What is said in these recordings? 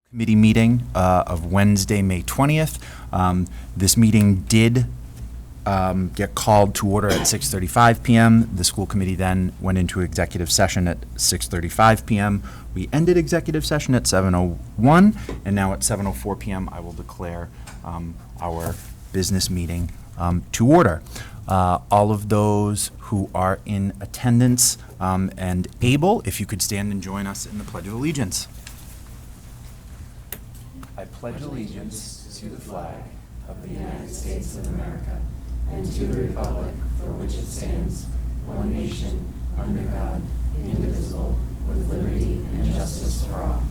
Committee meeting of Wednesday, May 20th. This meeting did get called to order at 6:35 p.m. The school committee then went into executive session at 6:35 p.m. We ended executive session at 7:01, and now at 7:04 p.m. I will declare our business meeting to order. All of those who are in attendance and able, if you could stand and join us in the Pledge of Allegiance. I pledge allegiance to the flag of the United States of America and to the republic for which it stands, one nation, under God, indivisible, with liberty and justice for all.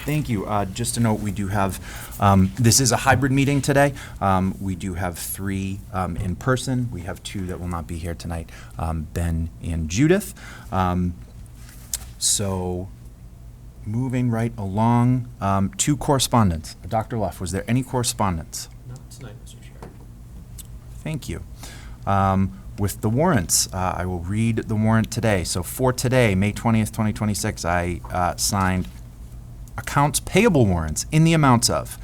Thank you. Just a note, we do have, this is a hybrid meeting today. We do have 3 in person. We have 2 that will not be here tonight, Ben and Judith. So, moving right along to correspondence. Dr. Luff, was there any correspondence? Not tonight, Mr. Chair. Thank you. With the warrants, I will read the warrant today. So for today, May 20th, 2026, I signed accounts payable warrants in the amounts of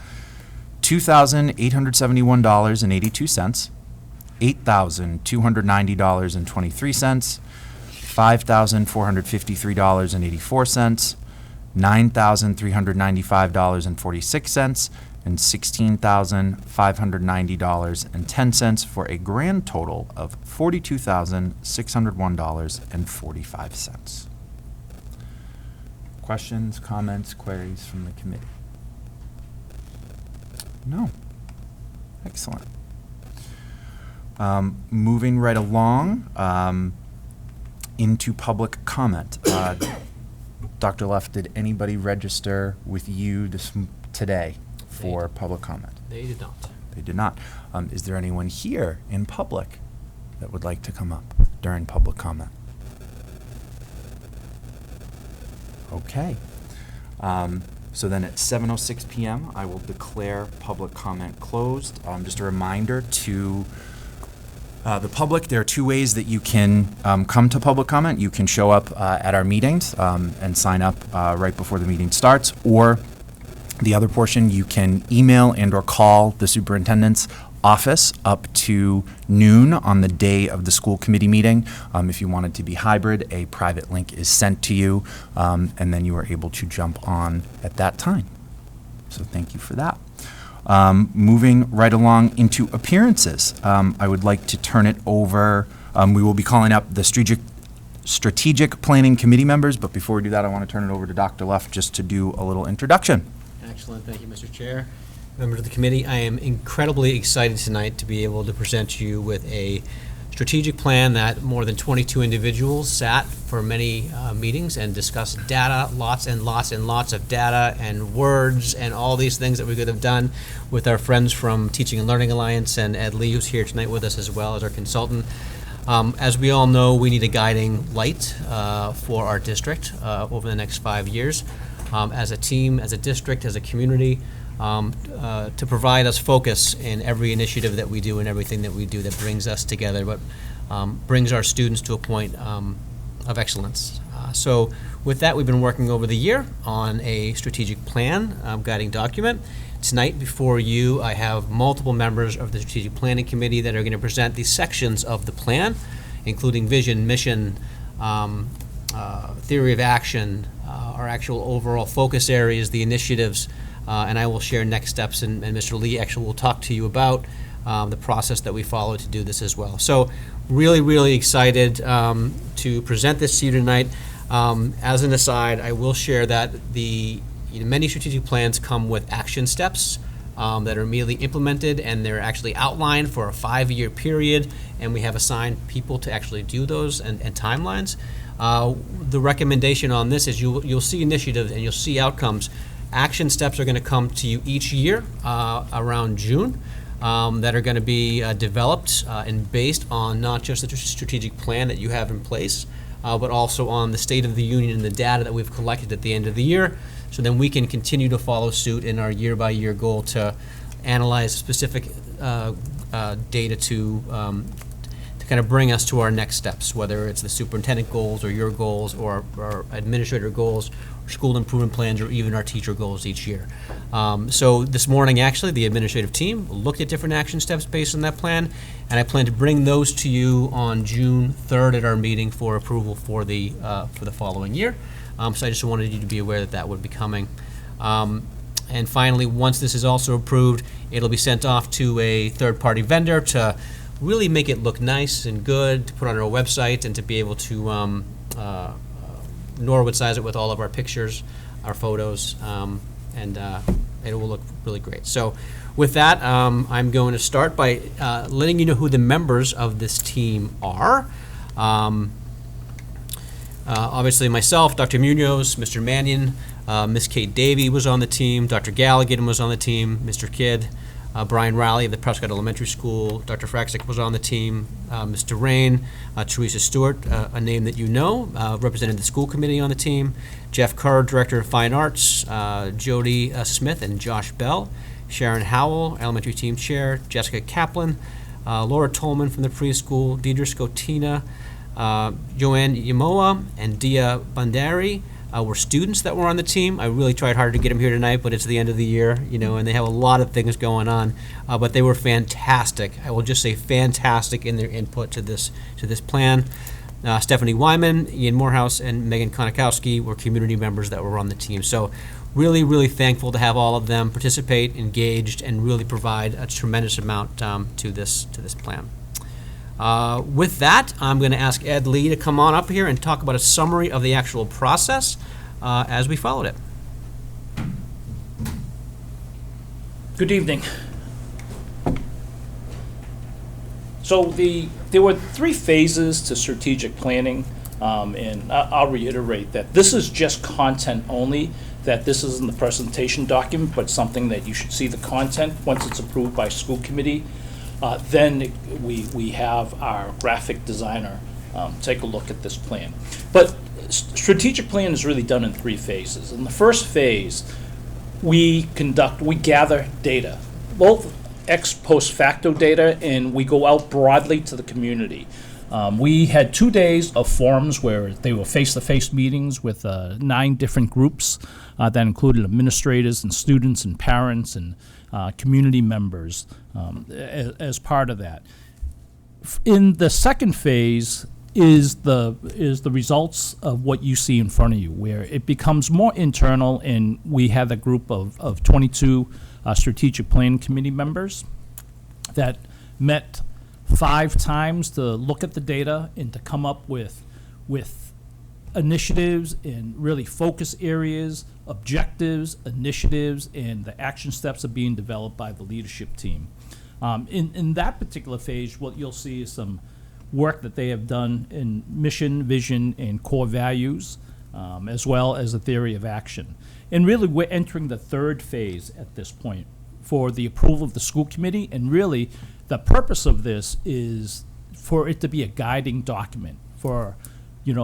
$2,871.82, $8,290.23, $5,453.84, $9,395.46, and $16,590.10 for a grand total of $42,601.45. Questions, comments, queries from the committee? No. Excellent. Moving right along into public comment. Dr. Luff, did anybody register with you today for public comment? They did not. They did not. Is there anyone here in public that would like to come up during public comment? Okay. So then at 7:06 p.m., I will declare public comment closed. Just a reminder to the public, there are 2 ways that you can come to public comment. You can show up at our meetings and sign up right before the meeting starts, or the other portion, you can email and or call the superintendent's office up to noon on the day of the school committee meeting. If you want it to be hybrid, a private link is sent to you, and then you are able to jump on at that time. So thank you for that. Moving right along into appearances, I would like to turn it over. We will be calling up the strategic planning committee members, but before we do that, I want to turn it over to Dr. Luff just to do a little introduction. Excellent. Thank you, Mr. Chair. Members of the committee, I am incredibly excited tonight to be able to present you with a strategic plan that more than 22 individuals sat for many meetings and discussed data, lots and lots and lots of data and words and all these things that we could have done with our friends from Teaching and Learning Alliance and Ed Lee, who's here tonight with us as well as our consultant. As we all know, we need a guiding light for our district over the next 5 years. As a team, as a district, as a community, to provide us focus in every initiative that we do and everything that we do that brings us together, but brings our students to a point of excellence. So with that, we've been working over the year on a strategic plan, guiding document. Tonight before you, I have multiple members of the Strategic Planning Committee that are going to present these sections of the plan, including vision, mission, theory of action, our actual overall focus areas, the initiatives, and I will share next steps, and Mr. Lee actually will talk to you about the process that we follow to do this as well. So really, really excited to present this to you tonight. As an aside, I will share that many strategic plans come with action steps that are immediately implemented, and they're actually outlined for a 5-year period, and we have assigned people to actually do those and timelines. The recommendation on this is you'll see initiatives and you'll see outcomes. Action steps are going to come to you each year around June. that are going to be developed and based on not just the strategic plan that you have in place, but also on the State of the Union and the data that we've collected at the end of the year. So then we can continue to follow suit in our year-by-year goal to analyze specific data to kind of bring us to our next steps, whether it's the superintendent goals or your goals or our administrator goals, or school improvement plans, or even our teacher goals each year. So this morning, actually, the administrative team looked at different action steps based on that plan, and I plan to bring those to you on June 3rd at our meeting for approval for the following year. So I just wanted you to be aware that that would be coming. And finally, once this is also approved, it'll be sent off to a third-party vendor to really make it look nice and good, to put on our website, and to be able to Norwood-size it with all of our pictures, our photos, and it will look really great. So with that, I'm going to start by letting you know who the members of this team are. Obviously myself, Dr. Munoz, Mr. Mannion, Miss Kate Davey was on the team, Dr. Galligan was on the team, Mr. Kidd, Brian Riley of the Prescott Elementary School, Dr. Fraxick was on the team, Mr. Rain, Teresa Stewart, a name that you know, represented the school committee on the team, Jeff Kerr, Director of Fine Arts, Jody Smith and Josh Bell, Sharon Howell, Elementary Team Chair, Jessica Kaplan, Laura Tolman from the preschool, Deidre Scotina, Joanne Yamoa, and Dia Bandari were students that were on the team. I really tried hard to get them here tonight, but it's the end of the year, and they have a lot of things going on. But they were fantastic. I will just say fantastic in their input to this plan. Stephanie Wyman, Ian Morehouse, and Megan Konikowski were community members that were on the team. So really, really thankful to have all of them participate, engaged, and really provide a tremendous amount to this plan. With that, I'm going to ask Ed Lee to come on up here and talk about a summary of the actual process as we followed it. Good evening. So there were 3 phases to strategic planning, and I'll reiterate that this is just content only, that this isn't the presentation document, but something that you should see the content once it's approved by school committee. Then we have our graphic designer take a look at this plan. But strategic plan is really done in 3 phases. In the first phase, we gather data, both ex post facto data, and we go out broadly to the community. We had 2 days of forums where they were face-to-face meetings with 9 different groups that included administrators and students and parents and community members as part of that. In the second phase is the results of what you see in front of you, where it becomes more internal, and we have a group of 22 strategic plan committee members that met 5 times to look at the data and to come up with initiatives and really focus areas, objectives, initiatives, and the action steps are being developed by the leadership team. In that particular phase, what you'll see is some work that they have done in mission, vision, and core values, as well as a theory of action. And really, we're entering the 3rd phase at this point for the approval of the school committee, and really, the purpose of this is for it to be a guiding document for,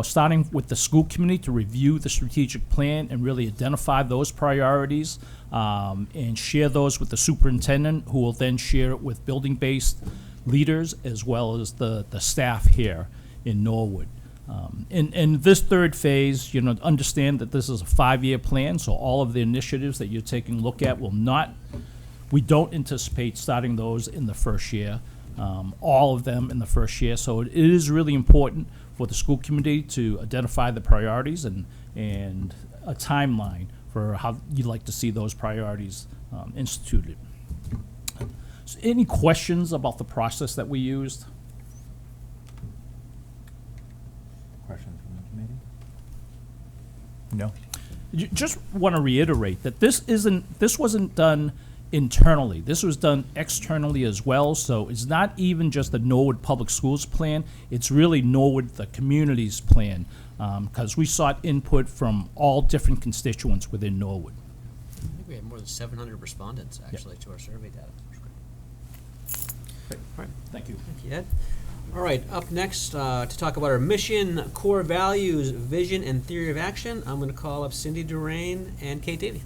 starting with the school committee to review the strategic plan and really identify those priorities and share those with the superintendent, who will then share it with building-based leaders as well as the staff here in Norwood. In this 3rd phase, understand that this is a 5-year plan, so all of the initiatives that you're taking a look at we don't anticipate starting those in the first year, all of them in the first year. So it is really important for the school committee to identify the priorities and a timeline for how you'd like to see those priorities instituted. So any questions about the process that we used? Questions from the committee? No. Just want to reiterate that this wasn't done internally. This was done externally as well, so it's not even just the Norwood Public Schools plan, it's really Norwood, the community's plan, because we sought input from all different constituents within Norwood. I think we had more than 700 respondents, actually, to our survey data. All right. Thank you. Thank you, Ed. All right, up next to talk about our mission, core values, vision, and theory of action, I'm going to call up Cindy Durain and Kate Davey.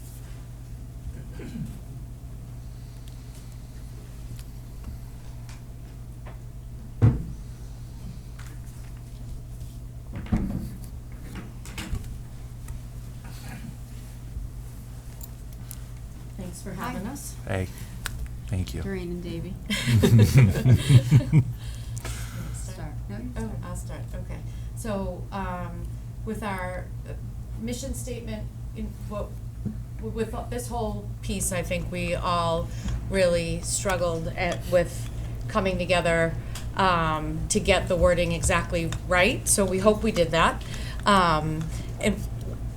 Thanks for having us. Hey, thank you. Doreen and Davey. Start. No, Oh, I'll start, okay. So, with our mission statement, with this whole piece, I think we all really struggled with coming together to get the wording exactly right, so we hope we did that. And,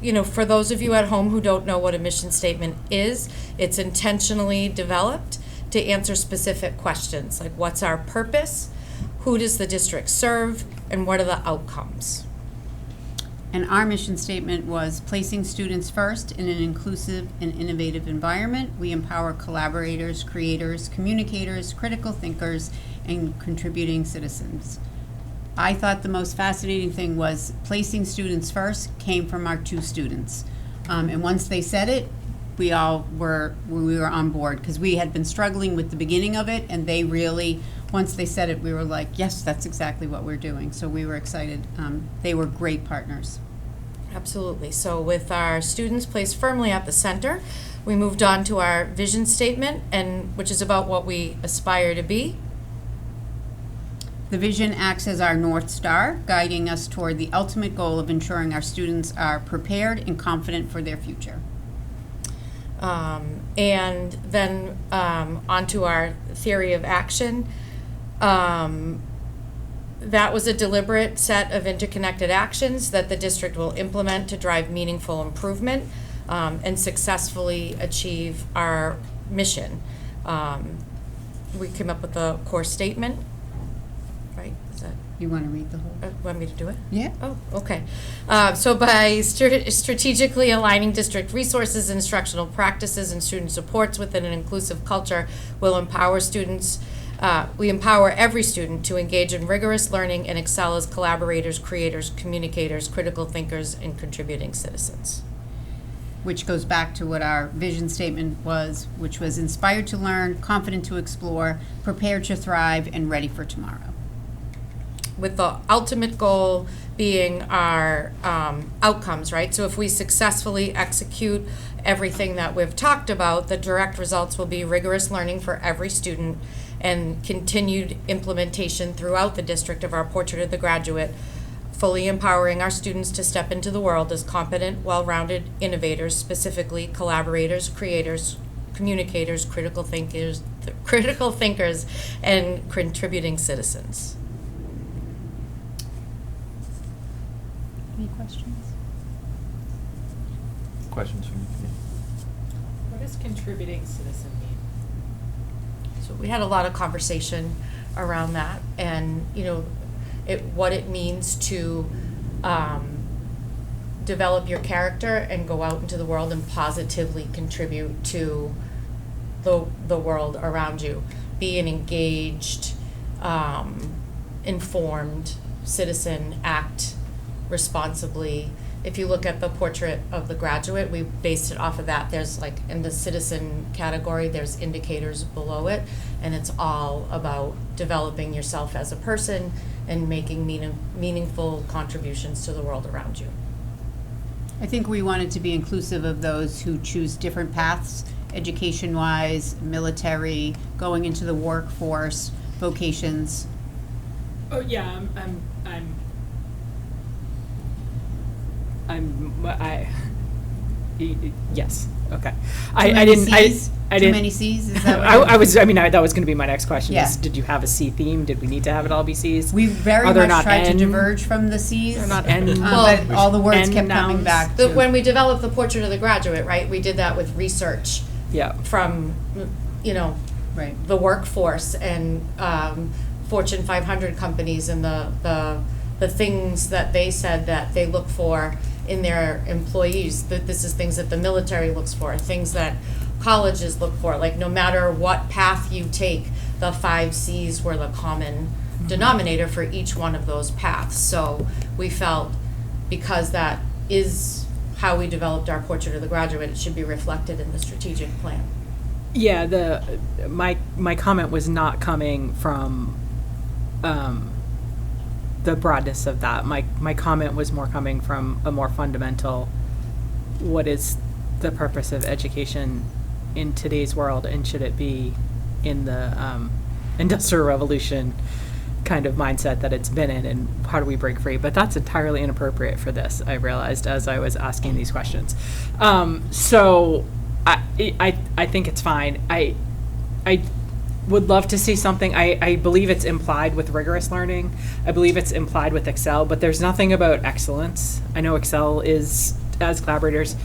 you know, for those of you at home who don't know what a mission statement is, it's intentionally developed to answer specific questions, like what's our purpose, who does the district serve, and what are the outcomes? And our mission statement was placing students first in an inclusive and innovative environment. We empower collaborators, creators, communicators, critical thinkers, and contributing citizens. I thought the most fascinating thing was placing students first came from our 2 students. And once they said it, we were on board, because we had been struggling with the beginning of it, and they really, once they said it, we were like, yes, that's exactly what we're doing. So we were excited. They were great partners. Absolutely. So with our students placed firmly at the center, we moved on to our vision statement, and which is about what we aspire to be. The vision acts as our North Star, guiding us toward the ultimate goal of ensuring our students are prepared and confident for their future. And then onto our theory of action. That was a deliberate set of interconnected actions that the district will implement to drive meaningful improvement and successfully achieve our mission. We came up with a core statement, right? Is that, You want to read the whole? want me to do it? Yeah. Oh, okay. So by strategically aligning district resources, instructional practices, and student supports within an inclusive culture, we'll empower students. We empower every student to engage in rigorous learning and excel as collaborators, creators, communicators, critical thinkers, and contributing citizens. Which goes back to what our vision statement was, which was inspired to learn, confident to explore, prepared to thrive, and ready for tomorrow. With the ultimate goal being our outcomes, right? So if we successfully execute everything that we've talked about, the direct results will be rigorous learning for every student and continued implementation throughout the district of our Portrait of the Graduate, fully empowering our students to step into the world as competent, well-rounded innovators, specifically collaborators, creators, communicators, critical thinkers, and contributing citizens. Any questions? Questions from you? What does contributing citizen mean? So we had a lot of conversation around that, and what it means to develop your character and go out into the world and positively contribute to the world around you. Be an engaged, informed citizen, act responsibly. If you look at the Portrait of the Graduate, we based it off of that. There's like in the citizen category, there's indicators below it, and it's all about developing yourself as a person and making meaningful contributions to the world around you. I think we wanted to be inclusive of those who choose different paths, education-wise, military, going into the workforce, vocations. Oh yeah, yes. Okay. I didn't. I Too didn't. many C's? Is that what I was. I mean, that was going to be my next question. Yeah. Is, did you have a C theme? Did we need to have it all be C's? We very Are there much not tried to N? diverge from the C's. They're not N. But all the words N kept coming nouns? back to. When we developed the Portrait of the Graduate, right, we did that with research Yeah. from, Right. the workforce and Fortune 500 companies and the things that they said that they look for in their employees. That this is things that the military looks for, things that colleges look for. Like no matter what path you take, the 5 Cs were the common denominator for each one of those paths. So we felt, because that is how we developed our portrait of the graduate, it should be reflected in the strategic plan. Yeah, my comment was not coming from the broadness of that. My comment was more coming from a more fundamental, what is the purpose of education in today's world, and should it be in the Industrial Revolution kind of mindset that it's been in, and how do we break free? But that's entirely inappropriate for this, I realized as I was asking these questions. So I think it's fine. I would love to see something. I believe it's implied with rigorous learning. I believe it's implied with Excel, but there's nothing about excellence. I know Excel is, as collaborators,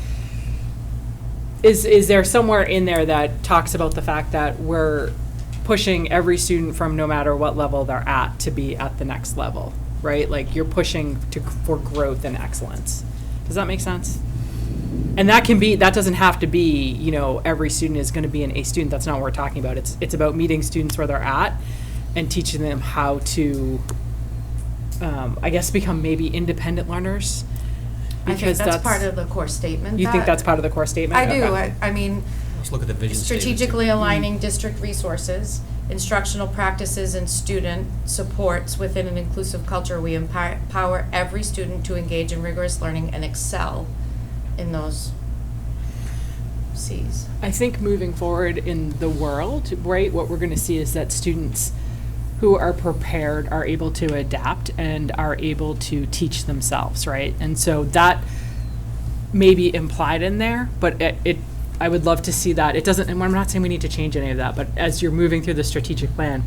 is there somewhere in there that talks about the fact that we're pushing every student from no matter what level they're at to be at the next level, right? Like you're pushing for growth and excellence. Does that make sense? And that doesn't have to be, you know, every student is going to be an A student. That's not what we're talking about. It's about meeting students where they're at and teaching them how to, I guess, become maybe independent learners. I think that's part of the core statement. You think that's part of the core statement? I do. Okay. I mean, Let's look at the vision statement. strategically aligning district resources, instructional practices, and student supports within an inclusive culture. We empower every student to engage in rigorous learning and excel in those Cs. I think moving forward in the world, right, what we're going to see is that students who are prepared are able to adapt and are able to teach themselves, right? And so that may be implied in there, but I would love to see that. It doesn't, and I'm not saying we need to change any of that, but as you're moving through the strategic plan,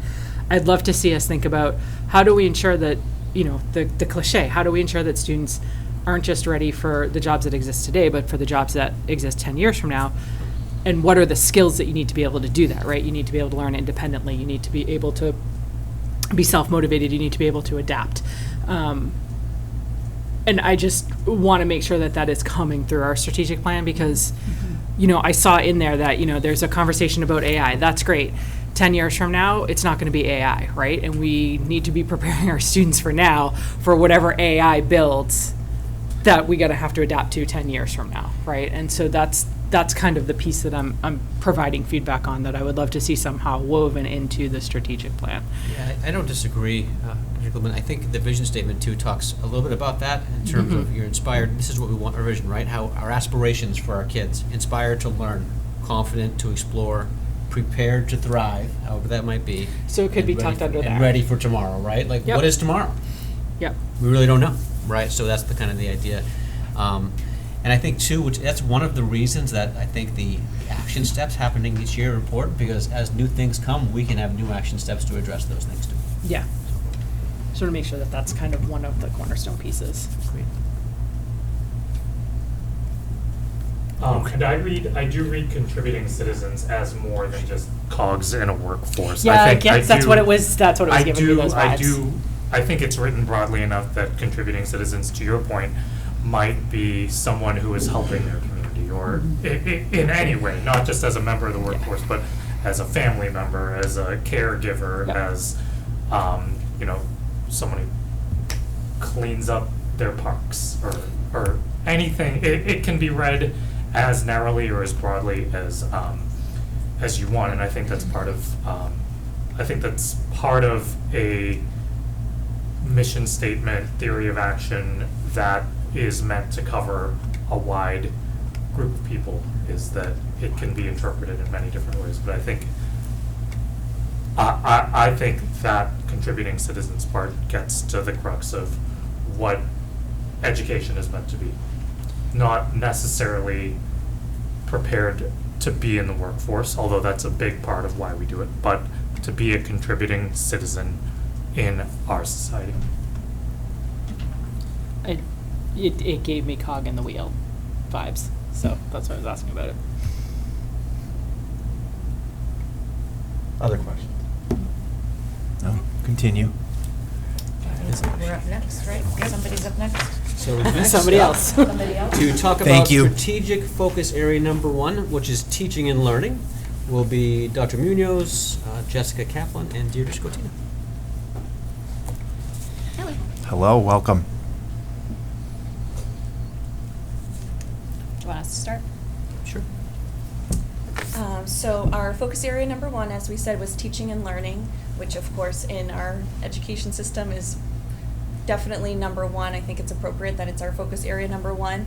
I'd love to see us think about how do we ensure that, you know, the cliche, how do we ensure that students aren't just ready for the jobs that exist today, but for the jobs that exist 10 years from now? And what are the skills that you need to be able to do that, right? You need to be able to learn independently. You need to be able to be self-motivated. You need to be able to adapt. And I just want to make sure that that is coming through our strategic plan because, you know, I saw in there that, you know, there's a conversation about AI. That's great. 10 years from now, it's not going to be AI, right? And we need to be preparing our students for now for whatever AI builds that we got to have to adapt to 10 years from now, right? And so that's kind of the piece that I'm providing feedback on that I would love to see somehow woven into the strategic plan. Yeah, I don't disagree, particularly. I think the vision statement too talks a little bit about that in terms of you're inspired. This is what we want our vision, right? How our aspirations for our kids: inspired to learn, confident to explore, prepared to thrive, however that might be. So it could and be ready tucked for- under and that. ready for tomorrow, right? Like, Yep. what is tomorrow? Yep. We really don't know, right? So that's the kind of the idea. And I think too, that's one of the reasons that I think the action steps happening each year are important, because as new things come, we can have new action steps to address those things too. Yeah. Just want to make sure that that's kind of one of the cornerstone pieces. Great. And I do read contributing citizens as more than just cogs in a workforce. Yeah, I think guess that's do- what it was. That's what it was I giving me do, those vibes. I think it's written broadly enough that contributing citizens, to your point, might be someone who is helping their community or in any way, not just as a member of the workforce, but as a family member, as a caregiver, Yeah. as, you know, someone who cleans up their parks or anything. It can be read as narrowly or as broadly as you want, and I think that's part of a mission statement, theory of action that is meant to cover a wide group of people, is that it can be interpreted in many different ways. But I think I think that contributing citizens part gets to the crux of what education is meant to be. Not necessarily prepared to be in the workforce, although that's a big part of why we do it, but to be a contributing citizen in our society. It gave me cog in the wheel vibes. So that's why I was asking about it. Other questions? No, continue. We're up next, right? Somebody's up next. So next Somebody up, else. Somebody else? to talk Thank about you. strategic focus area number 1, which is teaching and learning. will be Dr. Munoz, Jessica Kaplan, and Deirdre Scotina. Hello, welcome. Do you want us to start? Sure. So our focus area number one, as we said, was teaching and learning, which of course in our education system is definitely number one. I think it's appropriate that it's our focus area number one.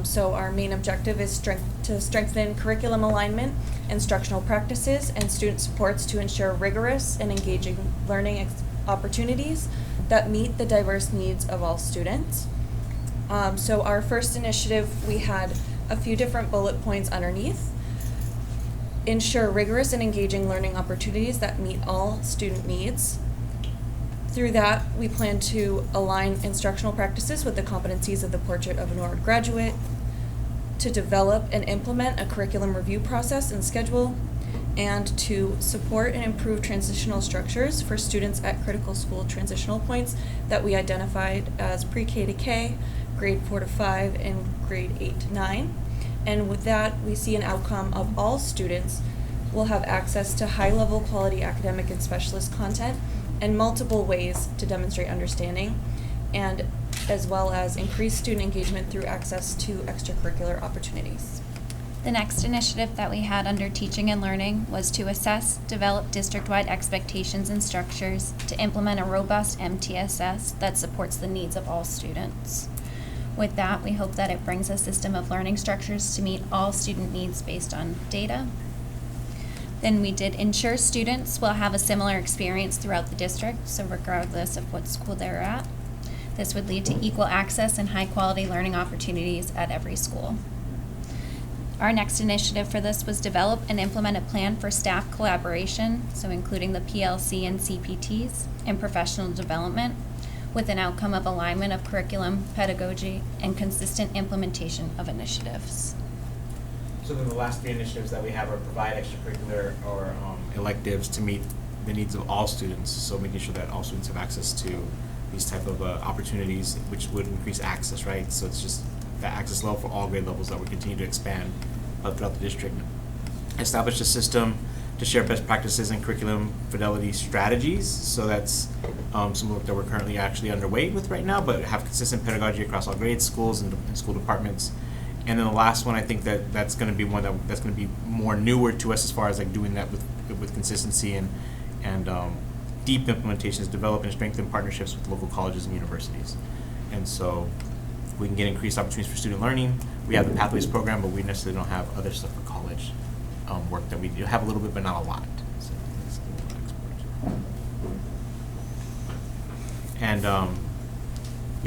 So our main objective is to strengthen curriculum alignment, instructional practices, and student supports to ensure rigorous and engaging learning opportunities that meet the diverse needs of all students. So our first initiative, we had a few different bullet points underneath. Ensure rigorous and engaging learning opportunities that meet all student needs. Through that, we plan to align instructional practices with the competencies of the Portrait of an Award Graduate, to develop and implement a curriculum review process and schedule, and to support and improve transitional structures for students at critical school transitional points that we identified as pre-K to K, grade 4 to 5, and grade 8 to 9. And with that, we see an outcome of all students will have access to high-level quality academic and specialist content and multiple ways to demonstrate understanding, and as well as increase student engagement through access to extracurricular opportunities. The next initiative that we had under teaching and learning was to assess, develop district-wide expectations and structures to implement a robust MTSS that supports the needs of all students. With that, we hope that it brings a system of learning structures to meet all student needs based on data. Then we did ensure students will have a similar experience throughout the district, so regardless of what school they're at. This would lead to equal access and high-quality learning opportunities at every school. Our next initiative for this was develop and implement a plan for staff collaboration, so including the PLC and CPTs, and professional development, with an outcome of alignment of curriculum, pedagogy, and consistent implementation of initiatives. So then the last three initiatives that we have are provide extracurricular or electives to meet the needs of all students. So making sure that all students have access to these type of opportunities, which would increase access, right? So it's just the access level for all grade levels that we continue to expand throughout the district. Establish a system to share best practices and curriculum fidelity strategies. So that's some work that we're currently actually underway with right now, but have consistent pedagogy across all grades, schools, and school departments. And then the last one, I think that's going to be one that's going to be more newer to us as far as like doing that with consistency and deep implementations, develop and strengthen partnerships with local colleges and universities. And so we can get increased opportunities for student learning. We have the Pathways program, but we necessarily don't have other stuff for college work that we do have a little bit, but not a lot. So that's a little expert.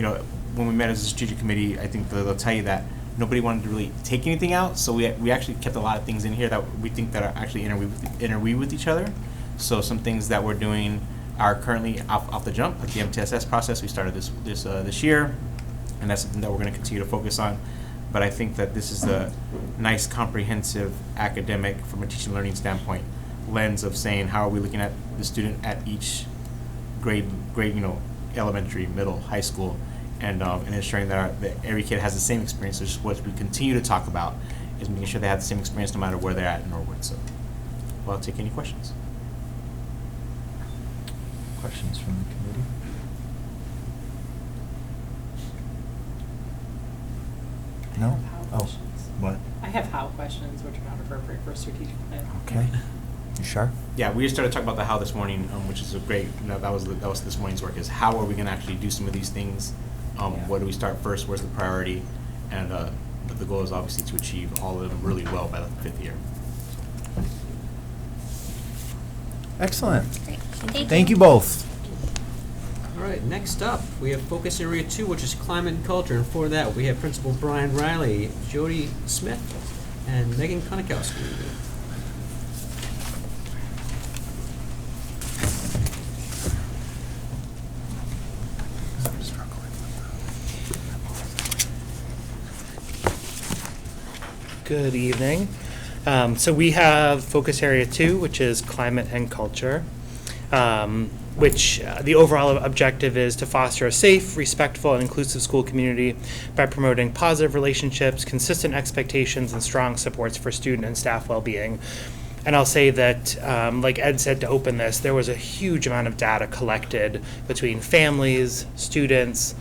And when we met as a strategic committee, I think they'll tell you that nobody wanted to really take anything out, so we actually kept a lot of things in here that we think that are actually interweave with each other. So some things that we're doing are currently off the jump, like the MTSS process. We started this year, and that's something that we're going to continue to focus on. But I think that this is a nice, comprehensive academic, from a teaching and learning standpoint, lens of saying how are we looking at the student at each grade, elementary, middle, high school, and ensuring that every kid has the same experience. Which is what we continue to talk about, is making sure they have the same experience no matter where they're at in Norwood. So, well, I'll take any questions. Questions from the committee? No? How questions. What? I have how questions, which are not appropriate for a strategic plan. Okay. You sure? Yeah, we just started talking about the how this morning, which is a great. That was this morning's work. Is how are we going to actually do some of these things? Where do we start first? Where's the priority? And but the goal is obviously to achieve all of them really well by the 5th year. Excellent. Great. Thank you both. All right, next up, we have Focus Area 2, which is climate and culture. And for that, we have Principal Brian Riley, Jody Smith, and Megan Konikowski. Good evening. So we have Focus Area 2, which is climate and culture, which the overall objective is to foster a safe, respectful, and inclusive school community by promoting positive relationships, consistent expectations, and strong supports for student and staff well-being. And I'll say that, like Ed said to open this, there was a huge amount of data collected between families, students,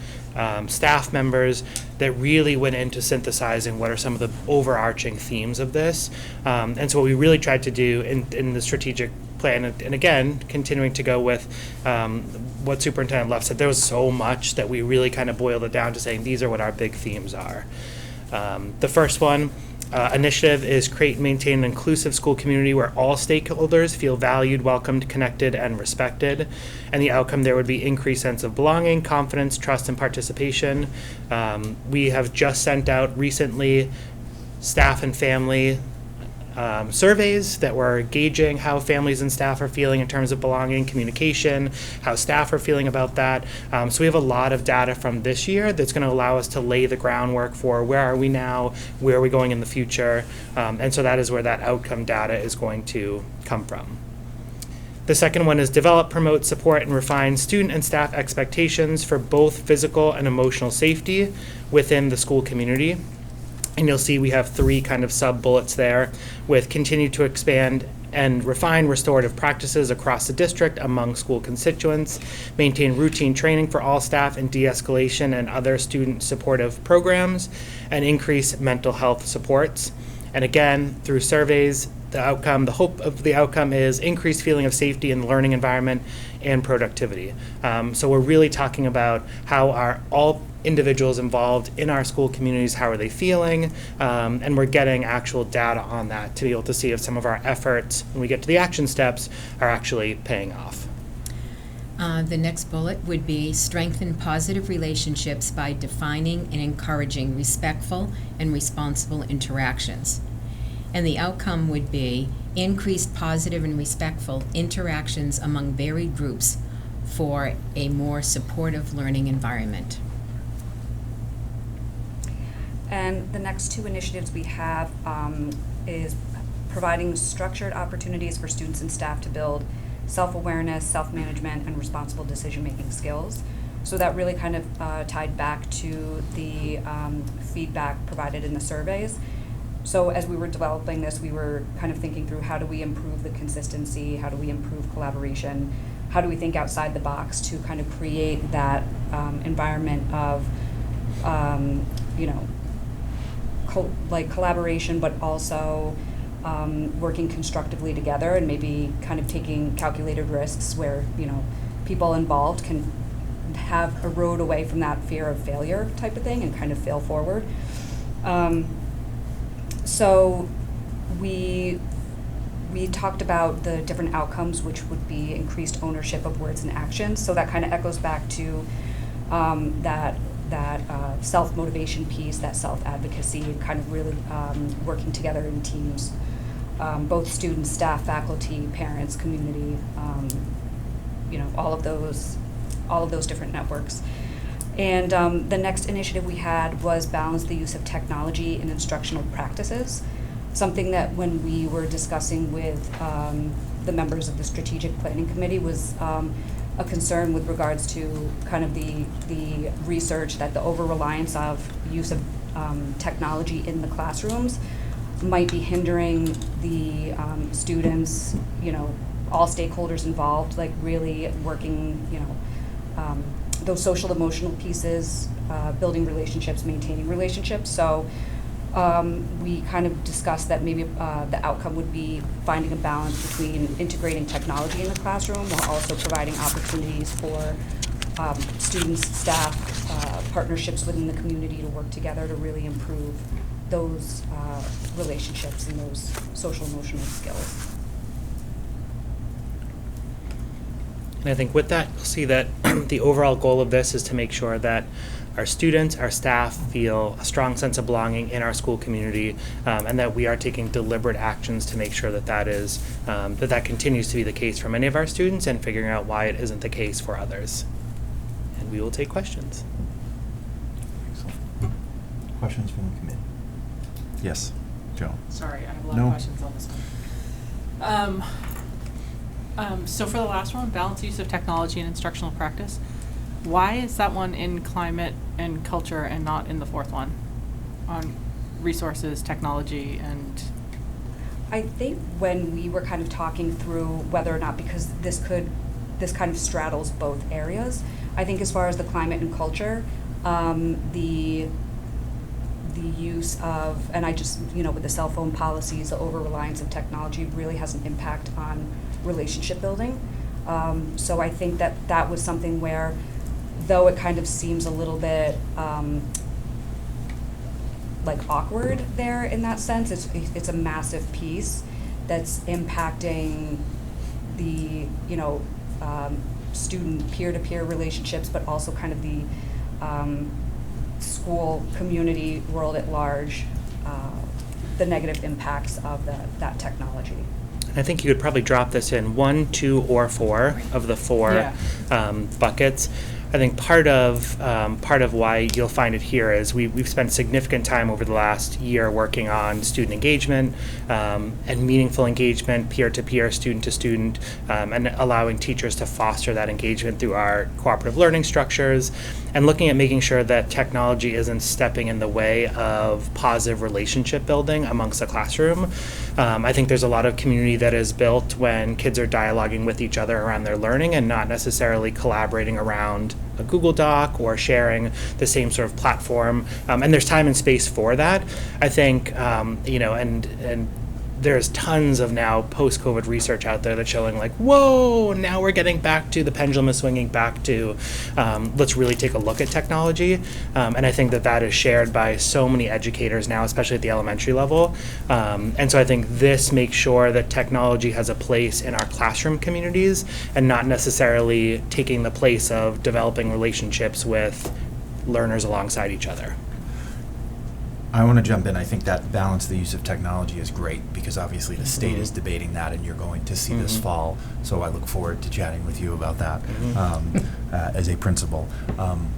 staff members that really went into synthesizing what are some of the overarching themes of this. And so what we really tried to do in the strategic plan, and again, continuing to go with what Superintendent Luff said, there was so much that we really kind of boiled it down to saying these are what our big themes are. The first one, initiative is create and maintain an inclusive school community where all stakeholders feel valued, welcomed, connected, and respected. And the outcome there would be increased sense of belonging, confidence, trust, and participation. We have just sent out recently staff and family surveys that were gauging how families and staff are feeling in terms of belonging, communication, how staff are feeling about that. So we have a lot of data from this year that's going to allow us to lay the groundwork for where are we now, where are we going in the future, and so that is where that outcome data is going to come from. The second one is develop, promote, support, and refine student and staff expectations for both physical and emotional safety within the school community. And you'll see we have 3 kind of sub-bullets there with continue to expand and refine restorative practices across the district among school constituents, maintain routine training for all staff in de-escalation and other student supportive programs, and increase mental health supports. And again, through surveys, the hope of the outcome is increased feeling of safety in the learning environment and productivity. So we're really talking about how are all individuals involved in our school communities, how are they feeling, and we're getting actual data on that to be able to see if some of our efforts, when we get to the action steps, are actually paying off. The next bullet would be strengthen positive relationships by defining and encouraging respectful and responsible interactions. And the outcome would be increased positive and respectful interactions among varied groups for a more supportive learning environment. And the next 2 initiatives we have is providing structured opportunities for students and staff to build self-awareness, self-management, and responsible decision-making skills. So that really kind of tied back to the feedback provided in the surveys. So as we were developing this, we were kind of thinking through how do we improve the consistency, how do we improve collaboration, how do we think outside the box to kind of create that environment of, collaboration, but also working constructively together and maybe kind of taking calculated risks where, people involved can have a road away from that fear of failure type of thing and kind of fail forward. So we talked about the different outcomes, which would be increased ownership of words and actions. So that kind of echoes back to that self-motivation piece, that self-advocacy, kind of really working together in teams, both students, staff, faculty, parents, community, all of those different networks. And the next initiative we had was balance the use of technology in instructional practices, something that when we were discussing with the members of the strategic planning committee was a concern with regards to kind of the research that the over-reliance of use of technology in the classrooms might be hindering the students, all stakeholders involved, like really working, those social emotional pieces, building relationships, maintaining relationships. So we kind of discussed that maybe the outcome would be finding a balance between integrating technology in the classroom while also providing opportunities for students, staff, partnerships within the community to work together to really improve those relationships and those social emotional skills. And I think with that, you'll see that the overall goal of this is to make sure that our students, our staff feel a strong sense of belonging in our school community, and that we are taking deliberate actions to make sure that that continues to be the case for many of our students and figuring out why it isn't the case for others. And we will take questions. Excellent. Questions from the committee? Yes, Joe. Sorry, I have a lot No. of questions on this one. So for the last one, balance use of technology and instructional practice, why is that one in climate and culture and not in the fourth one on resources, technology, and? I think when we were kind of talking through whether or not, because this kind of straddles both areas, I think as far as the climate and culture, the use of, and I just, with the cell phone policies, the over-reliance of technology really has an impact on relationship building. So I think that was something where, though it kind of seems a little bit like awkward there in that sense, it's a massive piece that's impacting the, student peer-to-peer relationships, but also kind of the school community world at large, the negative impacts of that technology. I think you could probably drop this in 1, 2, or 4 of the 4 buckets. I think part of why you'll find it here is we've spent significant time over the last year working on student engagement and meaningful engagement, peer-to-peer, student-to-student, and allowing teachers to foster that engagement through our cooperative learning structures, and looking at making sure that technology isn't stepping in the way of positive relationship building amongst the classroom. I think there's a lot of community that is built when kids are dialoguing with each other around their learning and not necessarily collaborating around a Google Doc or sharing the same sort of platform. And there's time and space for that. I think, and there's tons of now post-COVID research out there that's showing like, whoa, now we're getting back to, the pendulum is swinging back to, let's really take a look at technology. And I think that is shared by so many educators now, especially at the elementary level. And so I think this makes sure that technology has a place in our classroom communities and not necessarily taking the place of developing relationships with learners alongside each other. I want to jump in. I think that balance, the use of technology is great because obviously the state is debating that and you're going to see this fall. So I look forward to chatting with you about that as a principal,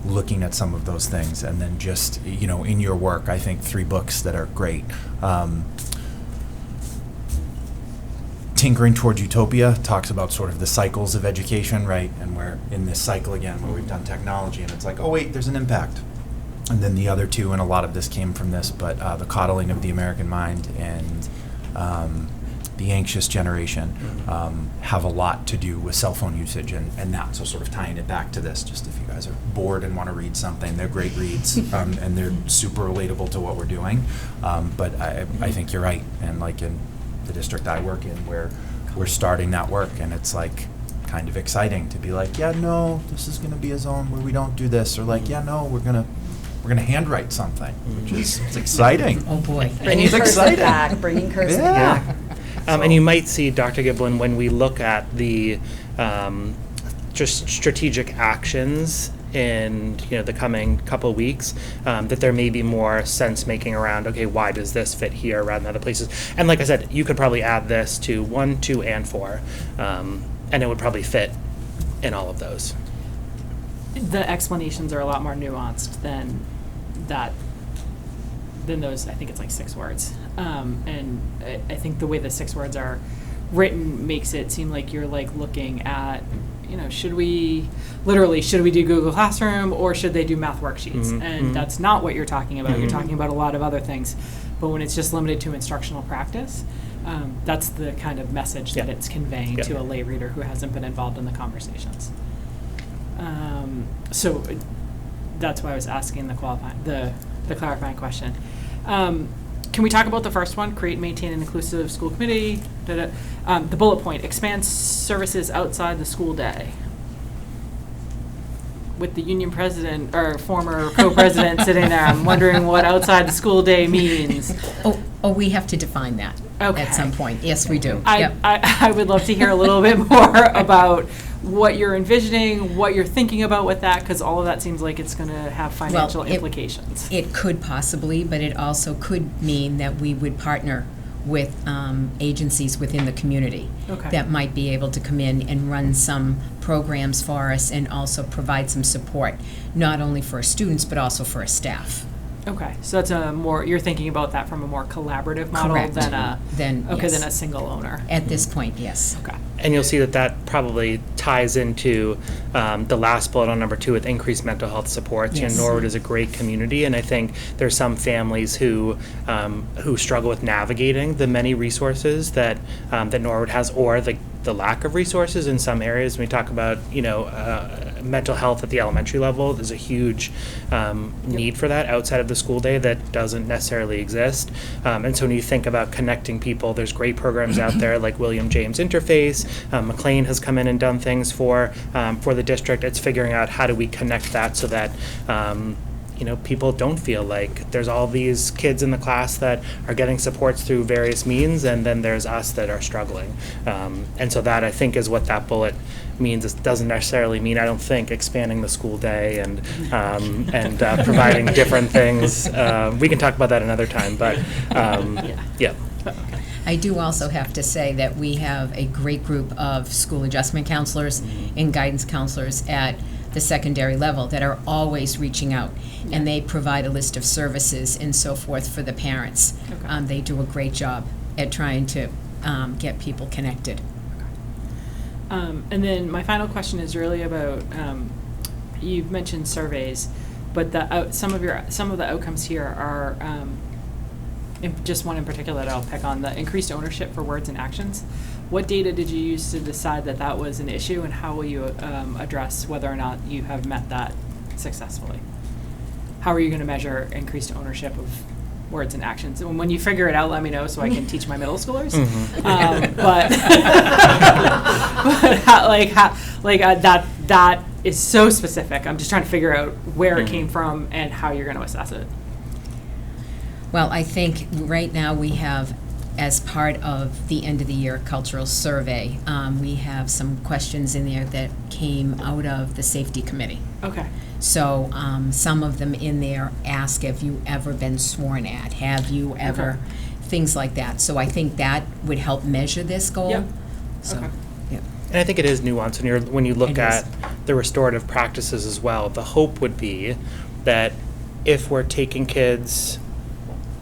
looking at some of those things. And then just, in your work, I think 3 books that are great. Tinkering Towards Utopia talks about sort of the cycles of education, right? And we're in this cycle again where we've done technology and it's like, oh wait, there's an impact. And then the other 2, and a lot of this came from this, but The Coddling of the American Mind and The Anxious Generation have a lot to do with cell phone usage and that. So sort of tying it back to this, just if you guys are bored and want to read something, they're great reads and they're super relatable to what we're doing. But I think you're right. And like in the district I work in, where we're starting that work, and it's like kind of exciting to be like, yeah, no, this is going to be a zone where we don't do this, or like, yeah, no, we're gonna handwrite something, which is it's exciting. Oh boy. Bringing cursive back, bringing cursive back. And you might see, Dr. Giblin, when we look at the just strategic actions in the coming couple of weeks, that there may be more sense making around, okay, why does this fit here rather than other places? And like I said, you could probably add this to 1, 2, and 4, and it would probably fit in all of those. The explanations are a lot more nuanced than those. I think it's like 6 words, and I think the way the 6 words are written makes it seem like you're like looking at, should we do Google Classroom or should they do math worksheets? And that's not what you're talking about. You're talking about a lot of other things, but when it's just limited to instructional practice, that's the kind of message that it's conveying to a lay reader who hasn't been involved in the conversations. So that's why I was asking the clarifying question. Can we talk about the first one, create and maintain an inclusive school committee? The bullet point, expand services outside the school day. With the union president or former co-president sitting there, I'm wondering what outside the school day means. Oh, we have to define that at some point. Yes, we do. I would love to hear a little bit more about what you're envisioning, what you're thinking about with that, because all of that seems like it's going to have financial implications. It could possibly, but it also could mean that we would partner with agencies within the community that might be able to come in and run some programs for us and also provide some support, not only for our students, but also for our staff. Okay, so that's you're thinking about that from a more collaborative model than a single owner. At this point, yes. Okay. And you'll see that that probably ties into the last bullet on number 2 with increased mental health supports. Yes. Norwood is a great community, and I think there's some families who struggle with navigating the many resources that that Norwood has, or the lack of resources in some areas. When we talk about mental health at the elementary level, there's a huge need for that outside of the school day that doesn't necessarily exist. And so when you think about connecting people, there's great programs out there like William James Interface. McLean has come in and done things for the district. It's figuring out how do we connect that so that people don't feel like there's all these kids in the class that are getting supports through various means, and then there's us that are struggling. And so that, I think, is what that bullet means. It doesn't necessarily mean, I don't think, expanding the school day and providing different things. We can talk about that another time, but yeah. I do also have to say that we have a great group of school adjustment counselors and guidance counselors at the secondary level that are always reaching out, and they provide a list of services and so forth for the parents. Okay. They do a great job at trying to get people connected. And then my final question is really about, you've mentioned surveys, but some of the outcomes here are, just one in particular that I'll pick on, the increased ownership for words and actions. What data did you use to decide that that was an issue, and how will you address whether or not you have met that successfully? How are you going to measure increased ownership of words and actions? And when you figure it out, let me know so I can teach my middle schoolers. That is so specific. I'm just trying to figure out where it came from and how you're going to assess it. Well, I think right now we have, as part of the end of the year cultural survey, we have some questions in there that came out of the safety committee. Okay. So some of them in there ask, have you ever been sworn at? Have you ever, things like that. So I think that would help measure this goal. Yep. So, Okay. yeah. And I think it is nuanced when you look It at is. the restorative practices as well. The hope would be that if we're taking kids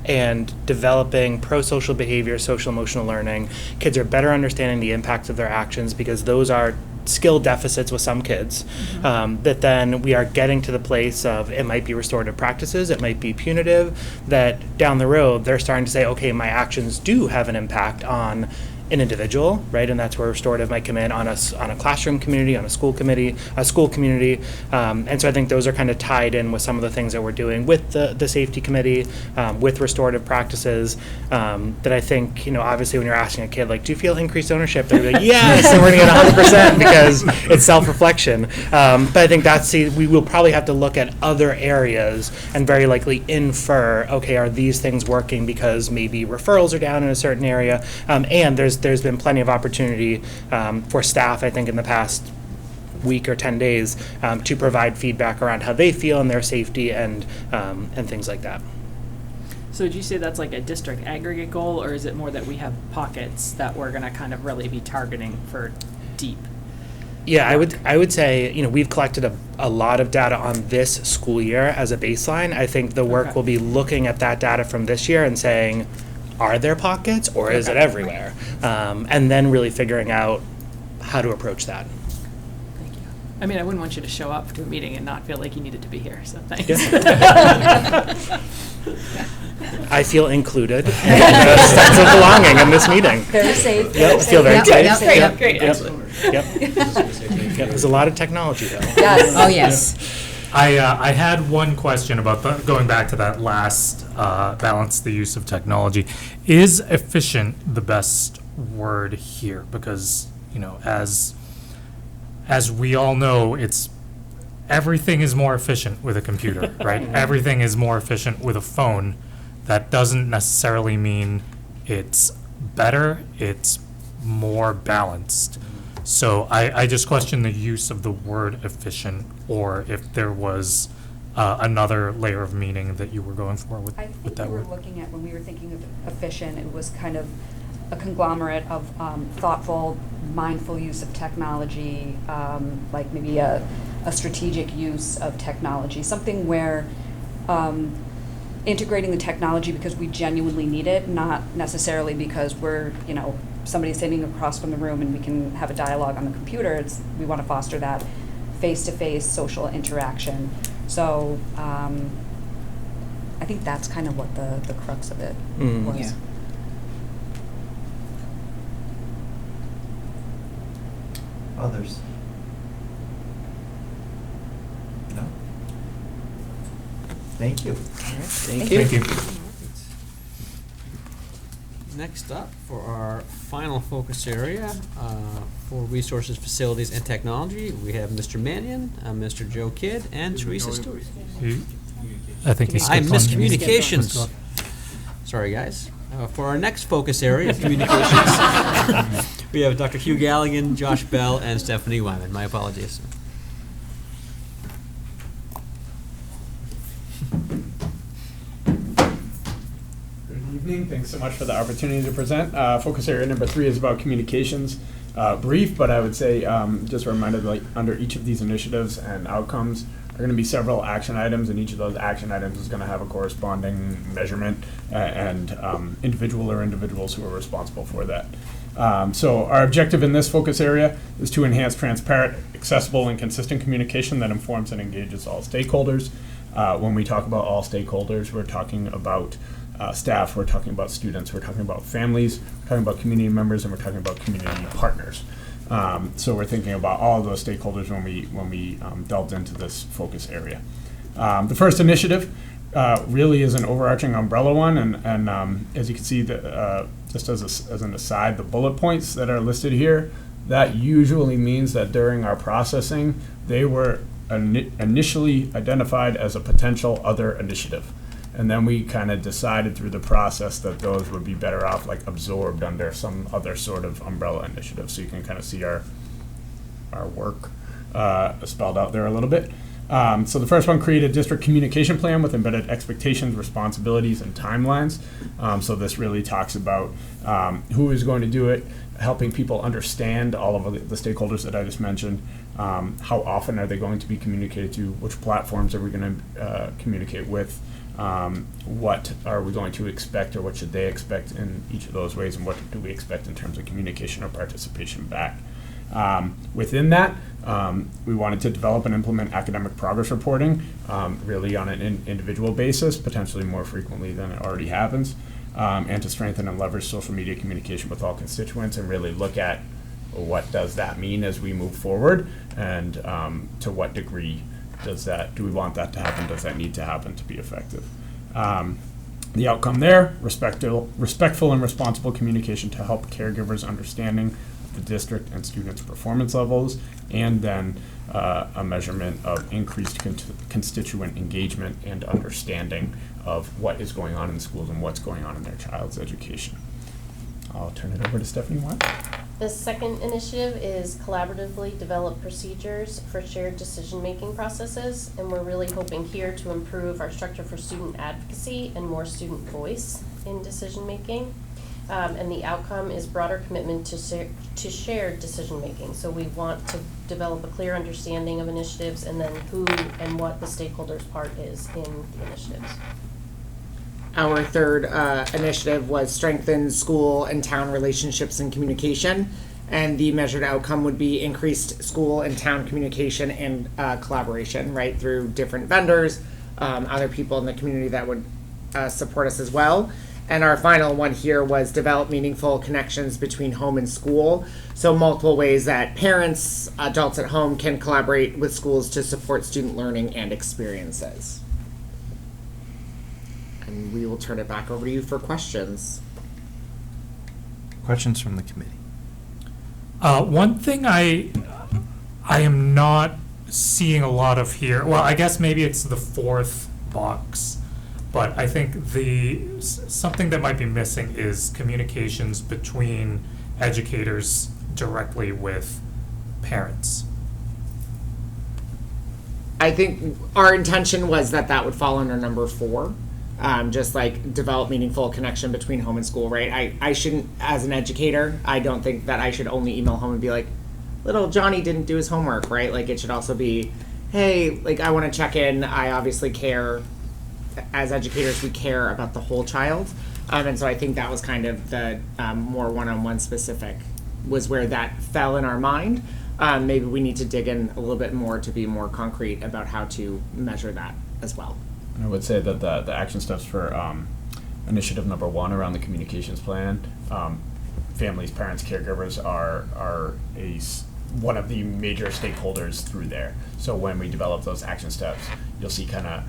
and developing pro-social behavior, social emotional learning, kids are better understanding the impacts of their actions, because those are skill deficits with some kids, that then we are getting to the place of, it might be restorative practices, it might be punitive, that down the road they're starting to say, okay, my actions do have an impact on an individual, right? And that's where restorative might come in on a classroom community, on a school community. And so I think those are kind of tied in with some of the things that we're doing with the safety committee, with restorative practices, that I think, obviously when you're asking a kid, like, do you feel increased ownership? They're like, yes, and we're going to get 100% because it's self-reflection. But I think we will probably have to look at other areas and very likely infer, okay, are these things working because maybe referrals are down in a certain area, and there's been plenty of opportunity for staff, I think, in the past week or 10 days to provide feedback around how they feel in their safety and things like that. So would you say that's like a district aggregate goal, or is it more that we have pockets that we're going to kind of really be targeting for deep? Yeah, I would say, we've collected a lot of data on this school year as a baseline. I think the work will be looking at that data from this year and saying, are there pockets, or is it everywhere? And then really figuring out how to approach that. Thank you. I mean, I wouldn't want you to show up to a meeting and not feel like you needed to be here, so thanks. I feel included and a sense of belonging in this meeting. Very safe. Yep, feel very safe. Yep, great. Yep. There's a lot of technology, though. Yes. Oh, yes. I had one question about going back to that last balance the use of technology. Is efficient the best word here? Because, as we all know, everything is more efficient with a computer, right? Everything is more efficient with a phone. That doesn't necessarily mean it's better, it's more balanced. So I just question the use of the word efficient, or if there was another layer of meaning that you were going for with I think that we were word. looking at, when we were thinking of efficient, it was kind of a conglomerate of thoughtful, mindful use of technology, like maybe a strategic use of technology, something where integrating the technology because we genuinely need it, not necessarily because we're, somebody sitting across from the room and we can have a dialogue on the computer. We want to foster that face-to-face social interaction. So I think that's kind of what the crux of it was. Yeah. Others? No? Thank you. Thank you. Next up, for our final focus area, for resources, facilities, and technology, we have Mr. Mannion, Mr. Joe Kidd, and Teresa Stewart. I think I missed communications. Sorry, guys. For our next focus area, communications, we have Dr. Hugh Galligan, Josh Bell, and Stephanie Wyman. My apologies. Good evening. Thanks so much for the opportunity to present. Focus area number 3 is about communications. Brief, but I would say just a reminder that under each of these initiatives and outcomes are going to be several action items, and each of those action items is going to have a corresponding measurement and individual or individuals who are responsible for that. So our objective in this focus area is to enhance transparent, accessible, and consistent communication that informs and engages all stakeholders. When we talk about all stakeholders, we're talking about staff, we're talking about students, we're talking about families, we're talking about community members, and we're talking about community partners. So we're thinking about all of those stakeholders when we delved into this focus area. The first initiative really is an overarching umbrella one, and as you can see, just as an aside, the bullet points that are listed here, that usually means that during our processing, they were initially identified as a potential other initiative. And then we kind of decided through the process that those would be better off like absorbed under some other sort of umbrella initiative. So you can kind of see our work spelled out there a little bit. So the first one, create a district communication plan with embedded expectations, responsibilities, and timelines. So this really talks about who is going to do it, helping people understand all of the stakeholders that I just mentioned. How often are they going to be communicated to? Which platforms are we going to communicate with? What are we going to expect, or what should they expect in each of those ways, and what do we expect in terms of communication or participation back? Within that, we wanted to develop and implement academic progress reporting, really on an individual basis, potentially more frequently than it already happens, and to strengthen and leverage social media communication with all constituents, and really look at what does that mean as we move forward, and to what degree do we want that to happen? Does that need to happen to be effective? The outcome there, respectful and responsible communication to help caregivers understanding the district and students' performance levels, and then a measurement of increased constituent engagement and understanding of what is going on in the schools and what's going on in their child's education. I'll turn it over to Stephanie Watt. The second initiative is collaboratively develop procedures for shared decision-making processes, and we're really hoping here to improve our structure for student advocacy and more student voice in decision-making. And the outcome is broader commitment to shared decision-making. So we want to develop a clear understanding of initiatives and then who and what the stakeholders' part is in the initiatives. Our third initiative was strengthen school and town relationships and communication, and the measured outcome would be increased school and town communication and collaboration, right, through different vendors, other people in the community that would support us as well. And our final one here was develop meaningful connections between home and school. So multiple ways that parents, adults at home can collaborate with schools to support student learning and experiences. And we will turn it back over to you for questions. Questions from the committee? One thing I am not seeing a lot of here, well, I guess maybe it's the fourth box, but I think something that might be missing is communications between educators directly with parents. I think our intention was that would fall under number 4. Just like develop meaningful connection between home and school, right? I shouldn't, as an educator, I don't think that I should only email home and be like, little Johnny didn't do his homework, right? Like it should also be, hey, like I want to check in. I obviously care. As educators, we care about the whole child. And so I think that was kind of the more one-on-one specific was where that fell in our mind. Maybe we need to dig in a little bit more to be more concrete about how to measure that as well. I would say that the action steps for initiative number 1 around the communications plan, families, parents, caregivers are one of the major stakeholders through there. So when we develop those action steps, you'll see kind of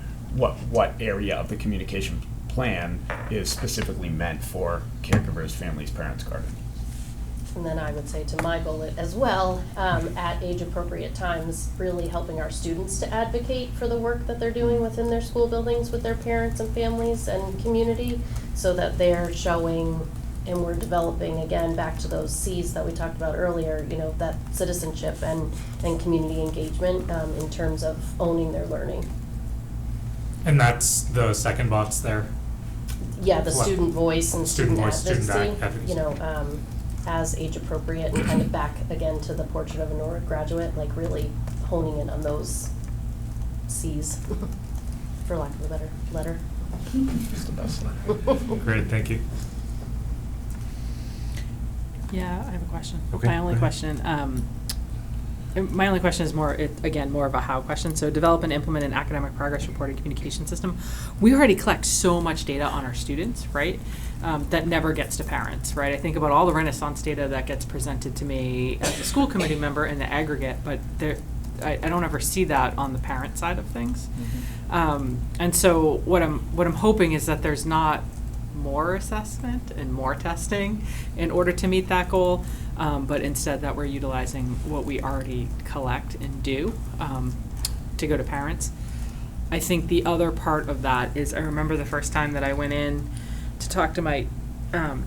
what area of the communication plan is specifically meant for caregivers, families, parents, guardians. And then I would say to my bullet as well, at age-appropriate times, really helping our students to advocate for the work that they're doing within their school buildings with their parents and families and community, so that they're showing, and we're developing, again, back to those C's that we talked about earlier, you know, that citizenship and community engagement in terms of owning their learning. And that's the second box there? Yeah, the Well, student voice and student voice, student advocacy, you know, as age appropriate, and kind of back again to the portrait of a Norwood graduate, like really honing in on those C's, for lack of a better letter. It's the best. Great, thank you. Yeah, I have a question. Okay, My only go ahead. question, my only question is more of a how question. So develop and implement an academic progress reporting communication system. We already collect so much data on our students, right? That never gets to parents, right? I think about all the Renaissance data that gets presented to me as a school committee member in the aggregate, but I don't ever see that on the parent side of things. And so what I'm hoping is that there's not more assessment and more testing in order to meet that goal, but instead that we're utilizing what we already collect and do to go to parents. I think the other part of that is I remember the first time that I went in to talk to my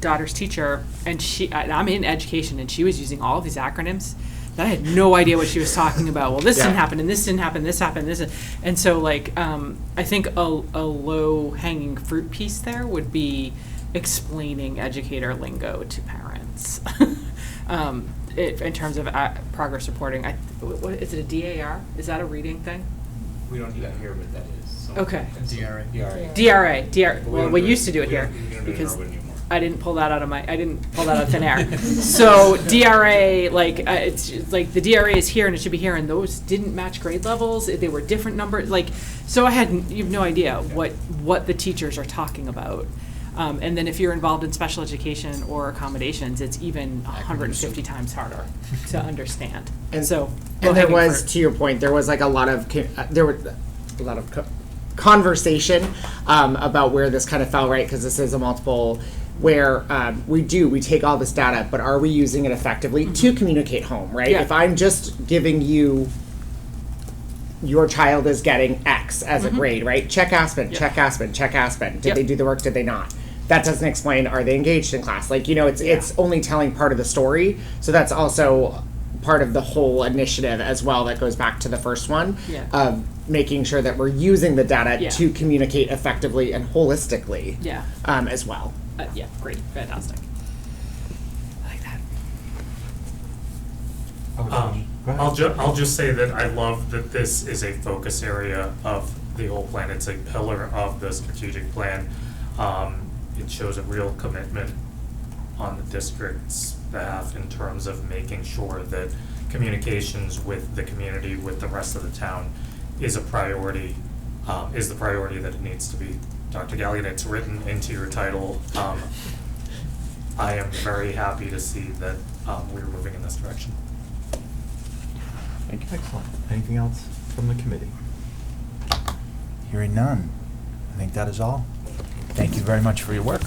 daughter's teacher, and I'm in education, and she was using all of these acronyms that I had no idea what she was talking about. Well, this didn't happen, and this didn't happen, this happened, this. And so, like, I think a low-hanging fruit piece there would be explaining educator lingo to parents. In terms of progress reporting, what is it, a DAR? Is that a reading thing? We don't yet hear what that is. So Okay. DRA. DRA. Well, we used to do it here because I didn't pull that out of thin air. So DRA, like it's just, like the DRA is here and it should be here, and those didn't match grade levels. They were different numbers. Like, so you have no idea what the teachers are talking about. And then if you're involved in special education or accommodations, it's even 150 times harder to understand. And so, and there was, to your point, there was like a lot of conversation about where this kind of fell, right? Because this is a multiple where we take all this data, but are we using it effectively to communicate home, right? Yeah. If I'm just giving you your child is getting X as a grade, right? Check Aspen, check Aspen, check Aspen. Did they do the work? Did they not? That doesn't explain, are they engaged in class? Like, it's only telling part of the story. So that's also part of the whole initiative as well that goes back to the first one of making sure that we're using the data to communicate effectively and holistically as well. Great, fantastic. I like that. I'll just say that I love that this is a focus area of the whole plan. It's a pillar of the strategic plan. It shows a real commitment on the district's behalf in terms of making sure that communications with the community, with the rest of the town, is a priority, is the priority that it needs to be. Dr. Galligan, it's written into your title. I am very happy to see that we're moving in this direction. Thank you. Excellent. Anything else from the committee? Hearing none. I think that is all. Thank you very much for your work.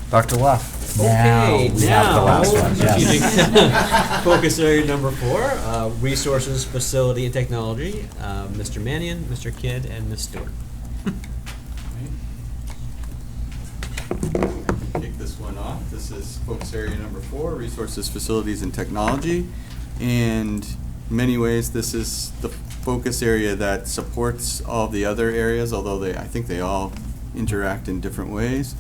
Dr. Luff. Now we have the last one. Yes. Focus area number 4, resources, facility, and technology. Mr. Mannion, Mr. Kidd, and Ms. Stewart. Kick this one off. This is focus area number 4, resources, facilities, and technology. And in many ways, this is the focus area that supports all the other areas, although I think they all interact in different ways.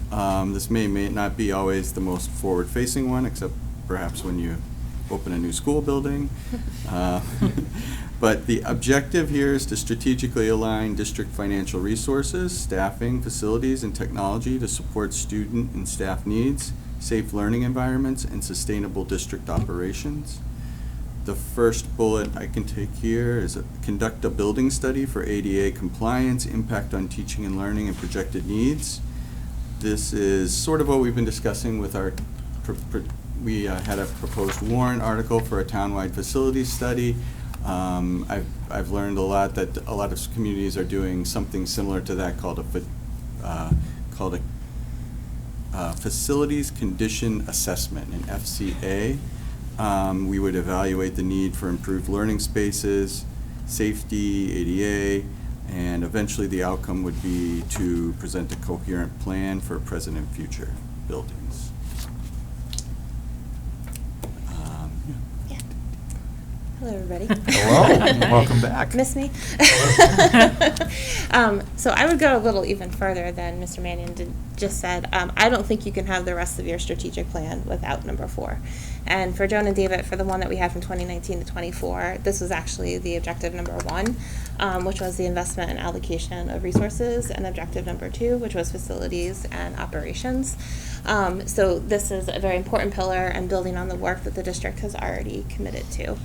This may not be always the most forward-facing one, except perhaps when you open a new school building. But the objective here is to strategically align district financial resources, staffing, facilities, and technology to support student and staff needs, safe learning environments, and sustainable district operations. The first bullet I can take here is conduct a building study for ADA compliance, impact on teaching and learning, and projected needs. This is sort of what we've been discussing with our, we had a proposed warrant article for a townwide facilities study. I've learned a lot that a lot of communities are doing something similar to that called a facilities condition assessment, an FCA. We would evaluate the need for improved learning spaces, safety, ADA, and eventually the outcome would be to present a coherent plan for present and future buildings. Hello, everybody. Hello. Welcome back. Miss me? So I would go a little even further than Mr. Mannion just said. I don't think you can have the rest of your strategic plan without number 4. And for Joan and David, for the one that we had from 2019 to 24, this was actually the objective number 1, which was the investment and allocation of resources, and objective number 2, which was facilities and operations. So this is a very important pillar and building on the work that the district has already committed to.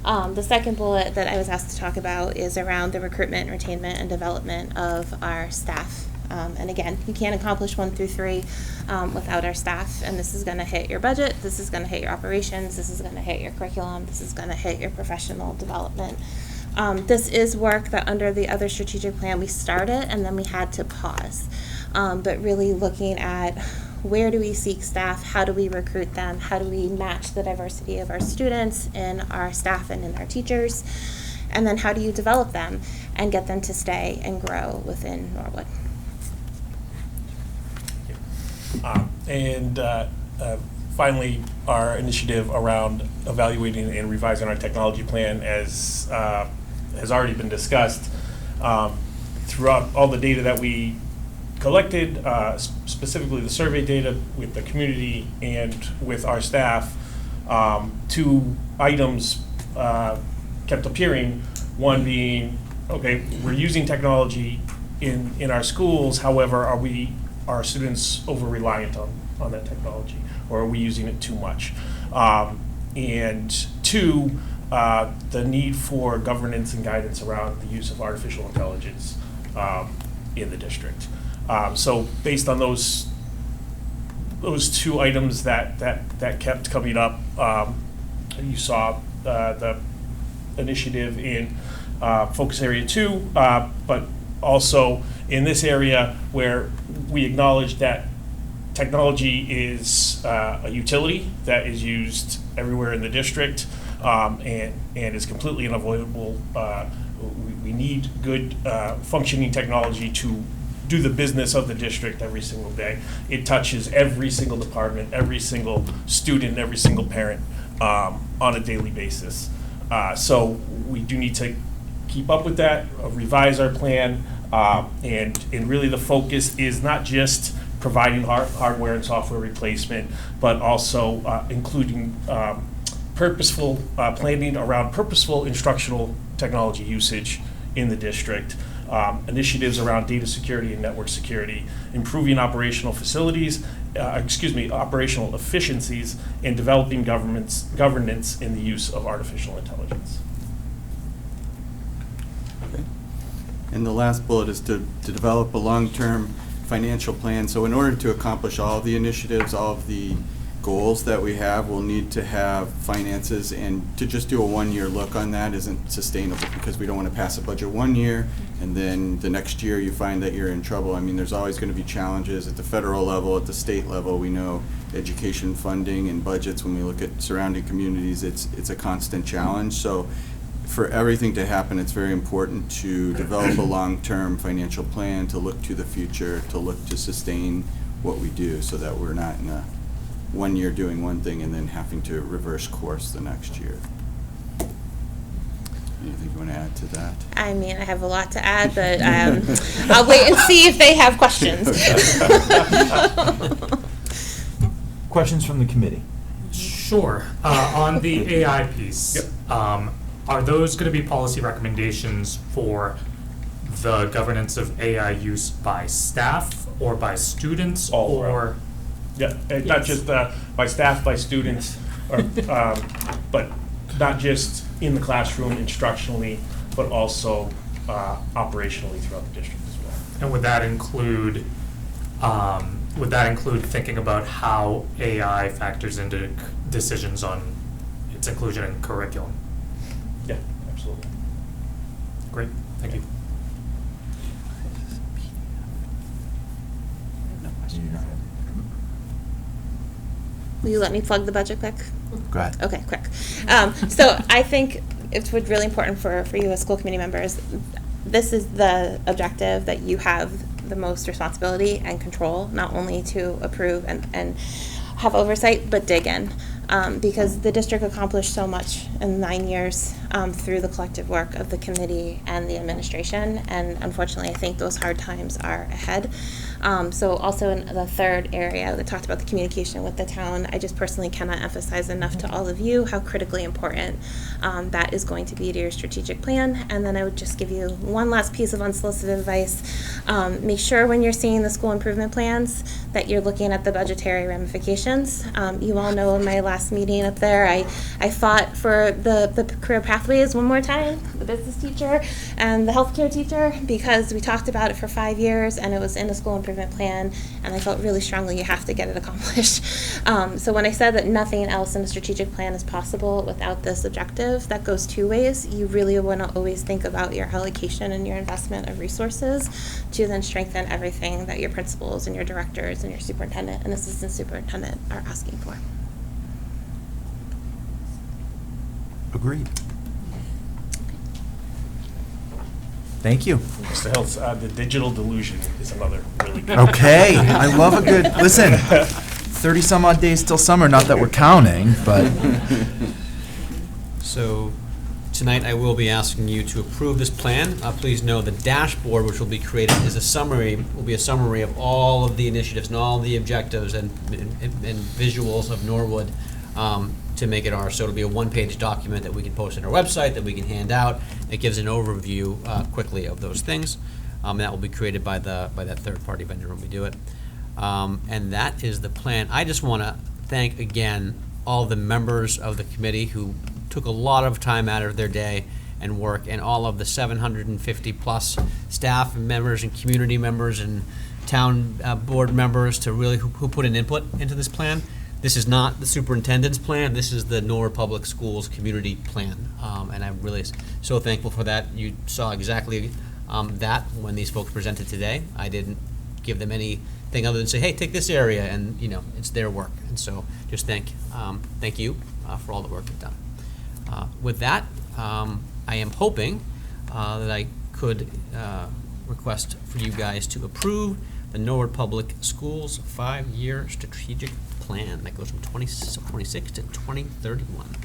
The second bullet that I was asked to talk about is around the recruitment, retainment, and development of our staff. And again, you can't accomplish 1 through 3 without our staff, and this is going to hit your budget, this is going to hit your operations, this is going to hit your curriculum, this is going to hit your professional development. This is work that under the other strategic plan we started and then we had to pause. But really looking at where do we seek staff, how do we recruit them, how do we match the diversity of our students in our staff and in our teachers, and then how do you develop them and get them to stay and grow within Norwood. Finally, our initiative around evaluating and revising our technology plan, as has already been discussed, throughout all the data that we collected, specifically the survey data with the community and with our staff, 2 items kept appearing. One being, okay, we're using technology in our schools, however, are our students over-reliant on that technology, or are we using it too much? And 2, the need for governance and guidance around the use of artificial intelligence in the district. So based on those 2 items that kept coming up, you saw the initiative in focus area 2, but also in this area where we acknowledge that technology is a utility that is used everywhere in the district, and is completely unavoidable. We need good functioning technology to do the business of the district every single day. It touches every single department, every single student, every single parent on a daily basis. So we do need to keep up with that, revise our plan, and really the focus is not just providing hardware and software replacement, but also including purposeful planning around purposeful instructional technology usage in the district, initiatives around data security and network security, improving operational facilities, operational efficiencies, and developing governance in the use of artificial intelligence. Okay. And the last bullet is to develop a long-term financial plan. So in order to accomplish all of the initiatives, all of the goals that we have, we'll need to have finances, and to just do a 1-year look on that isn't sustainable, because we don't want to pass a budget 1 year and then the next year you find that you're in trouble. I mean, there's always going to be challenges at the federal level, at the state level. We know education funding and budgets, when we look at surrounding communities, it's a constant challenge. So for everything to happen, it's very important to develop a long-term financial plan, to look to the future, to look to sustain what we do, so that we're not in a 1 year doing one thing and then having to reverse course the next year. Anything you want to add to that? I mean, I have a lot to add, but I'll wait and see if they have questions. Questions from the committee? Sure. On the AI piece, are those going to be policy recommendations for the governance of AI use by staff or by students or? Yeah, not just by staff, by students, or, but not just in the classroom instructionally, but also operationally throughout the district as well. And would that include thinking about how AI factors into decisions on its inclusion in curriculum? Yeah, absolutely. Great, thank you. Will you let me plug the budget quick? Go ahead. Okay, quick. So I think it's really important for you as school committee members. This is the objective that you have the most responsibility and control, not only to approve and have oversight, but dig in. Because the district accomplished so much in 9 years through the collective work of the committee and the administration, and unfortunately I think those hard times are ahead. So also in the third area that talked about the communication with the town, I just personally cannot emphasize enough to all of you how critically important that is going to be to your strategic plan. And then I would just give you one last piece of unsolicited advice. Make sure when you're seeing the school improvement plans that you're looking at the budgetary ramifications. You all know in my last meeting up there, I fought for the career pathways one more time, the business teacher and the healthcare teacher, because we talked about it for 5 years and it was in a school improvement plan, and I felt really strongly you have to get it accomplished. So when I said that nothing else in a strategic plan is possible without this objective, that goes two ways. You really want to always think about your allocation and your investment of resources to then strengthen everything that your principals and your directors and your superintendent and assistant superintendent are asking for. Agreed. Thank you. Mr. Hiltz, the digital delusion is another really good. Okay, I love a good, listen, 30 some odd days till summer, not that we're counting, but. So tonight I will be asking you to approve this plan. Please know the dashboard which will be created is will be a summary of all of the initiatives and all the objectives and visuals of Norwood to make it ours. So it'll be a one-page document that we can post on our website, that we can hand out. It gives an overview quickly of those things. That will be created by that third-party vendor when we do it. And that is the plan. I just want to thank again all the members of the committee who took a lot of time out of their day and work, and all of the 750 plus staff members and community members and town board members to really who put an input into this plan. This is not the superintendent's plan. This is the Norwood Public Schools community plan, and I'm really so thankful for that. You saw exactly that when these folks presented today. I didn't give them anything other than say, "Hey, take this area," and it's their work. And so, just thank you for all the work you've done. With that, I am hoping that I could request for you guys to approve the Norwood Public Schools 5-year strategic plan that goes from 2026 to 2031.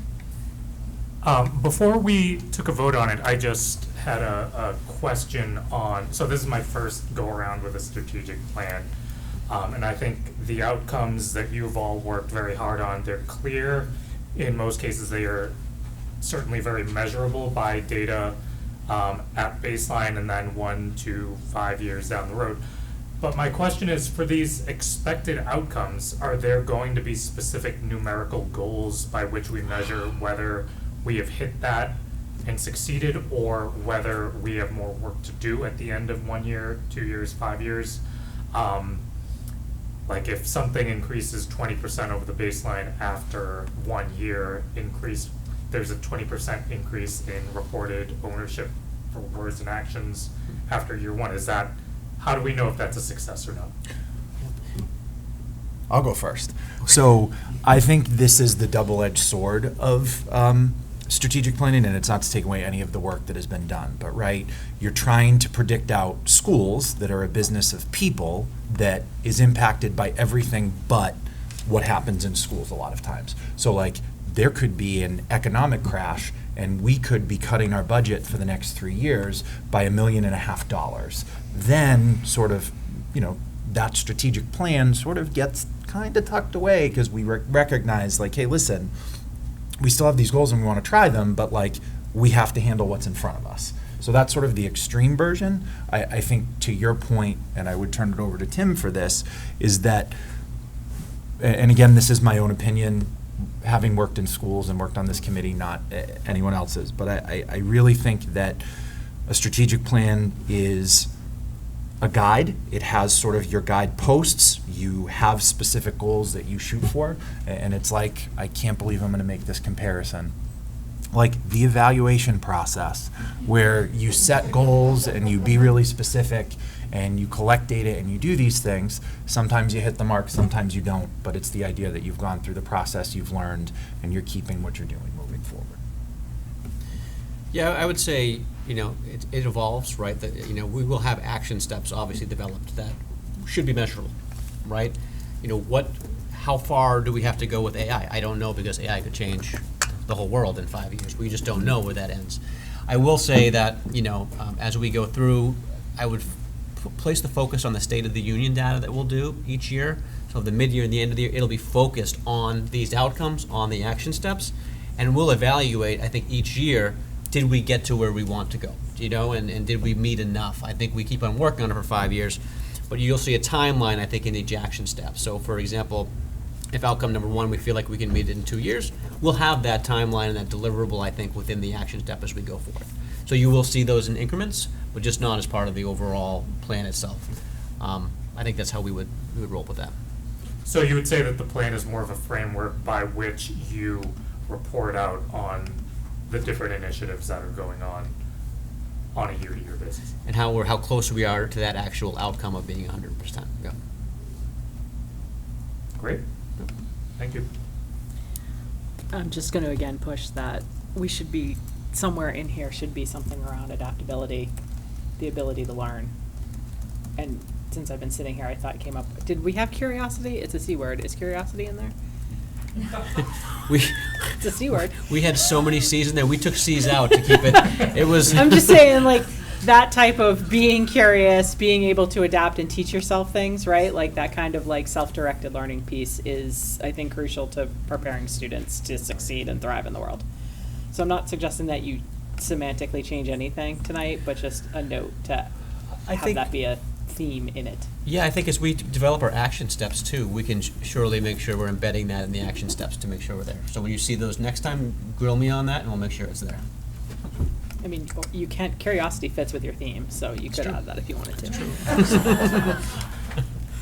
Before we took a vote on it, I just had a question on, so this is my first go-around with a strategic plan, and I think the outcomes that you've all worked very hard on, they're clear. In most cases, they are certainly very measurable by data at baseline and then 1 to 5 years down the road. But my question is, for these expected outcomes, are there going to be specific numerical goals by which we measure whether we have hit that and succeeded, or whether we have more work to do at the end of 1 year, 2 years, 5 years? Like if something increases 20% over the baseline after 1 year, there's a 20% increase in reported ownership for words and actions after year 1. How do we know if that's a success or not? I'll go first. So I think this is the double-edged sword of strategic planning, and it's not to take away any of the work that has been done, but you're trying to predict out schools that are a business of people that is impacted by everything but what happens in schools a lot of times. So there could be an economic crash and we could be cutting our budget for the next 3 years by $1.5 million. Then sort of, that strategic plan sort of gets kind of tucked away because we recognize, like, hey, listen, we still have these goals and we want to try them, but like, we have to handle what's in front of us. So that's sort of the extreme version. I think to your point, and I would turn it over to Tim for this, is that, and again, this is my own opinion, having worked in schools and worked on this committee, not anyone else's, but I really think that a strategic plan is a guide. It has sort of your guideposts. You have specific goals that you shoot for, and it's like, I can't believe I'm going to make this comparison. Like the evaluation process, where you set goals and you be really specific and you collect data and you do these things. Sometimes you hit the mark, sometimes you don't, but it's the idea that you've gone through the process, you've learned, and you're keeping what you're doing moving forward. Yeah, I would say, it evolves, right? That, we will have action steps obviously developed that should be measurable, right? How far do we have to go with AI? I don't know, because AI could change the whole world in 5 years. We just don't know where that ends. I will say that, as we go through, I would place the focus on the State of the Union data that we'll do each year. So the mid-year and the end of the year, it'll be focused on these outcomes, on the action steps, and we'll evaluate, I think, each year, did we get to where we want to go, and did we meet enough? I think we keep on working on it for 5 years, but you'll see a timeline, I think, in each action step. So, for example, if outcome number 1, we feel like we can meet it in 2 years, we'll have that timeline and that deliverable, I think, within the action step as we go forward. So you will see those in increments, but just not as part of the overall plan itself. I think that's how we would roll with that. So you would say that the plan is more of a framework by which you report out on the different initiatives that are going on a year-to-year basis. And how close we are to that actual outcome of being 100%. Yeah. Great. Thank you. I'm just going to again push that we should be, somewhere in here should be something around adaptability, the ability to learn. And since I've been sitting here, I thought it came up. Did we have curiosity? It's a C word. Is curiosity in there? It's a C word. We had so many C's in there. We took C's out to keep it. It was. I'm just saying, like, that type of being curious, being able to adapt and teach yourself things, right? Like that kind of like self-directed learning piece is, I think, crucial to preparing students to succeed and thrive in the world. So I'm not suggesting that you semantically change anything tonight, but just a note to have that be a theme in it. Yeah, I think as we develop our action steps too, we can surely make sure we're embedding that in the action steps to make sure we're there. So when you see those next time, grill me on that and we'll make sure it's there. I mean, you can't, curiosity fits with your theme, so you could add that if you wanted to.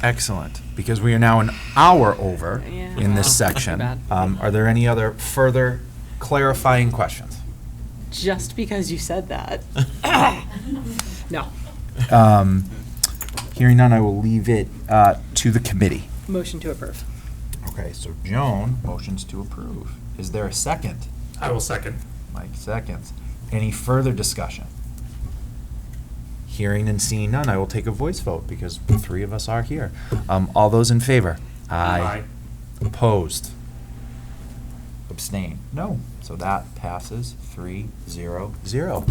Excellent, because we are now an hour over in this section. Are there any other further clarifying questions? Just because you said that. No. Hearing none, I will leave it to the committee. Motion to approve. Okay, so Joan motions to approve. Is there a second? I will second. Mike seconds. Any further discussion? Hearing and seeing none, I will take a voice vote because the 3 of us are here. All those in favor? Aye. Opposed? Abstain? No. So that passes 3-0-0.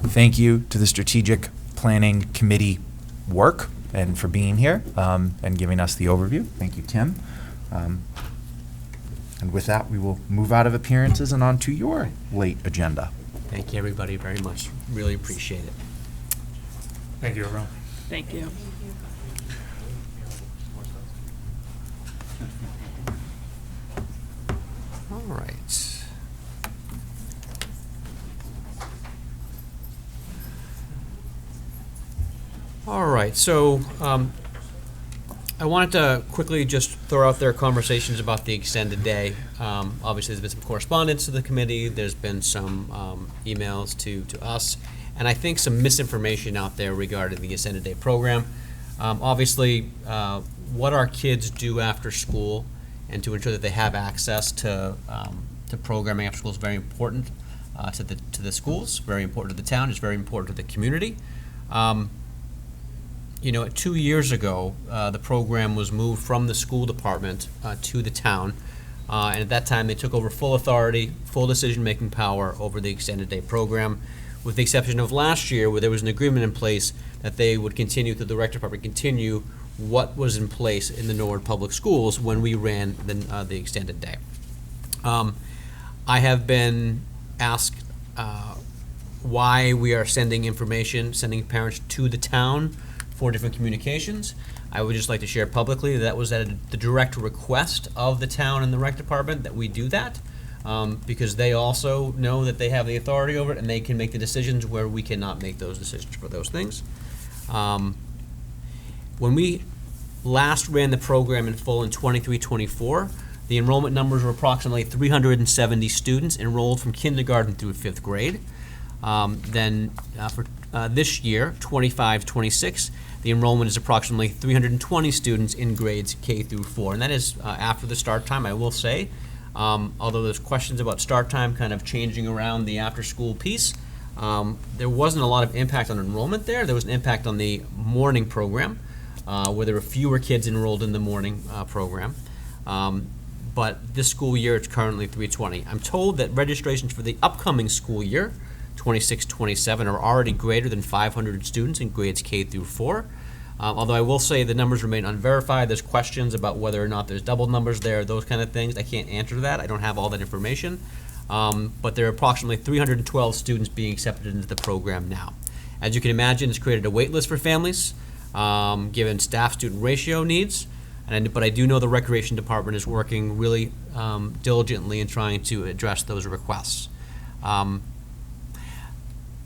Thank you to the Strategic Planning Committee work and for being here and giving us the overview. Thank you, Tim. And with that, we will move out of appearances and on to your late agenda. Thank you, everybody, very much. Really appreciate it. Thank you, everyone. Thank you. All right. All right, so I wanted to quickly just throw out there conversations about the extended day. Obviously, there's been some correspondence to the committee. There's been some emails to us, and I think some misinformation out there regarding the extended day program. Obviously, what our kids do after school and to ensure that they have access to programming after school is very important to the schools, very important to the town, it's very important to the community. 2 years ago, the program was moved from the school department to the town, and at that time they took over full authority, full decision-making power over the extended day program, with the exception of last year where there was an agreement in place that they would continue through the rec department, continue what was in place in the Norwood Public Schools when we ran the extended day. I have been asked why we are sending parents to the town for different communications. I would just like to share publicly that was at the direct request of the town and the rec department that we do that, because they also know that they have the authority over it and they can make the decisions where we cannot make those decisions for those things. When we last ran the program in full in 23-24, the enrollment numbers were approximately 370 students enrolled from kindergarten through 5th grade. Then for this year, 25-26, the enrollment is approximately 320 students in grades K through 4, and that is after the start time, I will say. Although there's questions about start time kind of changing around the after-school piece, there wasn't a lot of impact on enrollment there. There was an impact on the morning program, where there were fewer kids enrolled in the morning program. But this school year, it's currently 320. I'm told that registrations for the upcoming school year, 26-27, are already greater than 500 students in grades K through 4. Although I will say the numbers remain unverified. There's questions about whether or not there's double numbers there, those kind of things. I can't answer that. I don't have all that information. But there are approximately 312 students being accepted into the program now. As you can imagine, it's created a wait list for families, given staff-student ratio needs. But I do know the Recreation Department is working really diligently in trying to address those requests. I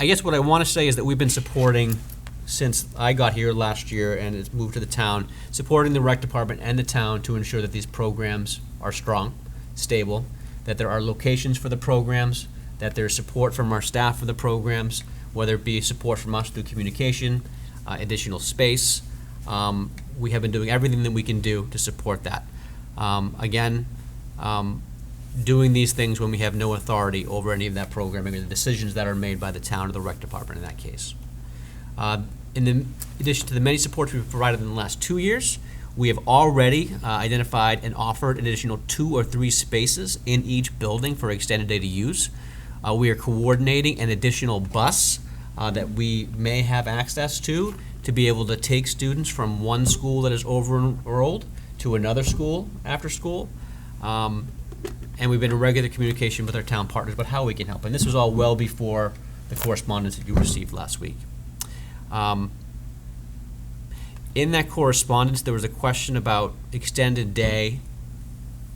guess what I want to say is that we've been supporting, since I got here last year and it's moved to the town, supporting the rec department and the town to ensure that these programs are strong, stable, that there are locations for the programs, that there's support from our staff for the programs, whether it be support from us through communication, additional space. We have been doing everything that we can do to support that. Doing these things when we have no authority over any of that programming or the decisions that are made by the town or the rec department in that case. In addition to the many supports we've provided in the last 2 years, we have already identified and offered an additional 2 or 3 spaces in each building for extended day to use. We are coordinating an additional bus that we may have access to be able to take students from one school that is over-enrolled to another school after school. And we've been in regular communication with our town partners about how we can help. And this was all well before the correspondence that you received last week. In that correspondence, there was a question about extended day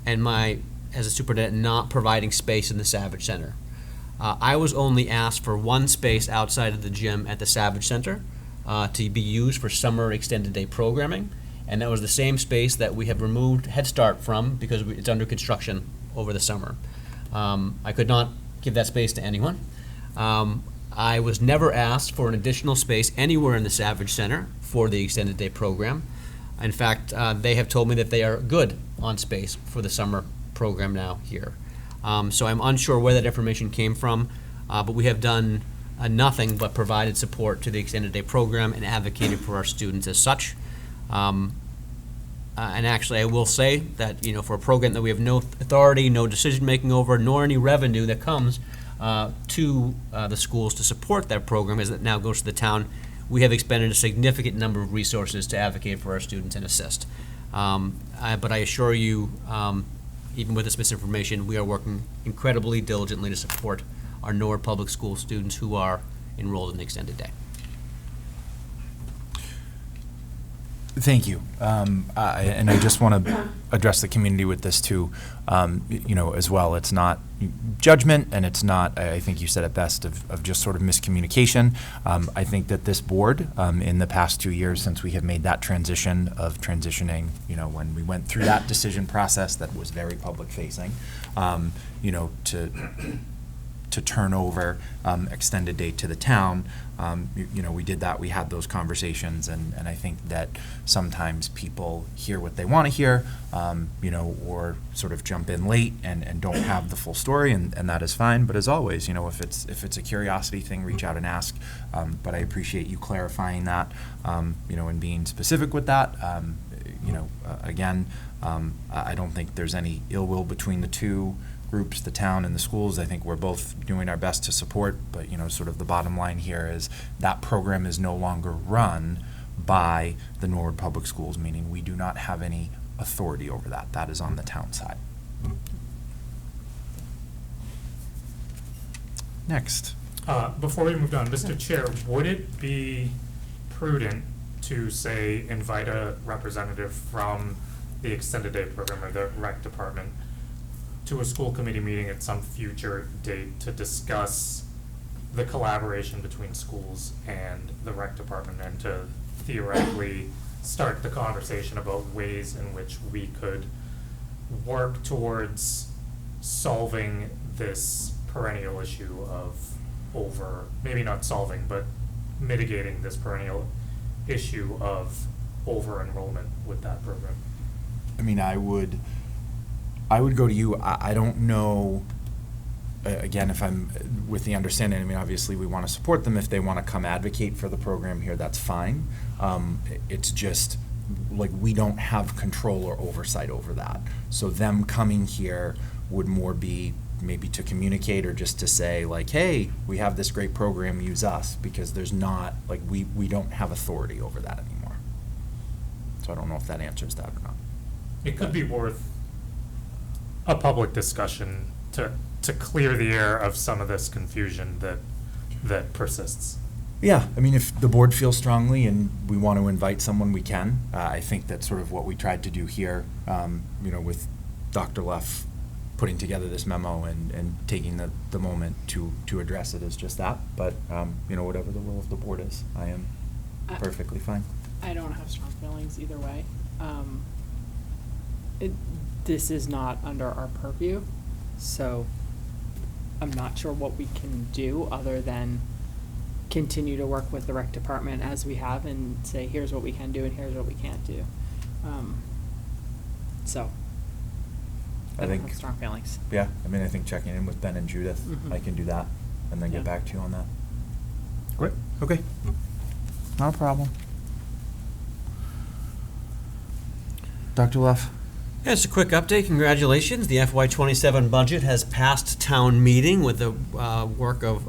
and as a superintendent, not providing space in the Savage Center. I was only asked for one space outside of the gym at the Savage Center to be used for summer extended day programming. And that was the same space that we have removed Head Start from because it's under construction over the summer. I could not give that space to anyone. I was never asked for an additional space anywhere in the Savage Center for the extended day program. In fact, they have told me that they are good on space for the summer program now here. So I'm unsure where that information came from, but we have done nothing but provided support to the extended day program and advocated for our students as such. And actually, I will say that, for a program that we have no authority, no decision-making over, nor any revenue that comes to the schools to support that program as it now goes to the town, we have expended a significant number of resources to advocate for our students and assist. But I assure you, even with this misinformation, we are working incredibly diligently to support our Norwood Public School students who are enrolled in the extended day. Thank you. And I just want to address the community with this too, as well. It's not judgment, and it's not, I think you said it best, of just sort of miscommunication. I think that this board, in the past 2 years since we have made that transition of transitioning, when we went through that decision process that was very public facing, to turn over extended day to the town, we did that. We had those conversations, and I think that sometimes people hear what they want to hear, or sort of jump in late and don't have the full story, and that is fine. But as always, if it's a curiosity thing, reach out and ask. But I appreciate you clarifying that, and being specific with that. Again, I don't think there's any ill will between the two groups, the town and the schools. I think we're both doing our best to support, but sort of the bottom line here is that program is no longer run by the Norwood Public Schools, meaning we do not have any authority over that. That is on the town side. Next. Before we move on, Mr. Chair, would it be prudent to, say, invite a representative from the extended day program or the rec department to a school committee meeting at some future date to discuss the collaboration between schools and the rec department, and to theoretically start the conversation about ways in which we could work towards solving this perennial issue of maybe not solving, but mitigating this perennial issue of over-enrollment with that program? I mean, I would go to you. I don't know, again, if I'm with the understanding, I mean, obviously we want to support them. If they want to come advocate for the program here, that's fine. It's just, like, we don't have control or oversight over that. So them coming here would more be maybe to communicate, or just to say, like, hey, we have this great program, use us, because there's not, like, we don't have authority over that anymore. So I don't know if that answers that or not. It could be worth a public discussion to clear the air of some of this confusion that persists. Yeah, I mean, if the board feels strongly and we want to invite someone, we can. I think that's sort of what we tried to do here, with Dr. Leff putting together this memo and taking the moment to address it is just that. But, whatever the will of the board is, I am perfectly fine. I don't have strong feelings either way. This is not under our purview, so I'm not sure what we can do other than continue to work with the rec department as we have and say, here's what we can do and here's what we can't do. I don't have strong feelings. Yeah, I mean, I think checking in with Ben and Judith, I can do that, and then get back to you on that. Great. Okay. Not a problem. Dr. Leff? Yeah, just a quick update. Congratulations. The FY27 budget has passed town meeting with the work of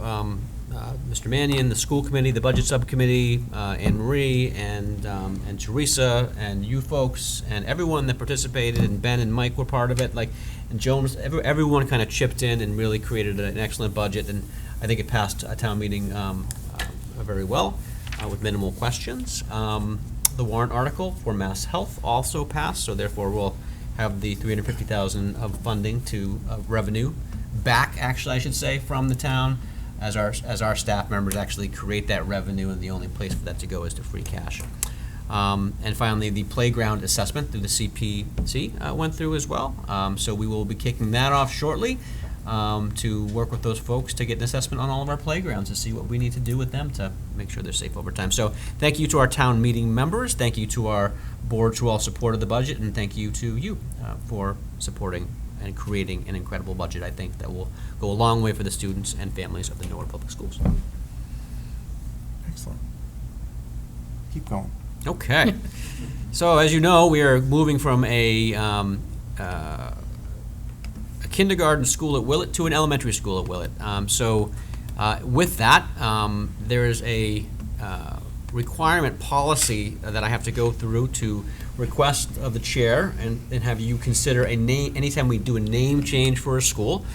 Mr. Mannion, the school committee, the budget subcommittee, Anne Marie, and Teresa, and you folks, and everyone that participated, and Ben and Mike were part of it. And Jones, everyone kind of chipped in and really created an excellent budget, and I think it passed a town meeting very well with minimal questions. The warrant article for Mass Health also passed, so therefore we'll have the $350,000 of funding to revenue back, actually, I should say, from the town, as our staff members actually create that revenue, and the only place for that to go is to free cash. And finally, the playground assessment through the CPC went through as well. So we will be kicking that off shortly to work with those folks to get an assessment on all of our playgrounds to see what we need to do with them to make sure they're safe over time. So thank you to our town meeting members. Thank you to our boards who all supported the budget, and thank you to you for supporting and creating an incredible budget. I think that will go a long way for the students and families of the Norwood Public Schools. Excellent. Keep going. Okay. So as you know, we are moving from a kindergarten school at Willett to an elementary school at Willett. With that, there is a requirement policy that I have to go through to request of the chair and have you consider a name anytime we do a name change for a school.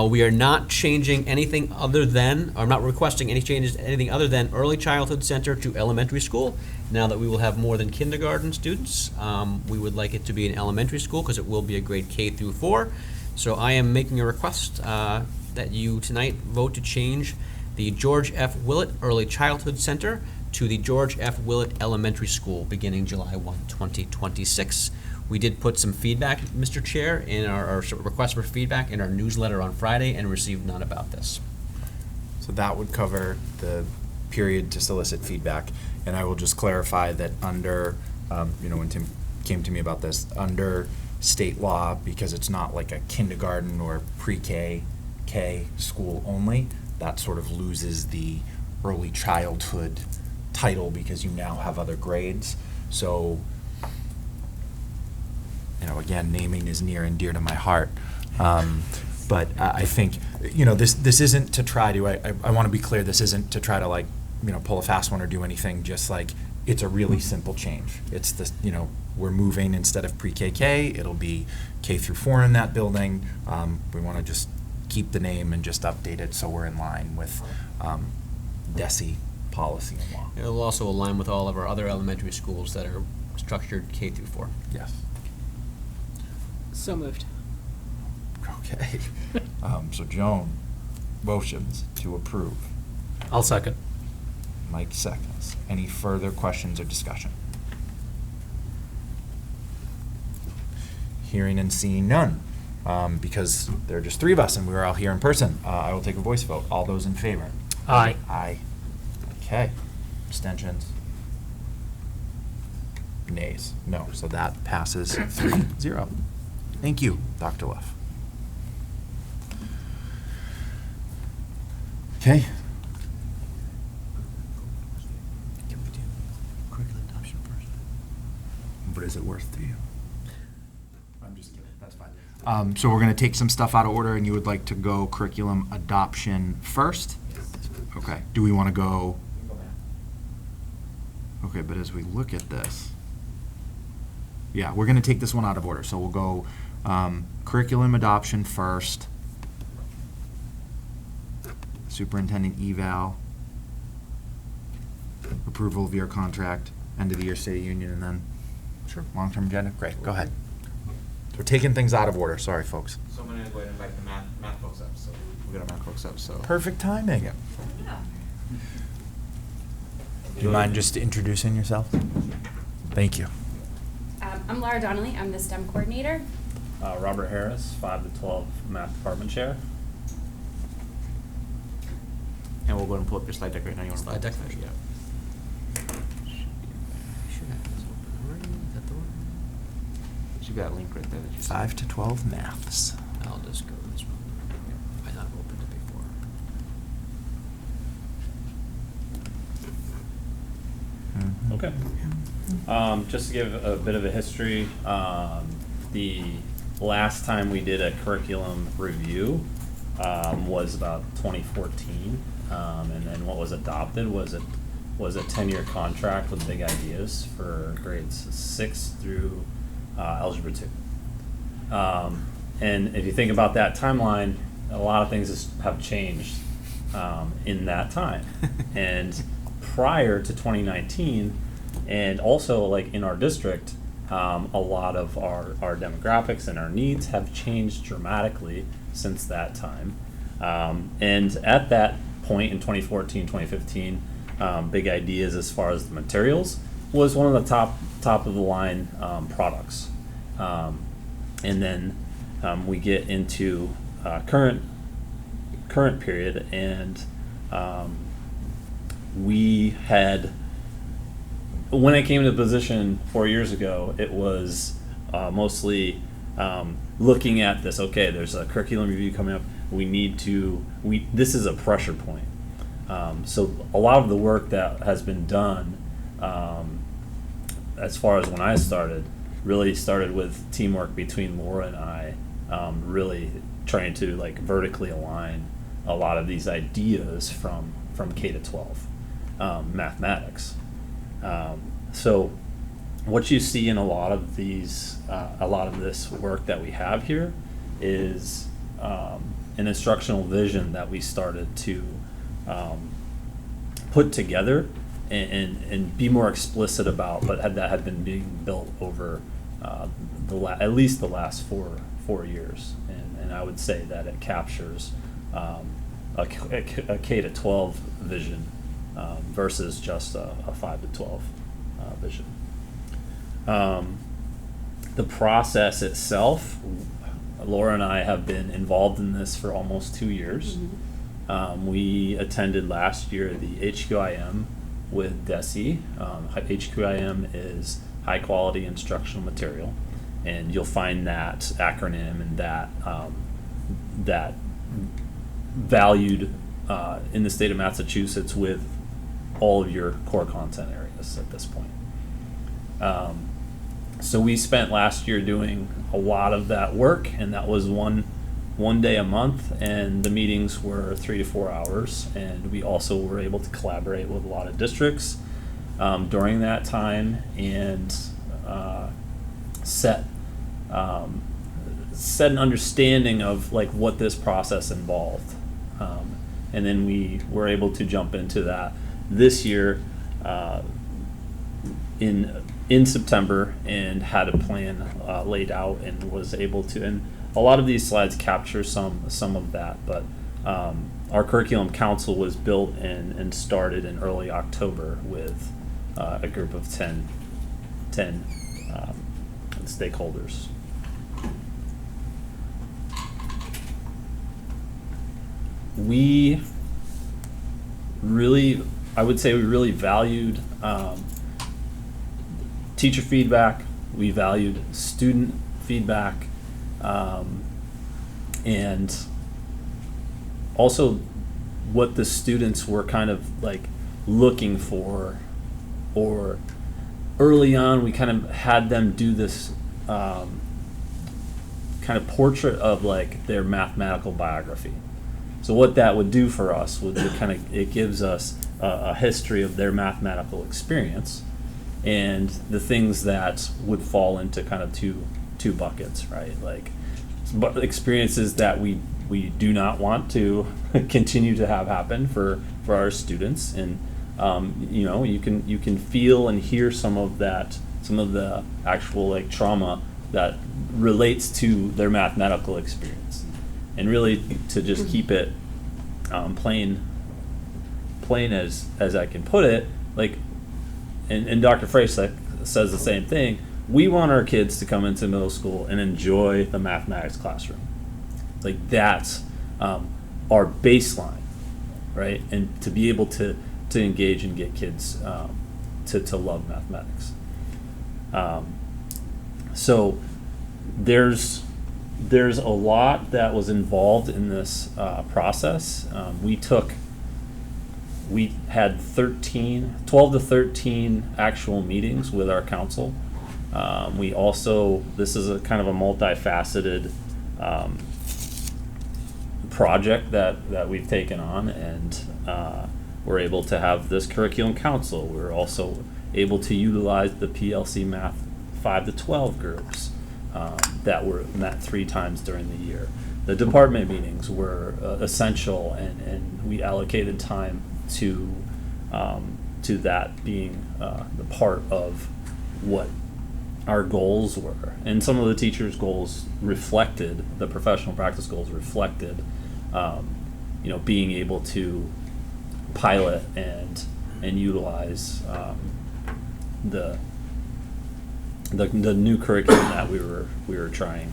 We are not changing anything other than, or not requesting any changes to anything other than Early Childhood Center to elementary school. Now that we will have more than kindergarten students, we would like it to be an elementary school because it will be a grade K through 4. So I am making a request that you tonight vote to change the George F. Willett Early Childhood Center to the George F. Willett Elementary School beginning July 1, 2026. We did put some feedback, Mr. Chair, in our request for feedback in our newsletter on Friday and received none about this. So that would cover the period to solicit feedback. And I will just clarify that under, when Tim came to me about this, under state law, because it's not like a kindergarten or pre-K, K school only, that sort of loses the early childhood title because you now have other grades. So, again, naming is near and dear to my heart. But I think, this isn't to try to, I want to be clear, this isn't to try to pull a fast one or do anything, just like it's a really simple change. It's the, we're moving, instead of pre-KK, it'll be K through 4 in that building. We want to just keep the name and just update it so we're in line with DESE policy and law. It'll also align with all of our other elementary schools that are structured K through 4. Yes. So moved. Okay. So Joan motions to approve. I'll second. Mike seconds. Any further questions or discussion? Hearing and seeing none. Because there are just 3 of us and we were all here in person, I will take a voice vote. All those in favor? Aye. Aye. Okay. Abstentions? Nays? No. So that passes 3-0. Thank you, Dr. Leff. Okay. Can we do curriculum adoption first? What is it worth to you? I'm just kidding. That's fine. So we're going to take some stuff out of order, and you would like to go curriculum adoption first? Okay. Do we want to go? Okay, but as we look at this, yeah, we're going to take this one out of order. So we'll go curriculum adoption first. Superintendent eval, approval of your contract, end of the year state union, and then long-term agenda. Great, go ahead. We're taking things out of order. Sorry, folks. So I'm gonna go ahead and invite the math folks up, so we got our math folks up, so. Perfect timing. Yeah. Do you mind just introducing yourself? Thank you. I'm Laura Donnelly. I'm the STEM coordinator. Robert Harris, 5 to 12 math department chair. And we'll go ahead and pull up your slide deck right now. You want to Slide deck? Yeah. Should have this open already. Is that the one? Should be that link right there that you 5 to 12 maths. I'll just go to this one. I not opened it before. Okay. Just to give a bit of a history, the last time we did a curriculum review was about 2014, and then what was adopted was a 10-year contract with big ideas for grades 6 through Algebra 2. And if you think about that timeline, a lot of things have changed in that time. And prior to 2019, and also like in our district, a lot of our demographics and our needs have changed dramatically since that time. And at that point in 2014, 2015, big ideas as far as the materials was one of the top of the line products. And then we get into current period, and we had, when I came to the position 4 years ago, it was mostly looking at this. Okay, there's a curriculum review coming up. This is a pressure point. So a lot of the work that has been done, as far as when I started, really started with teamwork between Laura and I, really trying to like vertically align a lot of these ideas from K to 12 mathematics. So what you see in a lot of this work that we have here is an instructional vision that we started to put together and be more explicit about, but that had been being built over at least the last four years, and I would say that it captures a K to 12 vision versus just a 5 to 12 vision. The process itself, Laura and I have been involved in this for almost 2 years. We attended last year the HQIM with DESE. HQIM is High Quality Instructional Material, and you'll find that acronym and that valued in the state of Massachusetts with all of your core content areas at this point. So we spent last year doing a lot of that work, and that was one day a month, and the meetings were 3 to 4 hours, and we also were able to collaborate with a lot of districts during that time and set an understanding of like what this process involved. And then we were able to jump into that this year in September and had a plan laid out and was able to. And a lot of these slides capture some of that, but our curriculum council was built and started in early October with a group of 10 stakeholders. We really, I would say we really valued teacher feedback, we valued student feedback, and also what the students were kind of like looking for, or early on we kind of had them do this kind of portrait of like their mathematical biography. So what that would do for us would kind of, it gives us a history of their mathematical experience and the things that would fall into kind of two buckets, right? Like experiences that we do not want to continue to have happen for our students, and you can feel and hear some of the actual like trauma that relates to their mathematical experience, and really to just keep it plain as I can put it, like, and Dr. Freysick says the same thing. We want our kids to come into middle school and enjoy the mathematics classroom. Like that's our baseline, right? And to be able to engage and get kids to love mathematics. So there's a lot that was involved in this process. We had 12 to 13 actual meetings with our council. We also, this is a kind of a multifaceted project that we've taken on, and we're able to have this curriculum council. We're also able to utilize the PLC Math 5 to 12 groups that were met 3 times during the year. The department meetings were essential, and we allocated time to that being the part of what our goals were. And some of the teachers' goals reflected, the professional practice goals reflected, being able to pilot and utilize the new curriculum that we were trying.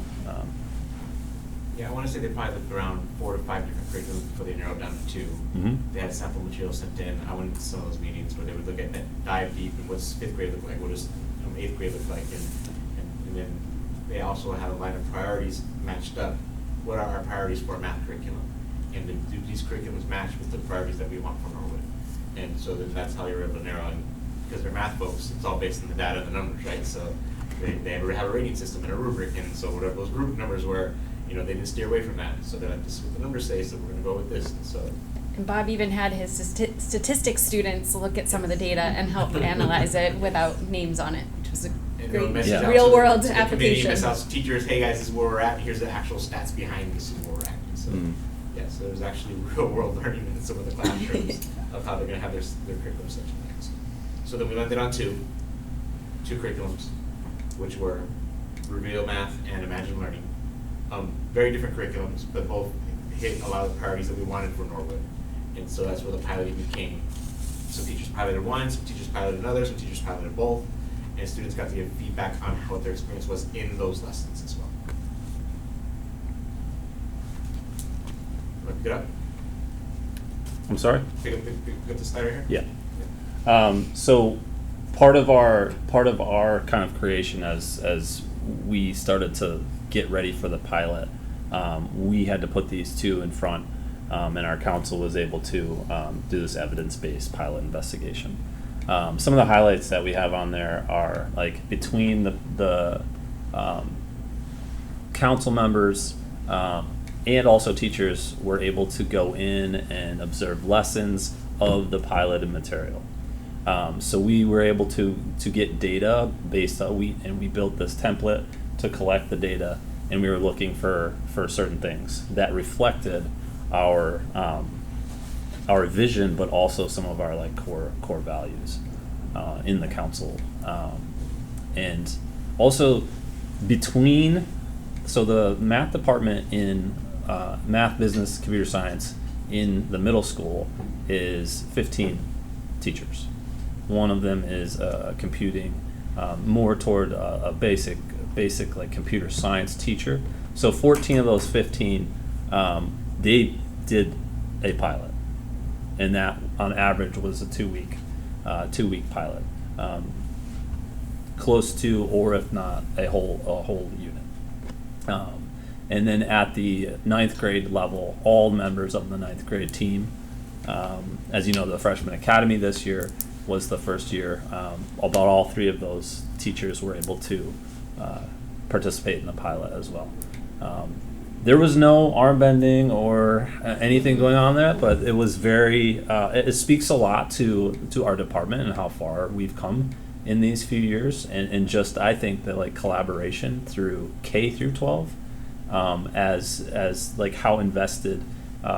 Yeah, I want to say they probably looked around 4 to 5 different curriculums before they narrowed down to 2. Mm-hmm. They had sample material sent in. I went to some of those meetings where they would look at that, dive deep, and what's 5th grade look like, what does 8th grade look like, and then they also had a line of priorities matched up. What are our priorities for math curriculum? And do these curriculums match with the priorities that we want for Norwood? And so then that's how you're able to narrow in, because they're math folks, it's all based on the data and the numbers, right? So they have a rating system and a rubric, and so whatever those rubric numbers were, they didn't steer away from that. So they're like, this is what the numbers say, so we're going to go with this. And so. And Bob even had his statistics students look at some of the data and help analyze it without names on it, which was a great real world application. Message teachers, hey guys, this is where we're at. Here's the actual stats behind this is where we're at. And so, yeah, so there's actually real world learning in some of the classrooms of how they're going to have their curriculum section next. So then we landed on two curriculums, which were Reveal Math and Imagine Learning. Very different curriculums, but both hit a lot of the priorities that we wanted for Norwood. And so that's where the piloting became. Some teachers piloted one, some teachers piloted another, some teachers piloted both, and students got to give feedback on what their experience was in those lessons as well. Want to pick it up? I'm sorry? Pick up the slide right here? Yeah. So part of our kind of creation as we started to get ready for the pilot, we had to put these two in front, and our council was able to do this evidence-based pilot investigation. Some of the highlights that we have on there are like between the council members and also teachers were able to go in and observe lessons of the piloted material. So we were able to get data based on we built this template to collect the data, and we were looking for certain things that reflected our vision, but also some of our like core values in the council, and also between. So the math department in math, business, computer science in the middle school is 15 teachers. One of them is computing, more toward a basic like computer science teacher. So 14 of those 15, they did a pilot, and that on average was a 2-week pilot, close to, or if not a whole unit. And then at the 9th grade level, all members of the 9th grade team, as you know, the Freshman Academy this year was the first year. About all 3 of those teachers were able to participate in the pilot as well. There was no arm bending or anything going on there, but it was very, it speaks a lot to our department and how far we've come in these few years, and just I think that like collaboration through K through 12, as like how invested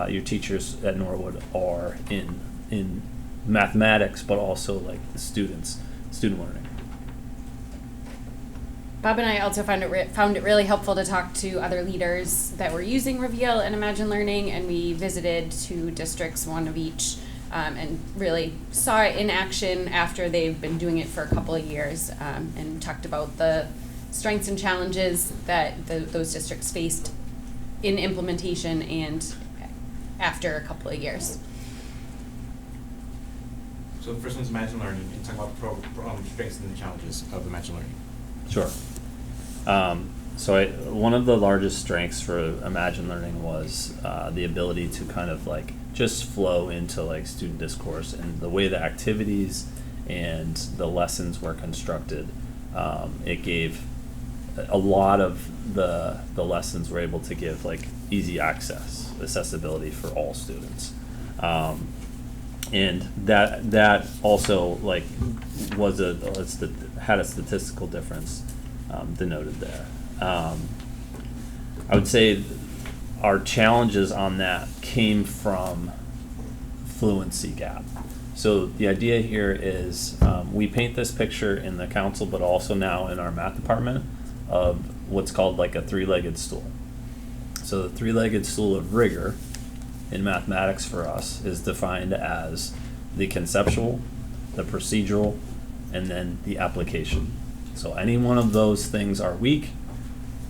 your teachers at Norwood are in mathematics, but also like the student learning. Bob and I also found it really helpful to talk to other leaders that were using Reveal and Imagine Learning, and we visited 2 districts, 1 of each, and really saw it in action after they've been doing it for a couple of years, and talked about the strengths and challenges that those districts faced in implementation and after a couple of years. So the first one's Imagine Learning, and talk about the strengths and the challenges of Imagine Learning. Sure. So one of the largest strengths for Imagine Learning was the ability to kind of like just flow into like student discourse, and the way the activities and the lessons were constructed. It gave a lot of the lessons were able to give like easy accessibility for all students. And that also like had a statistical difference denoted there. I would say our challenges on that came from fluency gap. So the idea here is we paint this picture in the council, but also now in our math department, of what's called like a 3-legged stool. So the 3-legged stool of rigor in mathematics for us is defined as the conceptual, the procedural, and then the application. So any one of those things are weak,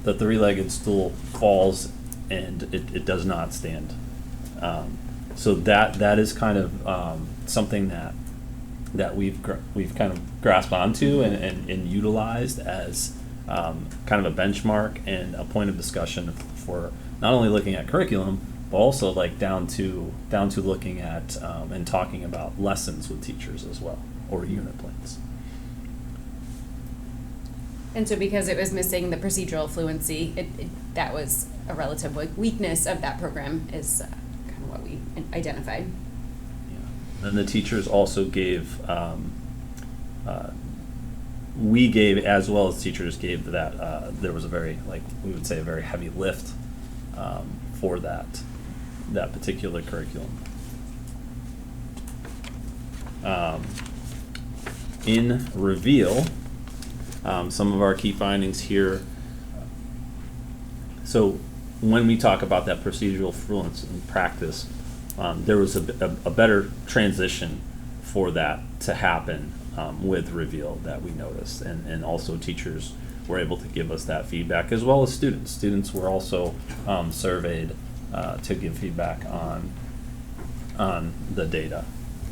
the 3-legged stool falls and it does not stand. So that is kind of something that we've kind of grasped onto and utilized as kind of a benchmark and a point of discussion for not only looking at curriculum, but also like down to looking at and talking about lessons with teachers as well, or unit plans. And so because it was missing the procedural fluency, that was a relative weakness of that program, is kind of what we identified. Yeah. And the teachers also gave, we gave, as well as teachers gave that, there was a very, like we would say, a very heavy lift for that particular curriculum. In Reveal, some of our key findings here. So when we talk about that procedural fluency in practice, there was a better transition for that to happen with Reveal that we noticed, and also teachers were able to give us that feedback, as well as students. Students were also surveyed to give feedback on the data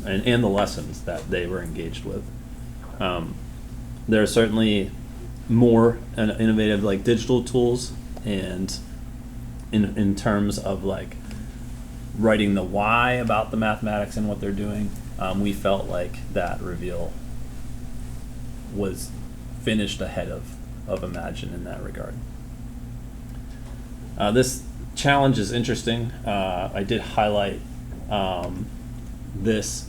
and the lessons that they were engaged with. There are certainly more innovative like digital tools, and in terms of like writing the why about the mathematics and what they're doing, we felt like that Reveal was finished ahead of Imagine in that regard. This challenge is interesting. I did highlight this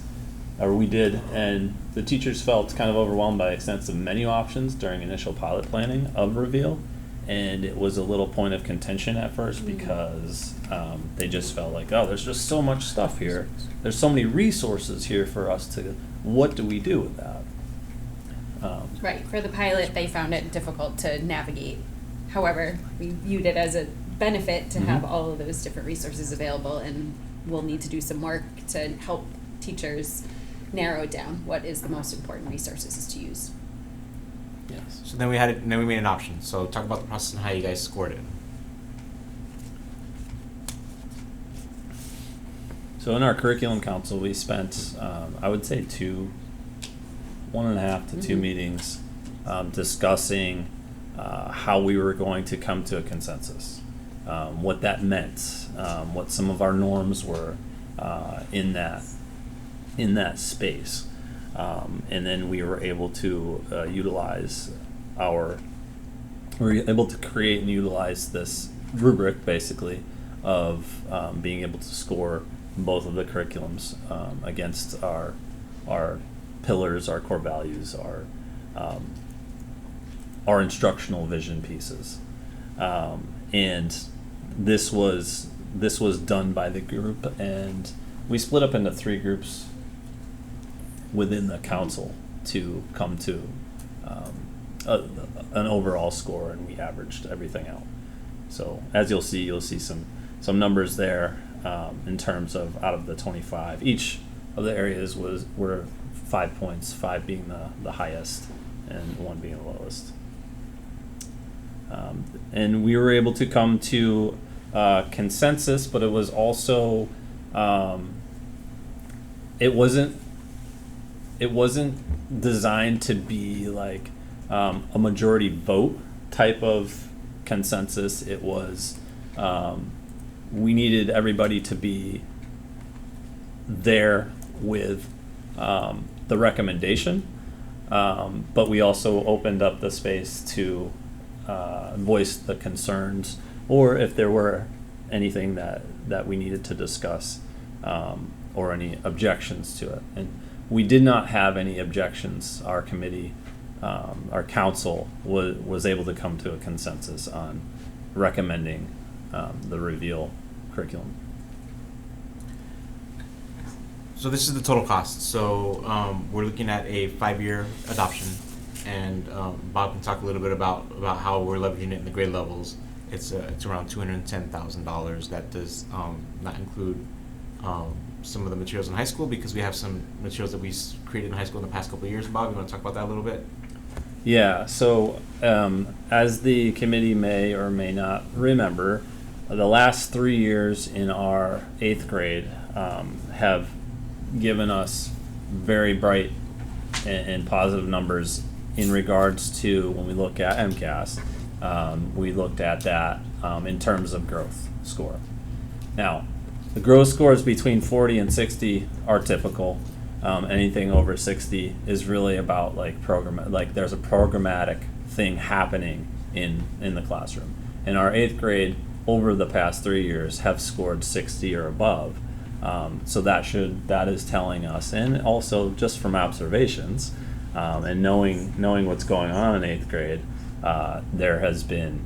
or we did, and the teachers felt kind of overwhelmed by extensive menu options during initial pilot planning of Reveal. And it was a little point of contention at first because they just felt like, oh, there's just so much stuff here. There's so many resources here for us to, what do we do with that? Right, for the pilot, they found it difficult to navigate. However, we viewed it as a benefit to have all of those different resources available, and we'll need to do some work to help teachers narrow it down. What is the most important resources to use? Yes. So then we made an option. So talk about the process and how you guys scored it. So in our curriculum council, we spent, I would say 1.5 to 2 meetings discussing how we were going to come to a consensus, what that meant, what some of our norms were in that space. And then we were able to create and utilize this rubric, basically, of being able to score both of the curriculums against our pillars, our core values, our instructional vision pieces. And this was done by the group, and we split up into 3 groups within the council to come to an overall score, and we averaged everything out. So as you'll see some numbers there in terms of out of the 25. Each of the areas were 5 points, 5 being the highest and 1 being the lowest. And we were able to come to consensus, but it was also it wasn't designed to be like a majority vote type of consensus. It was we needed everybody to be there with the recommendation, but we also opened up the space to voice the concerns, or if there were anything that we needed to discuss, or any objections to it. And we did not have any objections. Our committee, our council was able to come to a consensus on recommending the Reveal curriculum. So this is the total cost. So we're looking at a 5-year adoption, and Bob can talk a little bit about how we're leveraging it in the grade levels. It's around $210,000. That does not include some of the materials in high school, because we have some materials that we created in high school in the past couple of years. Bob, you want to talk about that a little bit? Yeah, so as the committee may or may not remember, the last 3 years in our 8th grade have given us very bright and positive numbers in regards to when we look at MCAS. We looked at that in terms of growth score. Now, the growth scores between 40 and 60 are typical. Anything over 60 is really about like there's a programmatic thing happening in the classroom. And our 8th grade over the past 3 years have scored 60 or above. So that is telling us, and also just from observations and knowing what's going on in 8th grade, there has been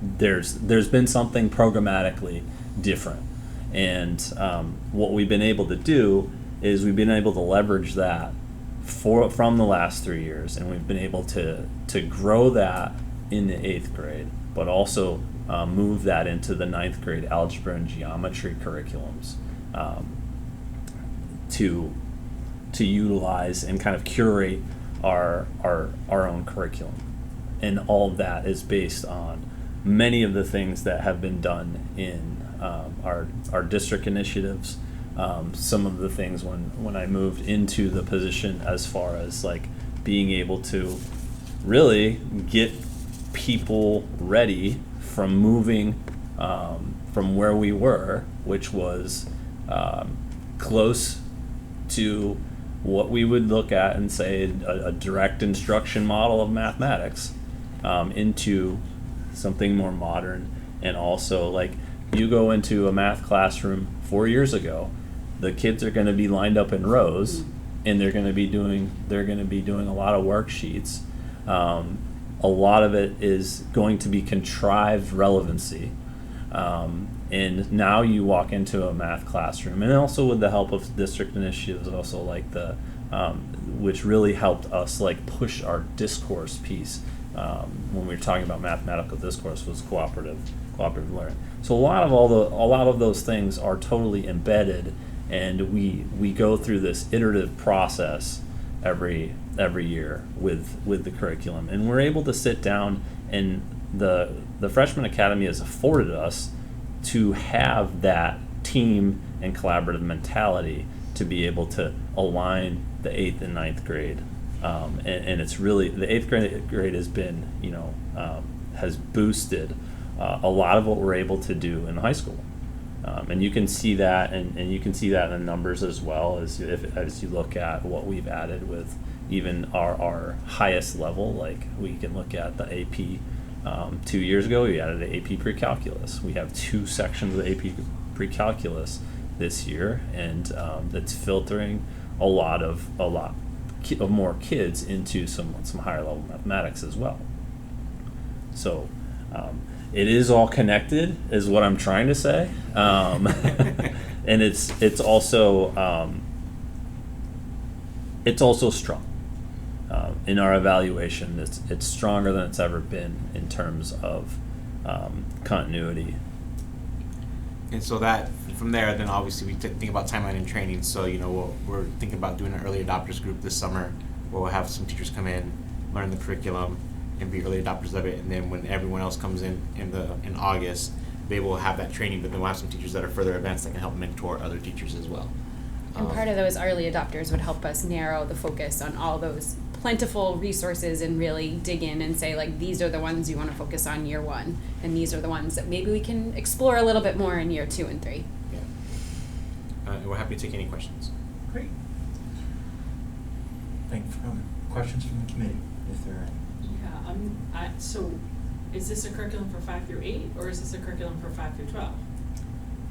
there's been something programmatically different. And what we've been able to do is we've been able to leverage that from the last 3 years, and we've been able to grow that in the 8th grade, but also move that into the 9th grade algebra and geometry curriculums to utilize and kind of curate our own curriculum. And all of that is based on many of the things that have been done in our district initiatives. Some of the things when I moved into the position, as far as like being able to really get people ready from moving from where we were, which was close to what we would look at and say a direct instruction model of mathematics, into something more modern. And also, like, you go into a math classroom 4 years ago, the kids are going to be lined up in rows, and they're going to be doing a lot of worksheets. A lot of it is going to be contrived relevancy. And now you walk into a math classroom, and also with the help of district initiatives, also like which really helped us like push our discourse piece when we were talking about mathematical discourse, was cooperative learning. So a lot of those things are totally embedded, and we go through this iterative process every year with the curriculum, and we're able to sit down, and the Freshman Academy has afforded us to have that team and collaborative mentality to be able to align the 8th and 9th grade. And it's really, the 8th grade has been, has boosted a lot of what we're able to do in high school. And you can see that, and you can see that in the numbers as well, as you look at what we've added with even our highest level. Like, we can look at the AP. 2 years ago, we added an AP Pre-Calculus. We have 2 sections of AP Pre-Calculus this year, and that's filtering a lot more kids into some higher level mathematics as well. So it is all connected, is what I'm trying to say, and it's also strong. In our evaluation, it's stronger than it's ever been in terms of continuity. And so that, from there, then obviously we think about timeline and training. So, we're thinking about doing an early adopters group this summer, where we'll have some teachers come in, learn the curriculum, and be early adopters of it. And then when everyone else comes in August, they will have that training, but then we'll have some teachers that are further advanced that can help mentor other teachers as well. And part of those early adopters would help us narrow the focus on all those plentiful resources and really dig in and say, like, these are the ones you want to focus on year 1, and these are the ones that maybe we can explore a little bit more in year 2 and 3. Yeah. We're happy to take any questions. Great. Questions from the committee, if there are any. Yeah, so is this a curriculum for 5 through 8, or is this a curriculum for 5 through 12?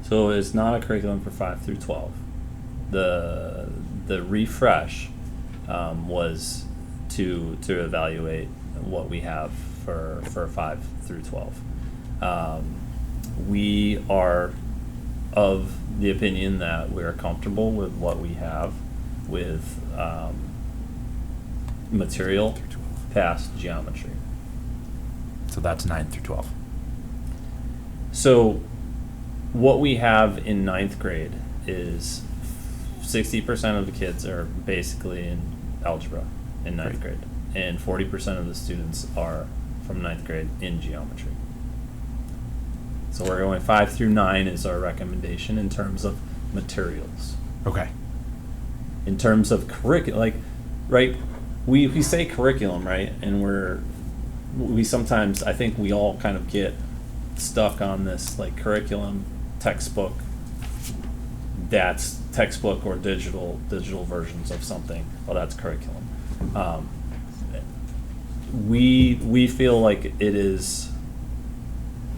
So it's not a curriculum for 5 through 12. The refresh was to evaluate what we have for 5 through 12. We are of the opinion that we're comfortable with what we have with material past geometry. So that's 9 through 12. So what we have in 9th grade is 60% of the kids are basically in algebra in 9th grade, and 40% of the students are from 9th grade in geometry. So we're going 5 through 9 is our recommendation in terms of materials. Okay. In terms of curriculum, we say curriculum, right? And we sometimes, I think we all kind of get stuck on this, like, curriculum, textbook, that's textbook or digital versions of something. Well, that's curriculum. We feel like it is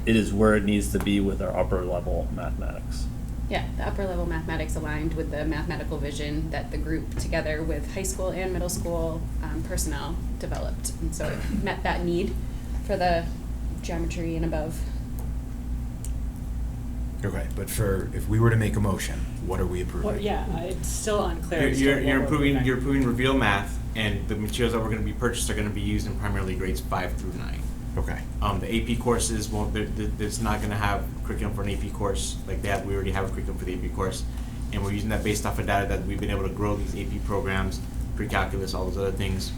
where it needs to be with our upper level mathematics. Yeah, the upper level mathematics aligned with the mathematical vision that the group, together with high school and middle school personnel, developed. And so it met that need for the geometry and above. Okay, but if we were to make a motion, what are we approving? Well, yeah, it's still unclear. You're approving Reveal Math, and the materials that we're going to be purchased are going to be used in primarily grades 5 through 9. Okay. The AP courses it's not going to have curriculum for an AP course like that. We already have a curriculum for the AP course, and we're using that based off of data that we've been able to grow these AP programs, pre-calculus, all those other things,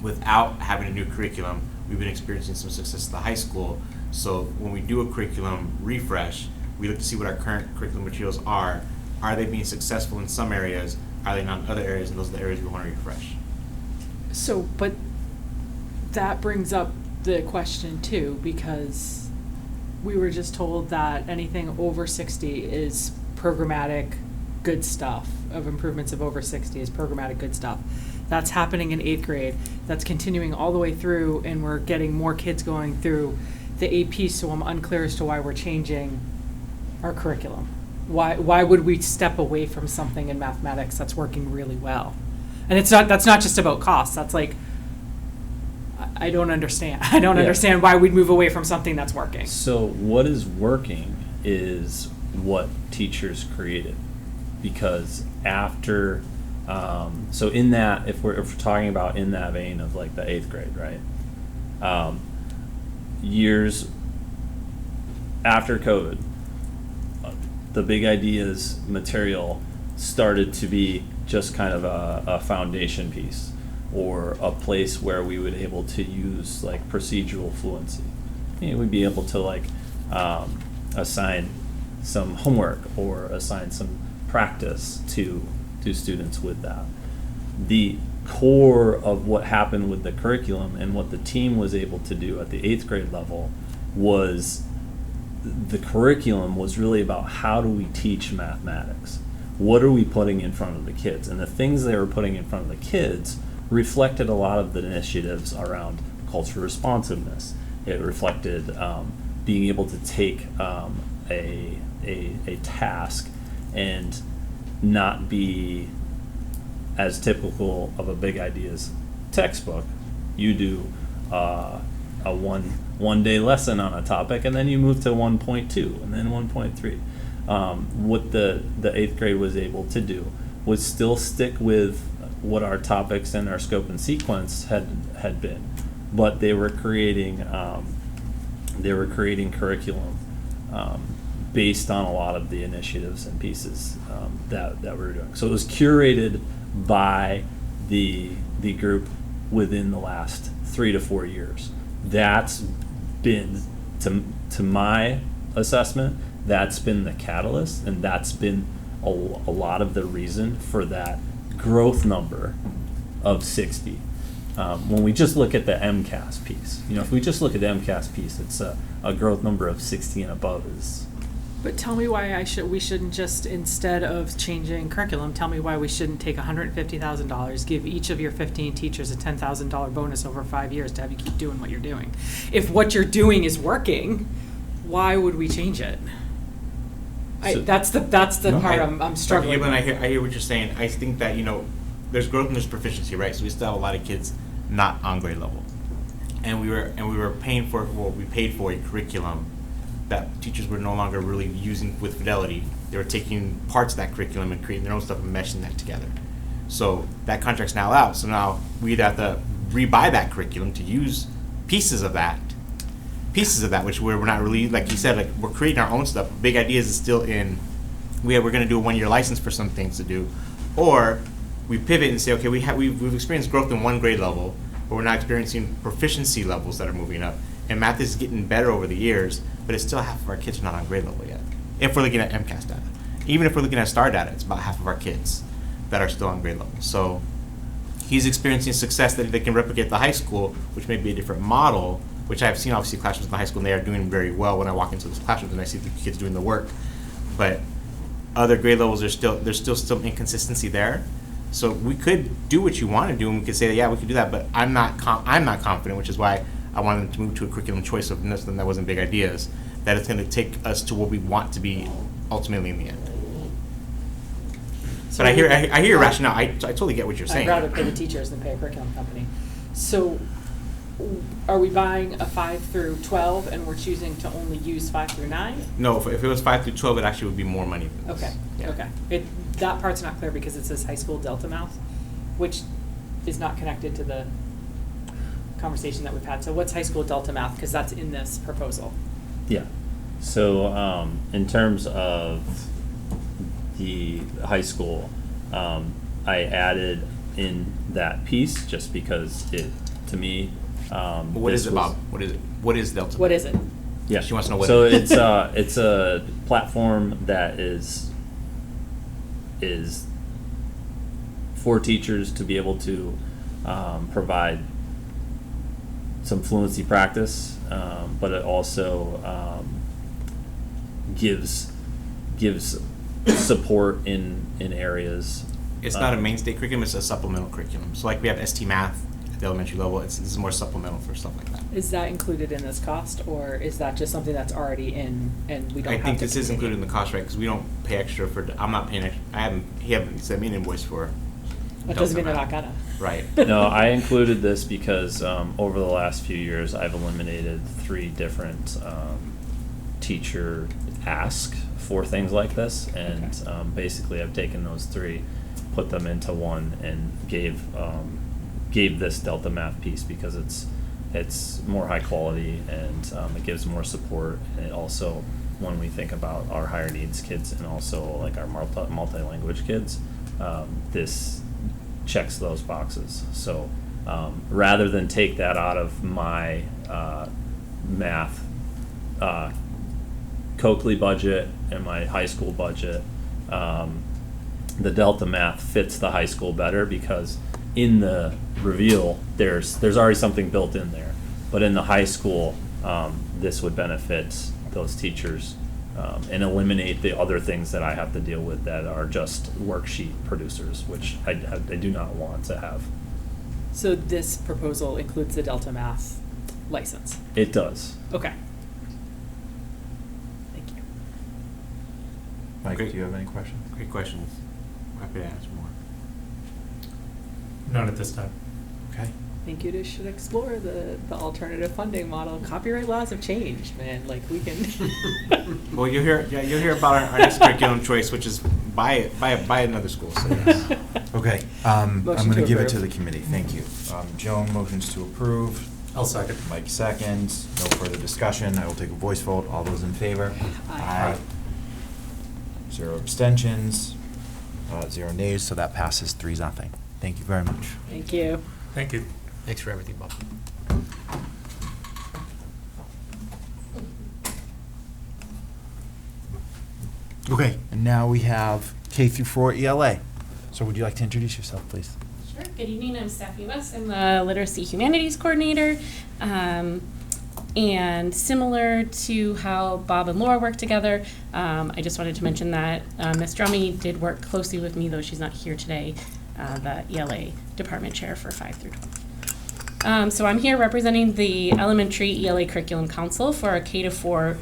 without having a new curriculum. We've been experiencing some success at the high school. So when we do a curriculum refresh, we look to see what our current curriculum materials are. Are they being successful in some areas? Are they not in other areas? And those are the areas we want to refresh. So, but that brings up the question too, because we were just told that anything over 60 is programmatic good stuff, of improvements of over 60 is programmatic good stuff. That's happening in 8th grade. That's continuing all the way through, and we're getting more kids going through the AP, so I'm unclear as to why we're changing our curriculum. Why would we step away from something in mathematics that's working really well? And that's not just about cost. That's like, I don't understand. I don't Yeah. understand why we'd move away from something that's working. So what is working is what teachers created, because after, so in that, if we're talking about in that vein of like the 8th grade, right? Years after COVID, the Big Ideas material started to be just kind of a foundation piece, or a place where we would able to use like procedural fluency. You know, we'd be able to like assign some homework or assign some practice to students with that. The core of what happened with the curriculum and what the team was able to do at the 8th grade level was the curriculum was really about how do we teach mathematics? What are we putting in front of the kids? And the things they were putting in front of the kids reflected a lot of the initiatives around cultural responsiveness. It reflected being able to take a task and not be as typical of a Big Ideas textbook. You do a one day lesson on a topic, and then you move to 1.2 and then 1.3. What the 8th grade was able to do was still stick with what our topics and our scope and sequence had been, but they were creating curriculum based on a lot of the initiatives and pieces that we were doing. So it was curated by the group within the last 3 to 4 years. That's been, to my assessment, that's been the catalyst, and that's been a lot of the reason for that growth number of 60. When we just look at the MCAS piece, if we just look at the MCAS piece, it's a growth number of 60 and above is. But tell me why we shouldn't just, instead of changing curriculum, tell me why we shouldn't take $150,000, give each of your 15 teachers a $10,000 bonus over 5 years to have you keep doing what you're doing. If what you're doing is working, why would we change it? That's the part I'm struggling with. I hear what you're saying. I think that, there's growth and there's proficiency, right? So we still have a lot of kids not on grade level. And we were paying for, we paid for a curriculum that teachers were no longer really using with fidelity. They were taking parts of that curriculum and creating their own stuff and meshing that together. So that contract's now out. So now we either have to rebuy that curriculum to use pieces of that, which we're not really, like you said, like we're creating our own stuff. Big Ideas is still in, we're going to do a 1-year license for some things to do. Or we pivot and say, okay, we've experienced growth in one grade level, but we're not experiencing proficiency levels that are moving up. And math is getting better over the years, but it's still half of our kids are not on grade level yet. If we're looking at MCAS data. Even if we're looking at STAR data, it's about half of our kids that are still on grade level. So he's experiencing success that they can replicate at the high school, which may be a different model, which I've seen obviously classrooms in the high school, and they are doing very well when I walk into those classrooms and I see the kids doing the work. But other grade levels, there's still some inconsistency there. So we could do what you want to do, and we could say, yeah, we could do that, but I'm not confident, which is why I wanted to move to a curriculum choice of something that wasn't Big Ideas, that it's going to take us to where we want to be ultimately in the end. So but I hear your rationale. I totally get what you're saying. I'd rather pay the teachers than pay a curriculum company. So are we buying a 5 through 12 and we're choosing to only use 5 through 9? No, if it was 5 through 12, it actually would be more money than this. Okay, Yeah. okay. That part's not clear because it says high school Delta Math, which is not connected to the conversation that we've had. So what's high school Delta Math? Because that's in this proposal. Yeah. So in terms of the high school, I added in that piece just because it, to me, What is it about? What is it? What is Delta? What is it? Yeah. She wants to know what So it is. it's a platform that is for teachers to be able to provide some fluency practice, but it also gives support in areas. It's not a mainstay curriculum, it's a supplemental curriculum. So like we have ST Math the elementary level. This is more supplemental for stuff like that. Is that included in this cost, or is that just something that's already in and we don't I have think to this is continue? included in the cost, right? Because we don't pay extra for. I'm not paying extra. He haven't sent me an invoice for. That doesn't mean they're Delta not Math. gonna. Right. No, I included this because over the last few years, I've eliminated 3 different teacher ask for things like this, and basically I've taken those 3, put them into one, and gave this Delta Math piece because it's more high quality, and it gives more support, and it also, when we think about our higher needs kids and also like our multi-language kids, this checks those boxes. So rather than take that out of my math Coakley budget and my high school budget, the Delta Math fits the high school better because in the reveal there's already something built in there, but in the high school this would benefit those teachers and eliminate the other things that I have to deal with that are just worksheet producers, which I do not want to have. So this proposal includes the Delta Math license? It does. Okay. Thank you. Mike, do you have any questions? Great questions. Happy to answer more. None at this time. Okay. I think you just should explore the alternative funding model. Copyright laws have changed, man. Like we can. Well, you'll hear about our next curriculum choice, which is buy another school. So yes. Okay, I'm Motion gonna to give it to approve. the committee, thank you. Joan motions to approve. I'll second. Mike seconds, no further discussion, I will take a voice vote, all those in favor? Aye. 0 abstentions, 0 nays, so that passes 3-0. Thank you very much. Thank you. Thank you. Thanks for everything, Bob. Okay, and now we have K through 4 ELA. So would you like to introduce yourself, please? Sure. Good evening. I'm Stephanie West. I'm the Literacy Humanities Coordinator. And similar to how Bob and Laura work together, I just wanted to mention that Ms. Drummy did work closely with me, though she's not here today, the ELA Department Chair for 5 through 12. So I'm here representing the Elementary ELA Curriculum Council for a K-4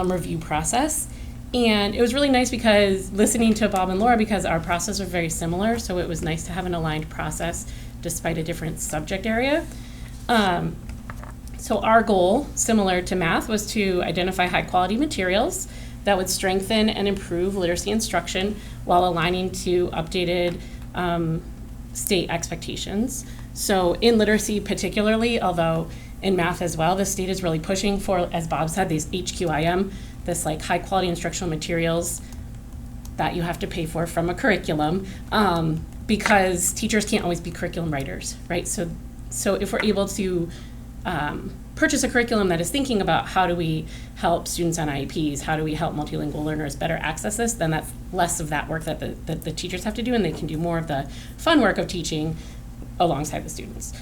review process. And it was really nice because listening to Bob and Laura, because our process was very similar, so it was nice to have an aligned process despite a different subject area. So our goal, similar to math, was to identify high-quality materials that would strengthen and improve literacy instruction while aligning to updated state expectations. So in literacy particularly, although in math as well, the state is really pushing for, as Bob said, these HQIM, this like high-quality instructional materials that you have to pay for from a curriculum, because teachers can't always be curriculum writers, right? So if we're able to purchase a curriculum that is thinking about how do we help students on IEPs, how do we help multilingual learners better access this, then that's less of that work that the teachers have to do, and they can do more of the fun work of teaching alongside the students.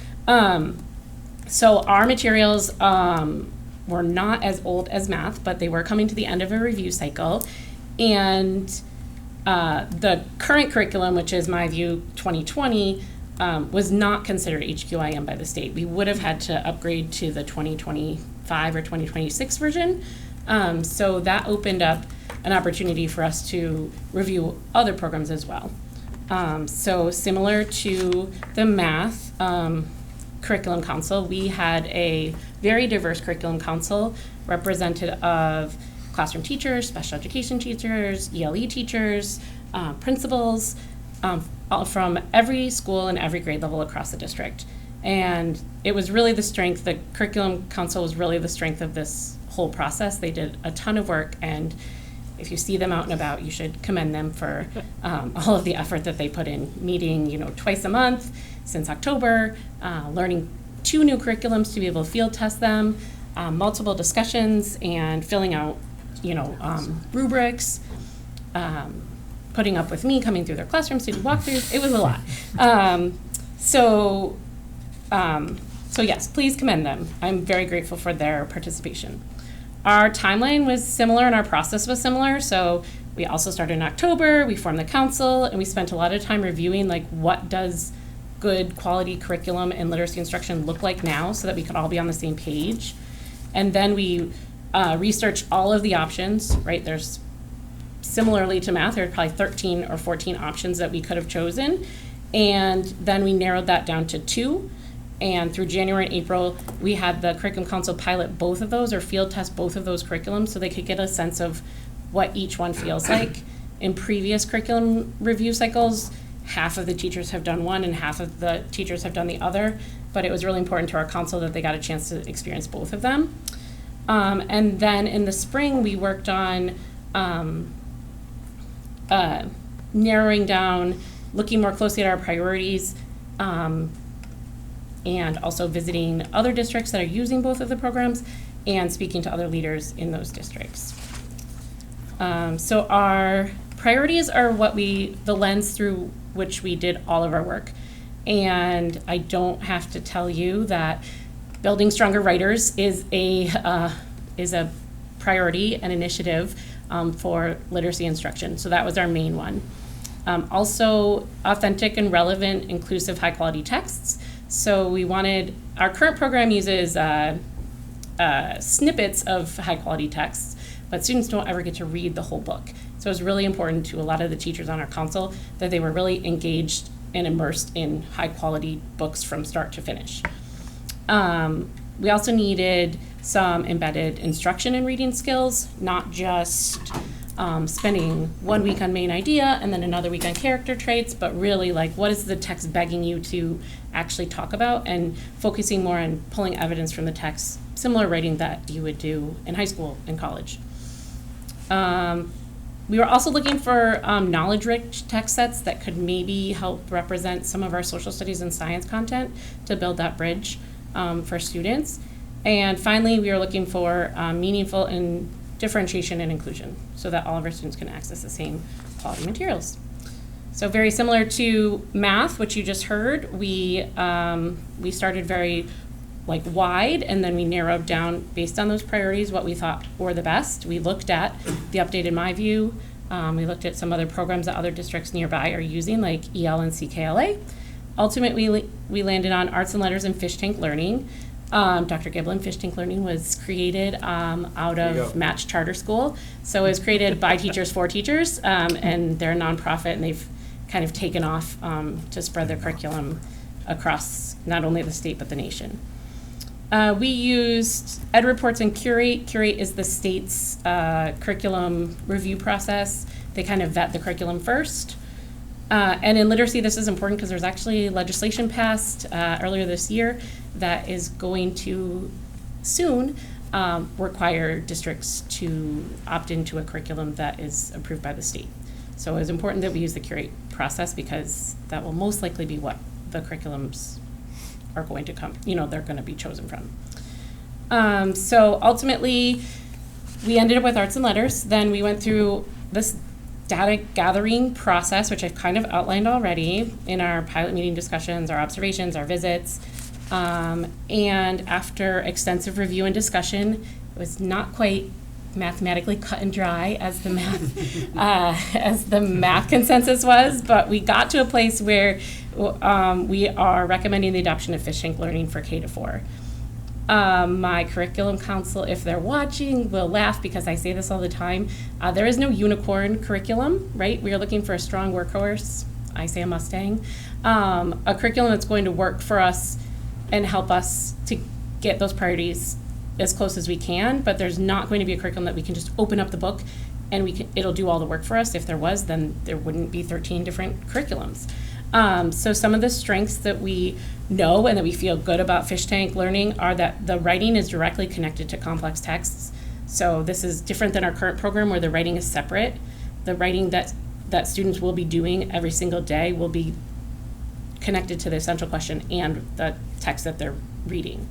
So our materials were not as old as math, but they were coming to the end of a review cycle. And the current curriculum, which is MyView 2020, was not considered HQIM by the state. We would have had to upgrade to the 2025 or 2026 version. So that opened up an opportunity for us to review other programs as well. So similar to the math curriculum council, we had a very diverse curriculum council representative of classroom teachers, special education teachers, ELE teachers, principals, from every school and every grade level across the district. And it was really the strength, the curriculum council was really the strength of this whole process. They did a ton of work, and if you see them out and about, you should commend them for all of the effort that they put in, meeting, twice a month since October, learning 2 new curriculums to be able to field test them, multiple discussions, and filling out, rubrics, putting up with me, coming through their classrooms to do walkthroughs. It was a lot. So yes, please commend them. I'm very grateful for their participation. Our timeline was similar and our process was similar. So we also started in October, we formed the council, and we spent a lot of time reviewing what does good quality curriculum and literacy instruction look like now so that we could all be on the same page. And then we researched all of the options, right? There's, similarly to math, there are probably 13 or 14 options that we could have chosen. And then we narrowed that down to 2. And through January and April, we had the Curriculum Council pilot both of those or field test both of those curriculums so they could get a sense of what each one feels like. In previous curriculum review cycles, half of the teachers have done one and half of the teachers have done the other, but it was really important to our council that they got a chance to experience both of them. And then in the spring, we worked on narrowing down, looking more closely at our priorities, and also visiting other districts that are using both of the programs and speaking to other leaders in those districts. So our priorities are the lens through which we did all of our work. And I don't have to tell you that building stronger writers is a priority and initiative for literacy instruction. So that was our main one. Also, authentic and relevant, inclusive, high-quality texts. So we wanted, our current program uses snippets of high-quality texts, but students don't ever get to read the whole book. So it was really important to a lot of the teachers on our council that they were really engaged and immersed in high-quality books from start to finish. We also needed some embedded instruction in reading skills, not just spending 1 week on main idea and then another week on character traits, but really like what is the text begging you to actually talk about, and focusing more on pulling evidence from the text, similar writing that you would do in high school and college. We were also looking for knowledge-rich text sets that could maybe help represent some of our social studies and science content to build that bridge for students. And finally, we were looking for meaningful and differentiation and inclusion so that all of our students can access the same quality materials. So very similar to math, which you just heard, we started very wide, and then we narrowed down based on those priorities what we thought were the best. We looked at the updated MyView. We looked at some other programs that other districts nearby are using, like EL and CKLA. Ultimately, we landed on arts and letters and fish tank learning. Dr. Giblin, Fish Tank Learning was created out of Match Charter School. So it was created by teachers for teachers, and they're a nonprofit, and they've kind of taken off to spread their curriculum across not only the state but the nation. We used EdReports and Curate. Curate is the state's curriculum review process. They kind of vet the curriculum first. And in literacy, this is important because there's actually legislation passed earlier this year that is going to soon require districts to opt into a curriculum that is approved by the state. So it's important that we use the Curate process because that will most likely be what the curriculums are going to come, they're going to be chosen from. So ultimately, we ended up with arts and letters. Then we went through this data gathering process, which I've kind of outlined already in our pilot meeting discussions, our observations, our visits. And after extensive review and discussion, it was not quite mathematically cut and dry as the math consensus was, but we got to a place where we are recommending the adoption of fish tank learning for K-4. My curriculum council, if they're watching, will laugh because I say this all the time. There is no unicorn curriculum, right? We are looking for a strong workhorse. I say a Mustang. A curriculum that's going to work for us and help us to get those priorities as close as we can, but there's not going to be a curriculum that we can just open up the book and it'll do all the work for us. If there was, then there wouldn't be 13 different curriculums. So some of the strengths that we know and that we feel good about fish tank learning are that the writing is directly connected to complex texts. So this is different than our current program where the writing is separate. The writing that students will be doing every single day will be connected to the essential question and the text that they're reading.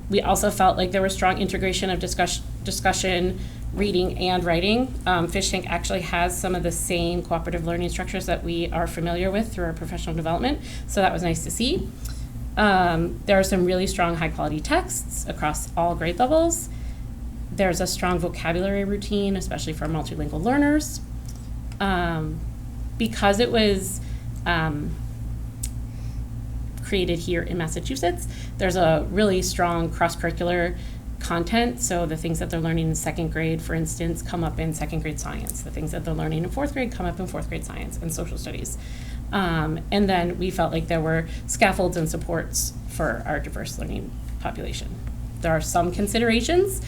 We also felt like there was strong integration of discussion, reading, and writing. Fish Tank actually has some of the same cooperative learning structures that we are familiar with through our professional development, so that was nice to see. There are some really strong high-quality texts across all grade levels. There's a strong vocabulary routine, especially for multilingual learners. Because it was created here in Massachusetts. There's a really strong cross-curricular content, so the things that they're learning in second grade, for instance, come up in second grade science. The things that they're learning in fourth grade come up in fourth grade science and social studies. And then we felt like there were scaffolds and supports for our diverse learning population. There are some considerations.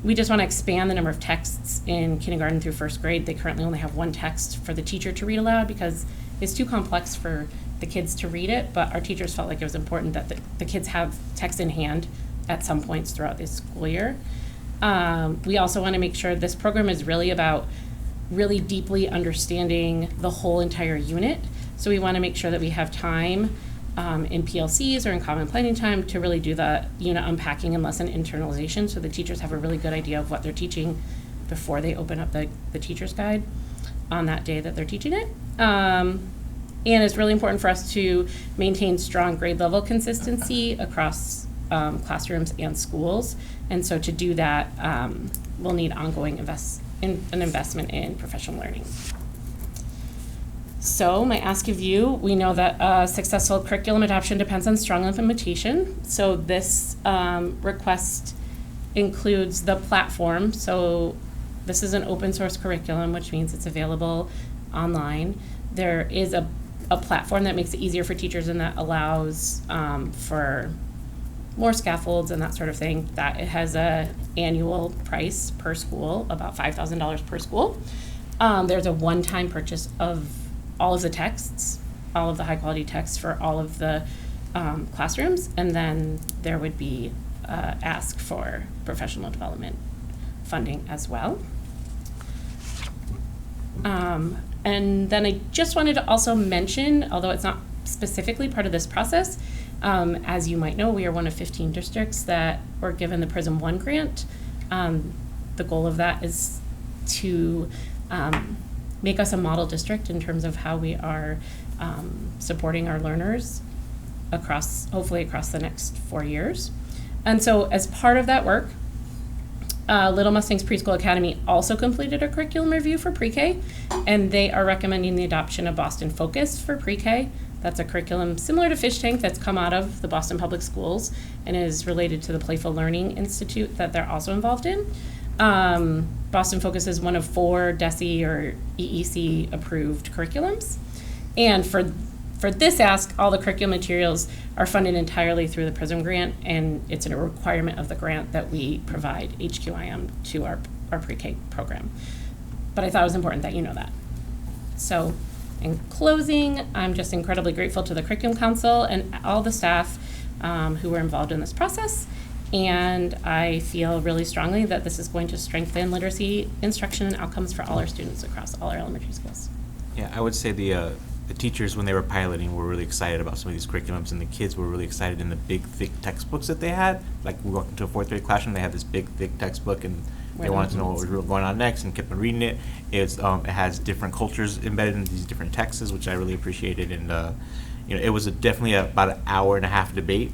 We just want to expand the number of texts in kindergarten through first grade. They currently only have one text for the teacher to read aloud because it's too complex for the kids to read it, but our teachers felt like it was important that the kids have text in hand at some points throughout this school year. We also want to make sure this program is really about really deeply understanding the whole entire unit. So we want to make sure that we have time in PLCs or in common planning time to really do the unit unpacking and lesson internalization so the teachers have a really good idea of what they're teaching before they open up the teacher's guide on that day that they're teaching it. And it's really important for us to maintain strong grade level consistency across classrooms and schools. And so to do that, we'll need ongoing an investment in professional learning. So my ask of you, we know that successful curriculum adoption depends on strong implementation. So this request includes the platform. So this is an open source curriculum, which means it's available online. There is a platform that makes it easier for teachers and that allows for more scaffolds and that sort of thing. That it has a annual price per school, about $5,000 per school. There's a one-time purchase of all of the texts, all of the high-quality texts for all of the classrooms, and then there would be ask for professional development funding as well. And then I just wanted to also mention, although it's not specifically part of this process, as you might know, we are one of 15 districts that were given the PRISM 1 grant. The goal of that is to make us a model district in terms of how we are supporting our learners hopefully across the next 4 years. And so as part of that work, Little Mustangs Preschool Academy also completed a curriculum review for pre-K, and they are recommending the adoption of Boston Focus for pre-K. That's a curriculum similar to Fish Tank that's come out of the Boston Public Schools and is related to the Playful Learning Institute that they're also involved in. Boston Focus is one of 4 DESE or EEC approved curriculums. And for this ask, all the curriculum materials are funded entirely through the PRISM grant, and it's a requirement of the grant that we provide HQIM to our pre-K program. But I thought it was important that you know that. So in closing, I'm just incredibly grateful to the Curriculum Council and all the staff who were involved in this process. And I feel really strongly that this is going to strengthen literacy instruction and outcomes for all our students across all our elementary schools. Yeah, I would say the teachers, when they were piloting, were really excited about some of these curriculums, and the kids were really excited in the big, thick textbooks that they had. Like, we walked into a 4th grade classroom, they had this big, thick textbook, and they wanted to know what was going on next and kept on reading it. It has different cultures embedded in these different texts, which I really appreciated. And it was definitely about an hour and a half debate,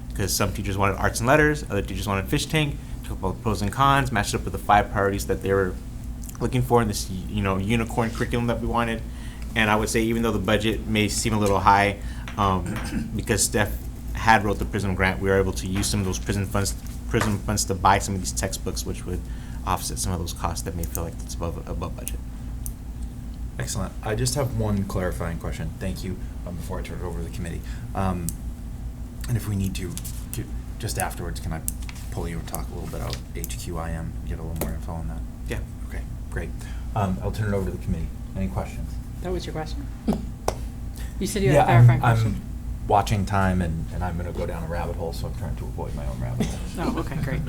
because some teachers wanted arts and letters, other teachers wanted Fish Tank, talked about pros and cons, matched it up with the 5 priorities that they were looking for in this unicorn curriculum that we wanted. And I would say, even though the budget may seem a little high, because Steph had wrote the PRISM grant, we were able to use some of those PRISM funds to buy some of these textbooks, which would offset some of those costs that may feel like it's above budget. Excellent. I just have one clarifying question. Thank you. Before I turn it over to the committee, and if we need to, just afterwards, can I pull you and talk a little bit about HQIM, get a little more info on that? Yeah. Okay. Great. I'll turn it over to the committee. Any questions? That was your question? You said you had a clarifying question. I'm watching time, and I'm going to go down a rabbit hole, so I'm trying to avoid my own rabbit hole. Oh, okay, great.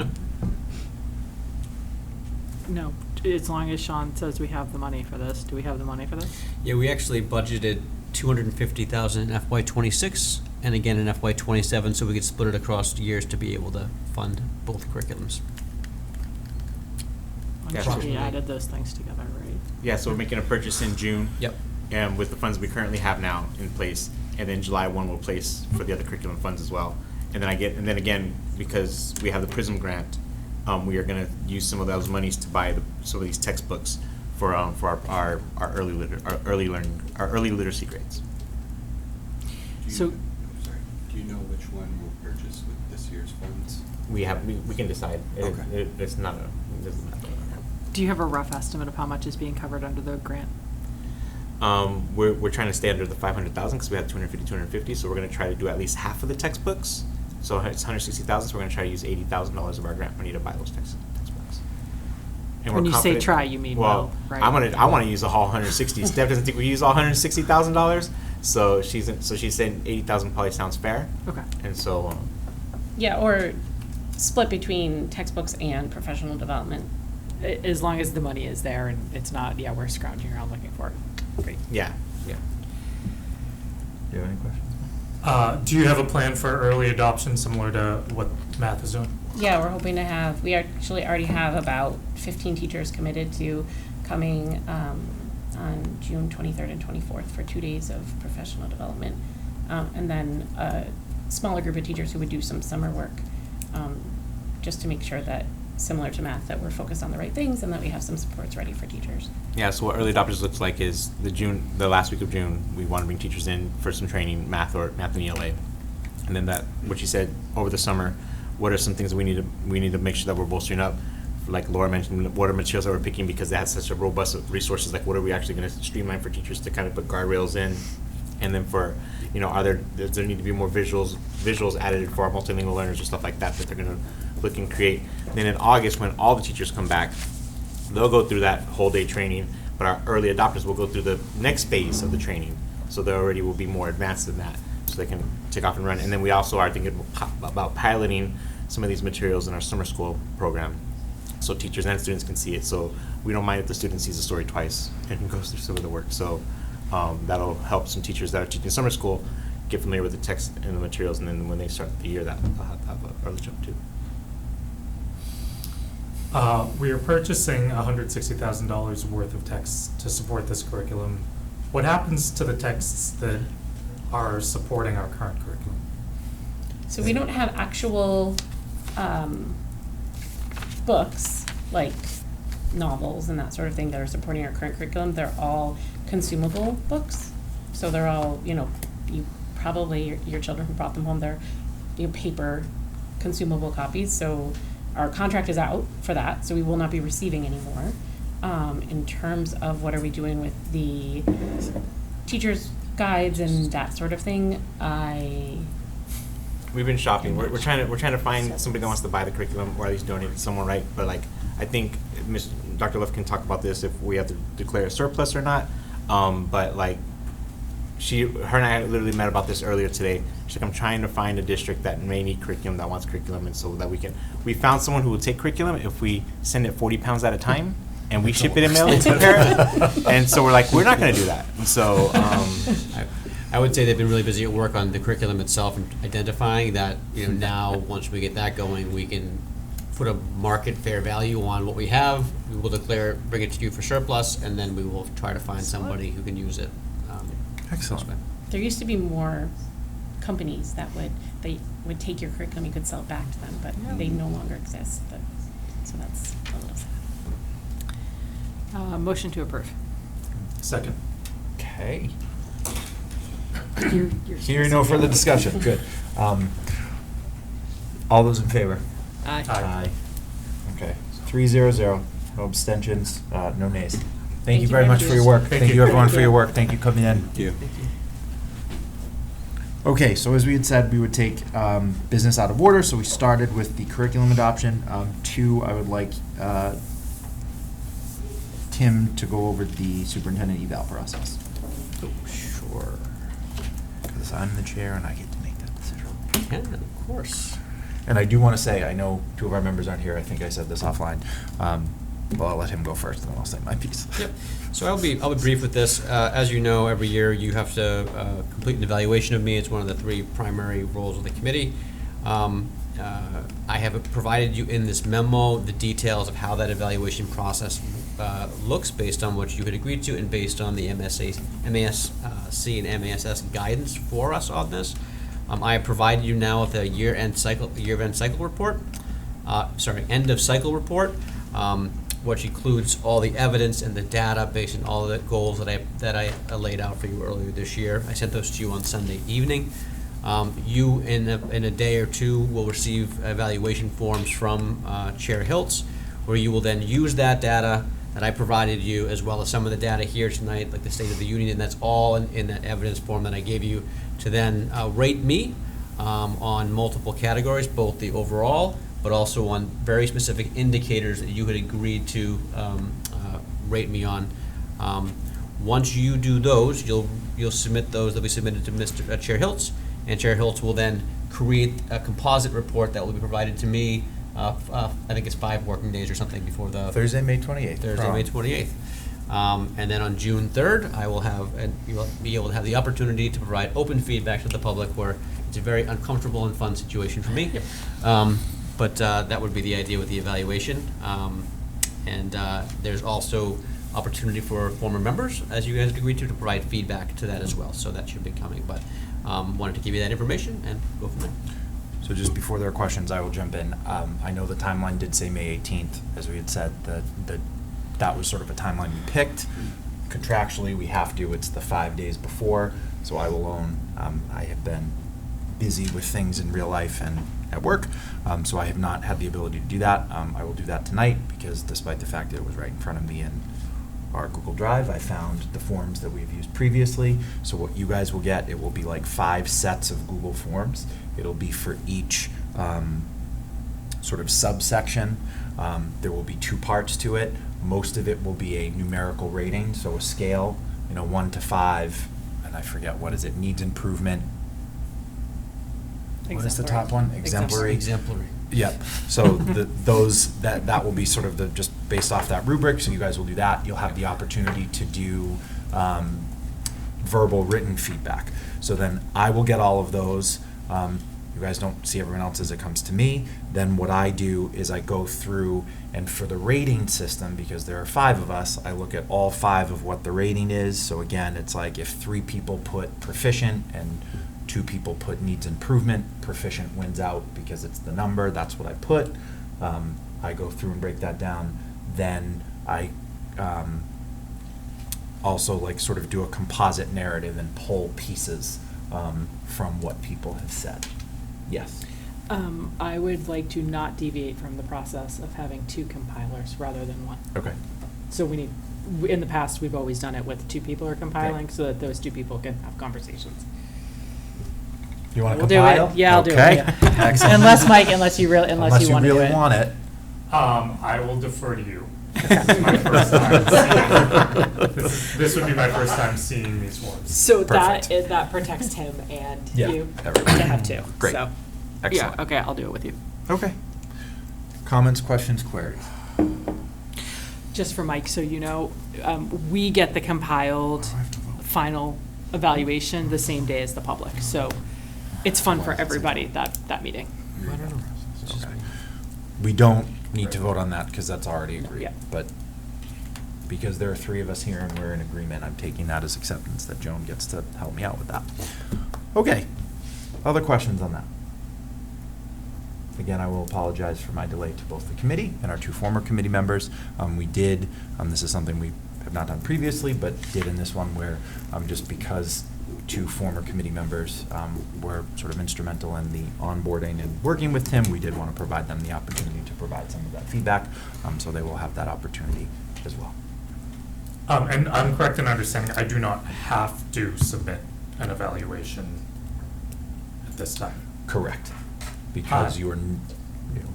No, as long as Sean says we have the money for this. Do we have the money for this? Yeah, we actually budgeted $250,000 in FY26 and again in FY27, so we could split it across years to be able to fund both curriculums. I'm sure we added those things together, right? Yeah, so we're making a purchase in June. Yep. And with the funds we currently have now in place, and then July 1 we'll place for the other curriculum funds as well. And then again, because we have the PRISM grant, we are going to use some of those monies to buy some of these textbooks for our early literacy grades. So, Do you know which one we'll purchase with this year's funds? We can decide. Okay. It's not it doesn't matter. do you have a rough estimate of how much is being covered under the grant? We're trying to stay under the 500,000 because we had 250, so we're going to try to do at least half of the textbooks. So it's 160,000, so we're going to try to use $80,000 of our grant money to buy those textbooks. And When we're you say confident- try, you mean well, will, right? I want to use the whole 160. Steph doesn't think we use all $160,000, so she's saying 80,000 probably sounds fair. Okay. And so Yeah, or split between textbooks and professional development. As long as the money is there and it's not, yeah, we're scrounging around looking for it. Great. yeah. Do you have any questions? Do you have a plan for early adoption similar to what math is doing? Yeah, we're hoping to have, we actually already have about 15 teachers committed to coming on June 23rd and 24th for 2 days of professional development. And then a smaller group of teachers who would do some summer work, just to make sure that, similar to math, that we're focused on the right things and that we have some supports ready for teachers. Yeah, so what early adopters looks like is the last week of June, we want to bring teachers in for some training, math and ELA. And then what you said, over the summer, what are some things that we need to make sure that we're bolstering up? Like Laura mentioned, what are materials that we're picking because they have such a robust resources, like what are we actually going to streamline for teachers to kind of put guardrails in? And then for, does there need to be more visuals added for our multilingual learners or stuff like that they're going to look and create. Then in August, when all the teachers come back, they'll go through that whole day training, but our early adopters will go through the next phase of the training. So they already will be more advanced than that, so they can take off and run. And then we also are thinking about piloting some of these materials in our summer school program, so teachers and students can see it. So we don't mind if the student sees the story twice and goes through some of the work. So that'll help some teachers that are teaching summer school get familiar with the text and the materials, and then when they start the year, that they'll have an early jump too. We are purchasing $160,000 worth of texts to support this curriculum. What happens to the texts that are supporting our current curriculum? So we don't have actual books, like novels and that sort of thing, that are supporting our current curriculum. They're all consumable books. So they're all, you probably, your children who brought them home, they're paper consumable copies. So our contract is out for that, so we will not be receiving any more. In terms of what are we doing with the teachers' guides and that sort of thing, We've been shopping. We're trying to find somebody that wants to buy the curriculum or at least donate it to someone, right? But I think Dr. Luff can talk about this if we have to declare a surplus or not. But her and I literally met about this earlier today. She's like, I'm trying to find a district that may need curriculum, that wants curriculum, and so that we found someone who will take curriculum if we send it 40 pounds at a time, and we ship it in mail and take care of it. And so we're like, we're not going to do that. And so I would say they've been really busy at work on the curriculum itself and identifying that, now, once we get that going, we can put a market fair value on what we have. We will bring it to you for surplus, and then we will try to find somebody who can use it. Excellent. there used to be more companies that would take your curriculum, you could sell it back to them, but they no longer exist. So that's a little sad. Motion to approve. Second. Okay. Hearing no further discussion, good. All those in favor? Aye. Aye. Okay, 3-0-0, no abstentions, no nays. Thank you very much for your work. Thank you everyone for your work. Thank you coming in. Thank you. Okay, so as we had said, we would take business out of order, so we started with the curriculum adoption. Two, I would like Tim to go over the superintendent eval process. Oh, sure. Because I'm the chair and I get to make that decision. Yeah, of course. And I do want to say, I know two of our members aren't here, I think I said this offline, but I'll let him go first and then I'll say my piece. Yep. So I'll be brief with this. As you know, every year you have to complete an evaluation of me. It's one of the 3 primary roles of the committee. I have provided you in this memo the details of how that evaluation process looks based on what you had agreed to and based on the MASC and MASS guidance for us on this. I have provided you now with a year-end cycle report. End of cycle report. which includes all the evidence and the data based on all the goals that I laid out for you earlier this year. I sent those to you on Sunday evening. You, in a day or two, will receive evaluation forms from Chair Hiltz, where you will then use that data that I provided you, as well as some of the data here tonight, like the State of the Union, and that's all in that evidence form that I gave you, to then rate me on multiple categories, both the overall, but also on very specific indicators that you had agreed to rate me on. Once you do those, you'll submit those. They'll be submitted to Mr. Chair Hiltz, and Chair Hiltz will then create a composite report that will be provided to me. I think it's 5 working days or something before the Thursday, May 28th. Thursday, May 28th. And then on June 3rd, I will have, and you'll be able to have the opportunity to provide open feedback to the public, where it's a very uncomfortable and fun situation for me. But that would be the idea with the evaluation. And there's also opportunity for former members, as you guys agreed to provide feedback to that as well. So that should be coming. But wanted to give you that information and go from there. So just before there are questions, I will jump in. I know the timeline did say May 18th, as we had said, that was sort of a timeline we picked. Contractually, we have to, it's the 5 days before, so I will own, I have been busy with things in real life and at work, so I have not had the ability to do that. I will do that tonight, because despite the fact that it was right in front of me in our Google Drive, I found the forms that we've used previously. So what you guys will get, it will be like 5 sets of Google Forms. It'll be for each sort of subsection. There will be 2 parts to it. Most of it will be a numerical rating, so a scale, 1 to 5, and I forget, what is it, needs improvement. What is the top one? Exemplary. Exemplary. Yep. So that will be sort of just based off that rubric. So you guys will do that. You'll have the opportunity to do verbal, written feedback. So then I will get all of those. You guys don't see everyone else as it comes to me. Then what I do is I go through, and for the rating system, because there are 5 of us, I look at all 5 of what the rating is. So again, it's like if 3 people put proficient and 2 people put needs improvement, proficient wins out because it's the number. That's what I put. I go through and break that down. Then I also like sort of do a composite narrative and pull pieces from what people have said. Yes. I would like to not deviate from the process of having 2 compilers rather than 1. Okay. So we need, in the past, we've always done it with 2 people are compiling, so that those 2 people can have conversations. You want to We'll compile? do it. Yeah, I'll do it. Okay. Yeah. Excellent. Unless Mike, unless you really want to do it. want it. I will defer to you. This is my first time seeing, this would be my first time seeing these forms. So Perfect. that protects him and Yeah, you everybody. to have 2. Great. So, Excellent. yeah, okay, I'll do it with you. Okay. Comments, questions, queries? Just for Mike, so you know, we get the compiled final evaluation the same day as the public. So it's fun for everybody, that meeting. Okay. We don't need to vote on that because that's already agreed. Yeah. But because there are 3 of us here and we're in agreement, I'm taking that as acceptance that Joan gets to help me out with that. Okay. Other questions on that? Again, I will apologize for my delay to both the committee and our 2 former committee members. We did, this is something we have not done previously, but did in this one where just because 2 former committee members were sort of instrumental in the onboarding and working with Tim, we did want to provide them the opportunity to provide some of that feedback, so they will have that opportunity as well. And I'm correct in understanding I do not have to submit an evaluation at this time. Correct. Because you are new.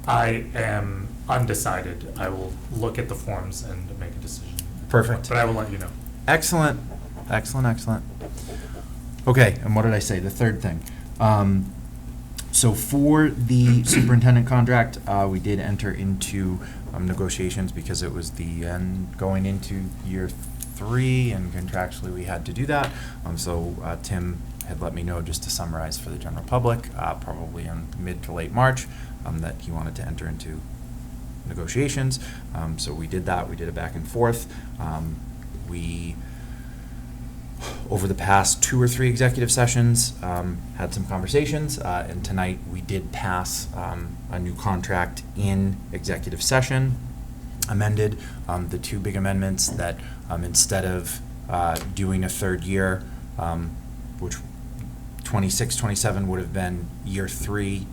I am undecided. I will look at the forms and make a decision. Perfect. But I will let you know. Excellent. Excellent, excellent. Okay, and what did I say? The third thing. So for the superintendent contract, we did enter into negotiations because it was the end going into year 3, and contractually we had to do that. So Tim had let me know, just to summarize for the general public, probably in mid to late March, that he wanted to enter into negotiations. So we did that. We did it back and forth. We, over the past 2 or 3 executive sessions, had some conversations, and tonight we did pass a new contract in executive session. amended. The two big amendments that instead of doing a third year, which 26-27 would have been year 3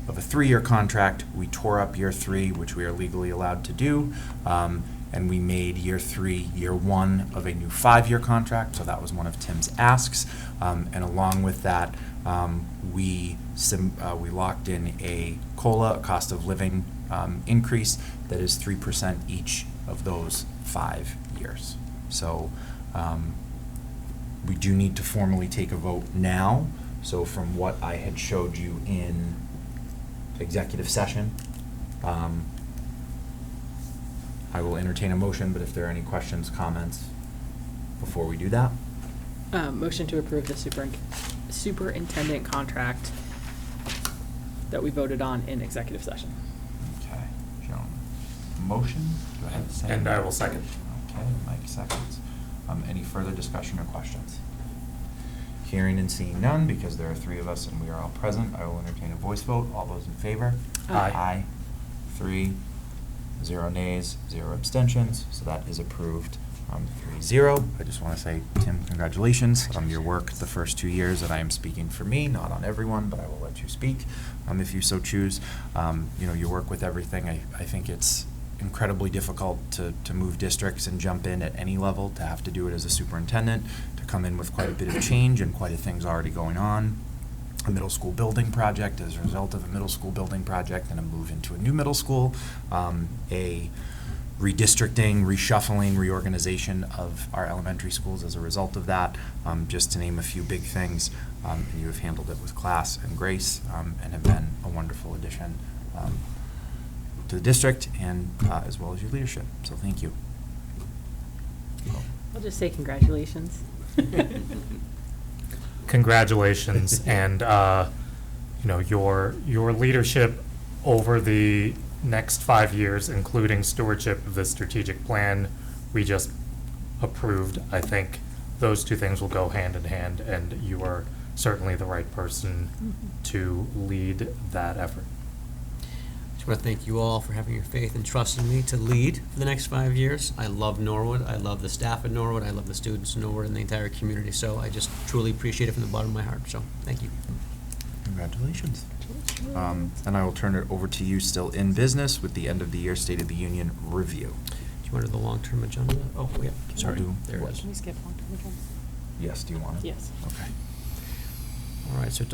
of a 3-year contract, we tore up year 3, which we are legally allowed to do, and we made year 3 year 1 of a new 5-year contract. So that was one of Tim's asks, and along with that, we locked in a COLA, a cost of living increase that is 3% each of those 5 years. So we do need to formally take a vote now. So from what I had showed you in executive session, I will entertain a motion, but if there are any questions, comments before we do that. Motion to approve the superintendent contract that we voted on in executive session. Okay, Joan. Motion, do I have a second? And I will second. Okay, Mike seconds. Any further discussion or questions? Hearing and seeing none, because there are 3 of us and we are all present, I will entertain a voice vote. All those in favor? Aye. Aye. 3, 0 nays, 0 abstentions, so that is approved 3-0. I just want to say, Tim, congratulations on your work the first 2 years, and I am speaking for me, not on everyone, but I will let you speak if you so choose. Your work with everything, I think it's incredibly difficult to move districts and jump in at any level, to have to do it as a superintendent, to come in with quite a bit of change and quite a things already going on. A middle school building project as a result of a middle school building project, and a move into a new middle school, a redistricting, reshuffling, reorganization of our elementary schools as a result of that, just to name a few big things. And you have handled it with class and grace, and have been a wonderful addition to the district, and as well as your leadership. So thank you. I'll just say congratulations. Congratulations, and your leadership over the next 5 years, including stewardship of the strategic plan we just approved. I think those 2 things will go hand in hand, and you are certainly the right person to lead that effort. I just want to thank you all for having your faith and trust in me to lead for the next 5 years. I love Norwood. I love the staff at Norwood. I love the students in Norwood and the entire community. So I just truly appreciate it from the bottom of my heart. So thank you. Congratulations. And I will turn it over to you, still in business, with the end of the year State of the Union review. Do you want to do the long-term agenda? Oh, yeah. Sorry. There it is. Can we skip long-term agenda? Yes, do you want it? Yes. Okay. All right, so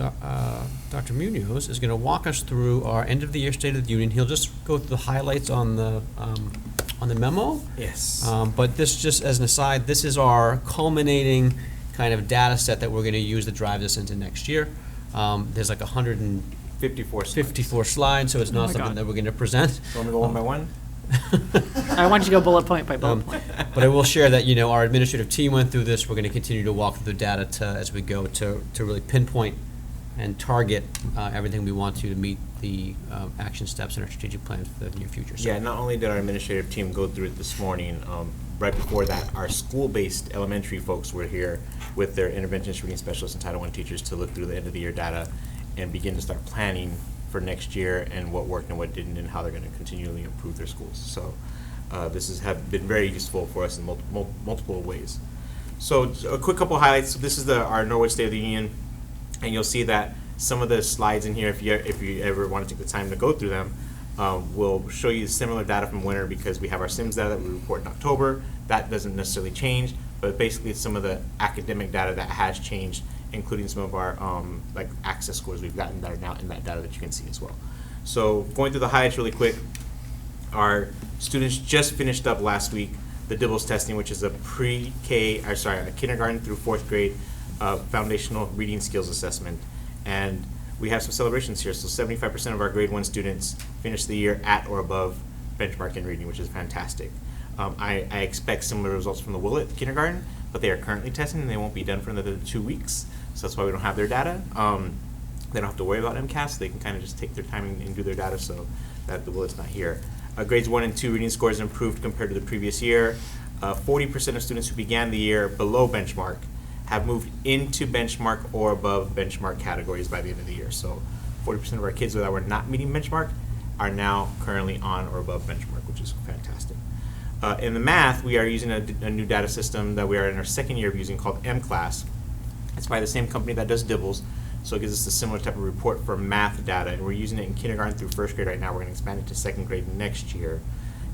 Dr. Munoz is going to walk us through our end-of-the-year State of the Union. He'll just go through the highlights on the memo. Yes. But this, just as an aside, this is our culminating kind of data set that we're going to use to drive this into next year. There's like 154 slides, so it's not something that we're going to present. So want me to go one by one? I want you to go bullet point by bullet point. But I will share that, our administrative team went through this. We're going to continue to walk through the data as we go to really pinpoint and target everything we want to meet the action steps in our strategic plan for the near future. So. Yeah, not only did our administrative team go through it this morning, right before that, our school-based elementary folks were here with their interventionist reading specialists and Title I teachers to look through the end of the year data and begin to start planning for next year and what worked and what didn't and how they're going to continually improve their schools. So this has been very useful for us in multiple ways. So a quick couple highlights. This is our Norwood State of the Union, and you'll see that some of the slides in here, if you ever want to take the time to go through them, we'll show you similar data from winter because we have our SIMS data that we report in October. That doesn't necessarily change, but basically it's some of the academic data that has changed, including some of our like access scores we've gotten that are now in that data that you can see as well. So going through the highlights really quick, our students just finished up last week the DIBELS testing, which is a a kindergarten through 4th grade foundational reading skills assessment. And we have some celebrations here. So 75% of our grade 1 students finished the year at or above benchmark in reading, which is fantastic. I expect similar results from the Willett kindergarten, but they are currently testing and they won't be done for another 2 weeks. So that's why we don't have their data. They don't have to worry about MCAS. They can kind of just take their time and do their data so that the Willett's not here. Grades 1 and 2 reading scores improved compared to the previous year. 40% of students who began the year below benchmark have moved into benchmark or above benchmark categories by the end of the year. So 40% of our kids that were not meeting benchmark are now currently on or above benchmark, which which is fantastic. In the math, we are using a new data system that we are in our second year of using called MClass. It's by the same company that does Dibbles, so it gives us a similar type of report for math data, and we're using it in kindergarten through first grade right now. We're going to expand it to second grade next year.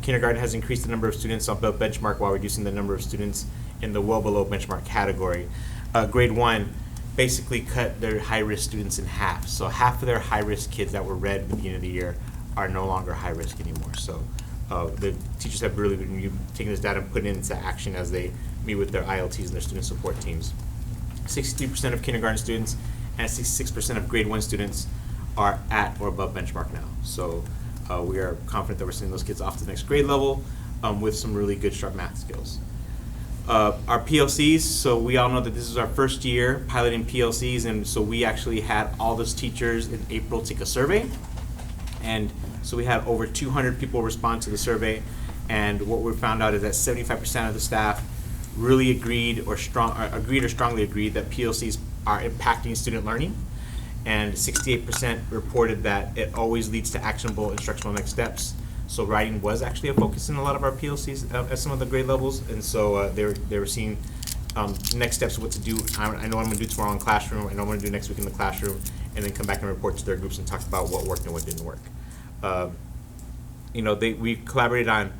Kindergarten has increased the number of students above benchmark while reducing the number of students in the well below benchmark category. Grade 1 basically cut their high-risk students in half. So half of their high-risk kids that were read at the beginning of the year are no longer high-risk anymore. So the teachers have really been taking this data and putting it into action as they meet with their ILTs and their student support teams. 63% of kindergarten students and 66% of grade 1 students are at or above benchmark now. So we are confident that we're sending those kids off to the next grade level with some really good sharp math skills. Our PLCs, so we all know that this is our first year piloting PLCs, and so we actually had all those teachers in April take a survey, and so we had over 200 people respond to the survey, and what we found out is that 75% of the staff really agreed or strongly agreed that PLCs are impacting student learning, and 68% reported that it always leads to actionable instructional next steps. So writing was actually a focus in a lot of our PLCs at some of the grade levels, and so they were seeing next steps, what to do. I know what I'm going to do tomorrow in classroom, I know what I'm going to do next week in the classroom, and then come back and report to their groups and talk about what worked and what didn't work. We collaborated on,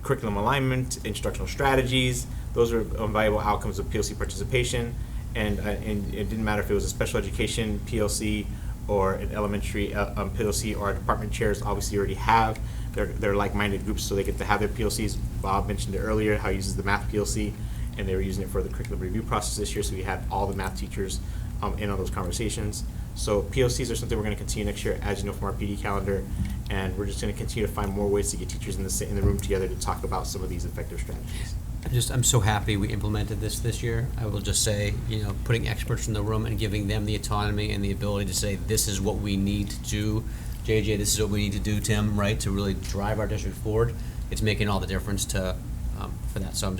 curriculum alignment, instructional strategies. Those are valuable outcomes of PLC participation, and it didn't matter if it was a special education PLC or an elementary PLC, or our department chairs obviously already have. They're like-minded groups, so they get to have their PLCs. Bob mentioned it earlier, how he uses the math PLC, and they were using it for the curriculum review process this year, so we had all the math teachers in on those conversations. So PLCs are something we're going to continue next year, as you know from our PD calendar, and we're just going to continue to find more ways to get teachers in the room together to talk about some of these effective strategies. I'm so happy we implemented this year. I will just say, putting experts in the room and giving them the autonomy and the ability to say, this is what we need to do. JJ, this is what we need to do, Tim, right, to really drive our district forward. It's making all the difference for that. So I'm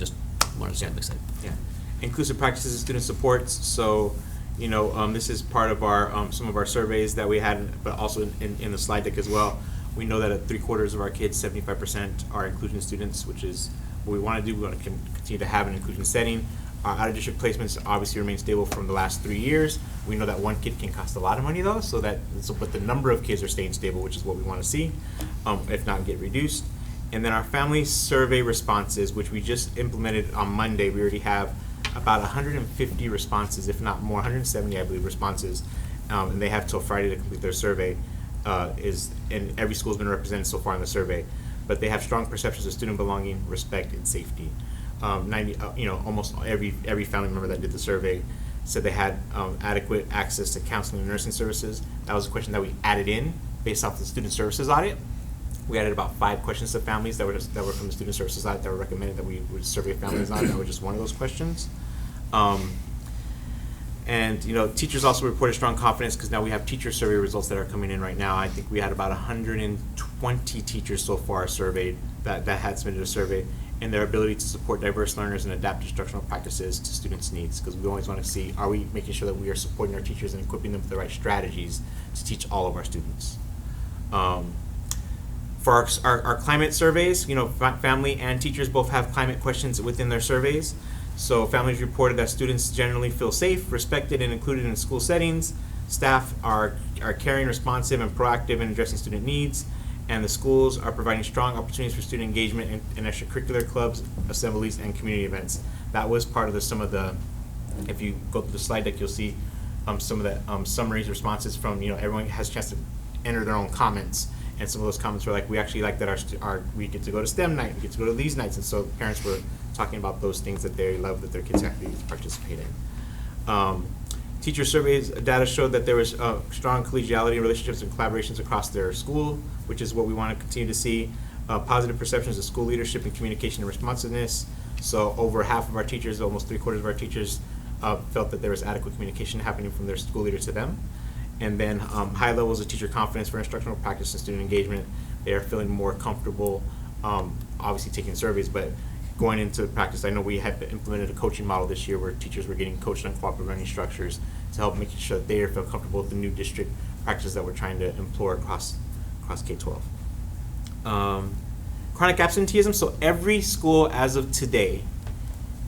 excited. Yeah. Inclusive practices and student supports. So, this is part of our some of our surveys that we had, but also in the slide deck as well. We know that at 3/4 of our kids, 75% are inclusion students, which is what we want to do. We want to continue to have an inclusion setting. Our out-of-district placements obviously remain stable from the last 3 years. We know that one kid can cost a lot of money, though, but the number of kids are staying stable, which is what we want to see, if not get reduced. And then our family survey responses, which we just implemented on Monday, we already have about 150 responses, if not more, 170, I believe, responses, and they have till Friday to complete their survey. And every school's been represented so far in the survey, but they have strong perceptions of student belonging, respect, and safety. Almost every family member that did the survey said they had adequate access to counseling and nursing services. That was a question that we added in based off the student services audit. We added about 5 questions to families that were from the student services audit that were recommended that we would survey families on. That was just one of those questions. And teachers also reported strong confidence because now we have teacher survey results that are coming in right now. I think we had about 120 teachers so far surveyed that had submitted a survey, and their ability to support diverse learners and adapt instructional practices to students' needs, because we always want to see, are we making sure that we are supporting our teachers and equipping them with the right strategies to teach all of our students. For our climate surveys, family and teachers both have climate questions within their surveys. So families reported that students generally feel safe, respected, and included in school settings. Staff are caring, responsive, and proactive in addressing student needs. And the schools are providing strong opportunities for student engagement in extracurricular clubs, assemblies, and community events. That was part of if you go to the slide deck, you'll see some of the summaries, responses from, everyone has a chance to enter their own comments. And some of those comments were like, we actually like that we get to go to STEM night, we get to go to these nights. And so parents were talking about those things that they love that their kids actually participate in. Teacher surveys data showed that there was strong collegiality, relationships, and collaborations across their school, which is what we want to continue to see. Positive perceptions of school leadership and communication and responsiveness. So over half of our teachers, almost 3/4 of our teachers, felt that there was adequate communication happening from their school leader to them. And then high levels of teacher confidence for instructional practice and student engagement. They are feeling more comfortable, obviously taking surveys, but going into practice. I know we had implemented a coaching model this year where teachers were getting coached on cooperative learning structures to help making sure that they feel comfortable with the new district practices that we're trying to employ across K-12. chronic absenteeism. So every school as of today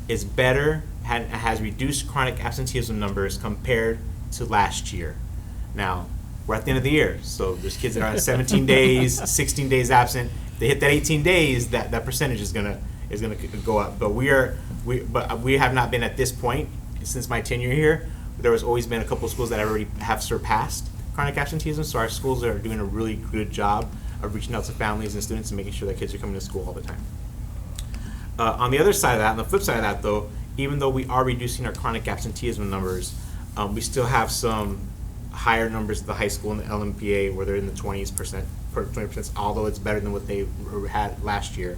is better, has reduced chronic absenteeism numbers compared to last year. Now, we're at the end of the year, so there's kids that are on 17 days, 16 days absent. If they hit that 18 days, that percentage is gonna go up. But we have not been at this point since my tenure here. There has always been a couple of schools that already have surpassed chronic absenteeism, so our schools are doing a really good job of reaching out to families and students and making sure that kids are coming to school all the time. On the other side of that, on the flip side of that though, even though we are reducing our chronic absenteeism numbers, we still have some higher numbers at the high school and the LMPA where they're in the 20%, although it's better than what they had last year.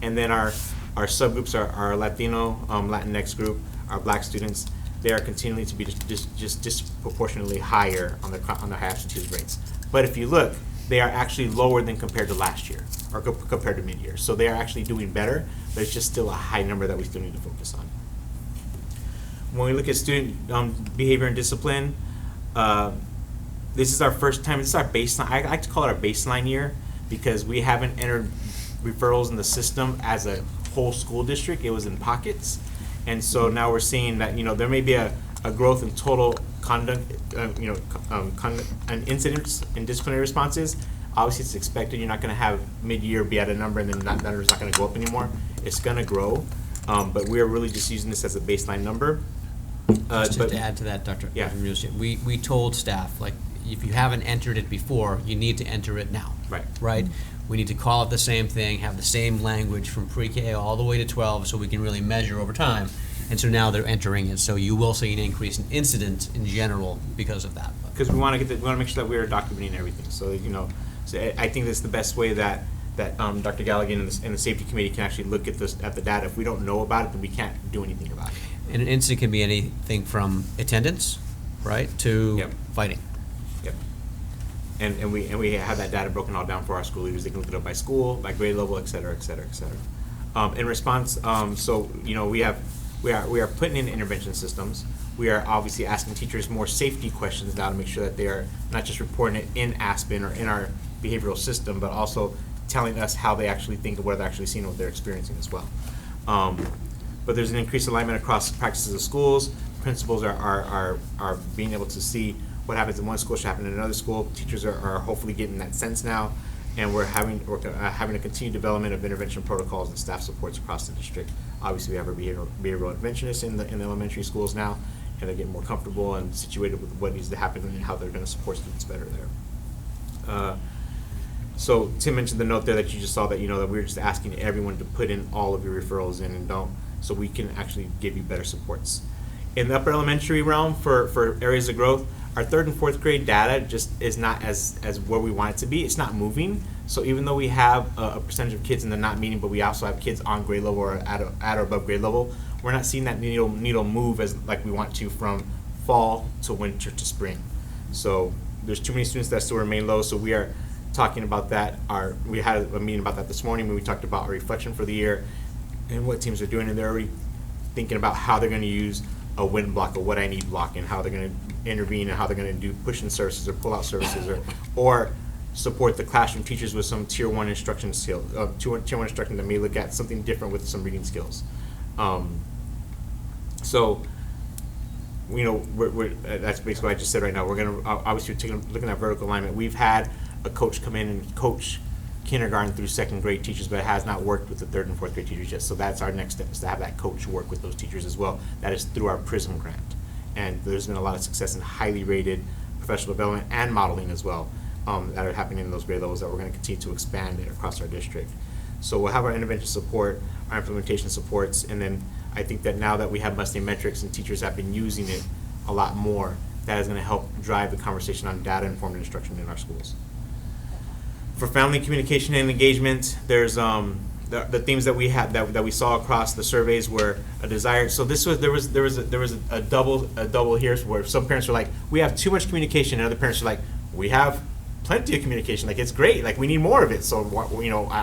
And then our subgroups are our Latino, Latinx group, our Black students. They are continuing to be just disproportionately higher on the high absenteeism rates. But if you look, they are actually lower than compared to last year or compared to mid-year. So they are actually doing better, but it's just still a high number that we still need to focus on. When we look at student behavior and discipline, this is our first time, this is our baseline. I like to call it our baseline year because we haven't entered referrals in the system as a whole school district. It was in pockets. And so now we're seeing that, there may be a growth in total conduct, and incidents and disciplinary responses. Obviously, it's expected. You're not going to have mid-year be at a number and then that number is not going to go up anymore. It's going to grow, but we are really just using this as a baseline number. Just to add to that, Dr. We told staff, like, if you haven't entered it before, you need to enter it now. Right? We need to call it the same thing, have the same language from pre-K all the way to 12 so we can really measure over time. And so now they're entering it, so you will see an increase in incidents in general because of that. Because we want to make sure that we are documenting everything. So, so I think that's the best way that Dr. Galligan and the safety committee can actually look at the data. If we don't know about it, then we can't do anything about it. And an incident can be anything from attendance, right, to fighting. Yep. And we have that data broken all down for our school leaders. They can look it up by school, by grade level, et cetera, et cetera, et cetera. In response, we are putting in intervention systems. We are obviously asking teachers more safety questions now to make sure that they are not just reporting it in Aspen or in our behavioral system, but also telling us how they actually think of what they're actually seeing and what they're experiencing as well. But there's an increased alignment across practices of schools. Principals are being able to see what happens in one school should happen in another school. Teachers are hopefully getting that sense now, and we're having a continued development of intervention protocols and staff supports across the district. Obviously, we have our behavioral interventionists in the elementary schools now, and they're getting more comfortable and situated with what needs to happen and how they're going to support students better there. So Tim mentioned the note there that you just saw that that we're just asking everyone to put in all of your referrals in and don't, so we can actually give you better supports. In the upper elementary realm for areas of growth, our 3rd and 4th grade data just is not as where we want it to be. It's not moving. So even though we have a percentage of kids in the not meeting, but we also have kids on grade level or at or above grade level, we're not seeing that needle move as like we want to from fall to winter to spring. So there's too many students that still remain low. So we are talking about that. We had a meeting about that this morning when we talked about our reflection for the year and what teams are doing, and they're already thinking about how they're going to use a win block, a what I need block, and how they're going to intervene and how they're going to do push-in services or pull-out services or support the classroom teachers with some tier 1 instruction skills, tier 1 instruction that may look at something different with some reading skills. So, that's basically what I just said right now. We're going to, obviously, looking at vertical alignment. We've had a coach come in and coach kindergarten through 2nd grade teachers, but it has not worked with the 3rd and 4th grade teachers yet. So that's our next step, is to have that coach work with those teachers as well. That is through our PRISM grant. And there's been a lot of success in highly rated professional development and modeling as well that are happening in those grade levels that we're going to continue to expand across our district. So we'll have our intervention support, our implementation supports, and then I think that now that we have Mustang metrics and teachers have been using it a lot more, that is going to help drive the conversation on data-informed instruction in our schools. For family communication and engagement, there's the themes that we had that we saw across the surveys were a desire. So there was a double here where some parents were like, we have too much communication, and other parents are like, we have plenty of communication. Like, it's great. Like, we need more of it. So I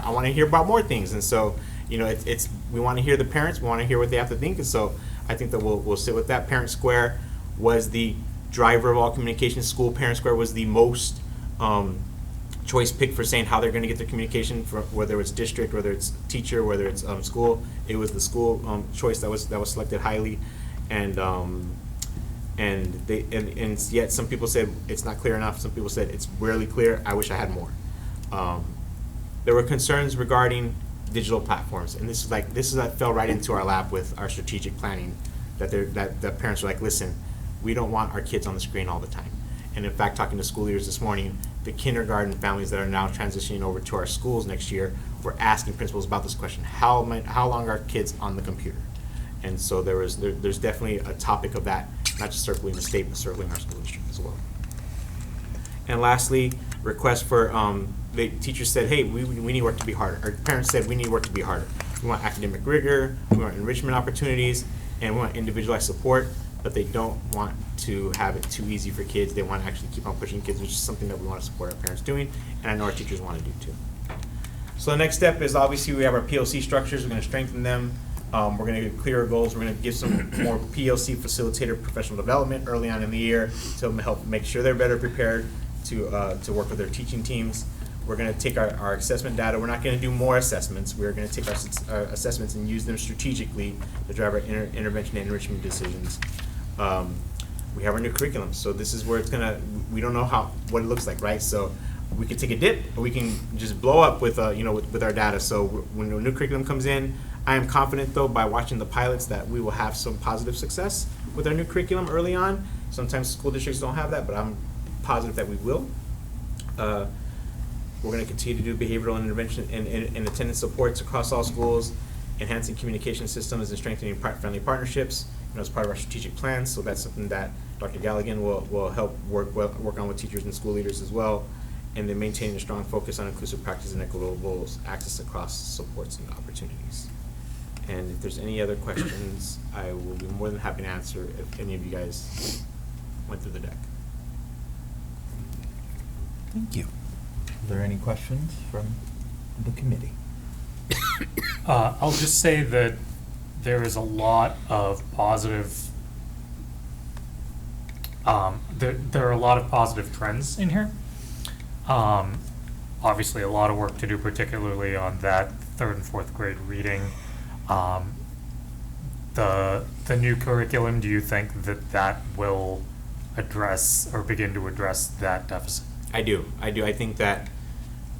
want to hear about more things. And so it's we want to hear the parents. We want to hear what they have to think. And so I think that we'll sit with that. Parent Square was the driver of all communication. School Parent Square was the most choice pick for saying how they're going to get their communication, for whether it's district, whether it's teacher, whether it's school. It was the school choice that was selected highly, and yet some people said it's not clear enough. Some people said it's rarely clear. I wish I had more. There were concerns regarding digital platforms, and this fell right into our lap with our strategic planning. That the parents were like, listen, we don't want our kids on the screen all the time. And in fact, talking to school leaders this morning, the kindergarten families that are now transitioning over to our schools next year were asking principals about this question: how long are kids on the computer? And so there's definitely a topic of that, not just circling the state, but circling our school district as well. And lastly, request for the teachers said, hey, we need work to be harder. Our parents said we need work to be harder. We want academic rigor, we want enrichment opportunities, and we want individualized support, but they don't want to have it too easy for kids. They want to actually keep on pushing kids, which is something that we want to support our parents doing, and I know our teachers want to do too. So the next step is obviously we have our PLC structures. We're going to strengthen them. We're going to get clearer goals. We're going to give some more PLC facilitator professional development early on in the year to help make sure they're better prepared to work with their teaching teams. We're going to take our assessment data. We're not going to do more assessments. We're going to take our assessments and use them strategically to drive our intervention and enrichment decisions. We have our new curriculum, so this is where it's gonna. We don't know what it looks like, right? So we can take a dip, or we can just blow up with with our data. So when the new curriculum comes in, I am confident though by watching the pilots that we will have some positive success with our new curriculum early on. Sometimes school districts don't have that, but I'm positive that we will. We're going to continue to do behavioral and intervention and attendance supports across all schools, enhancing communication systems and strengthening friendly partnerships. As part of our strategic plans, so that's something that Dr. Galligan will help work on with teachers and school leaders as well, and then maintaining a strong focus on inclusive practice and equitable access across supports and opportunities. And if there's any other questions, I will be more than happy to answer if any of you guys went through the deck. Thank you. Are there any questions from the committee? I'll just say that there is a lot of positive, there are a lot of positive trends in here. Obviously a lot of work to do, particularly on that 3rd and 4th grade reading. The new curriculum, do you think that will address or begin to address that deficit? I do. I think that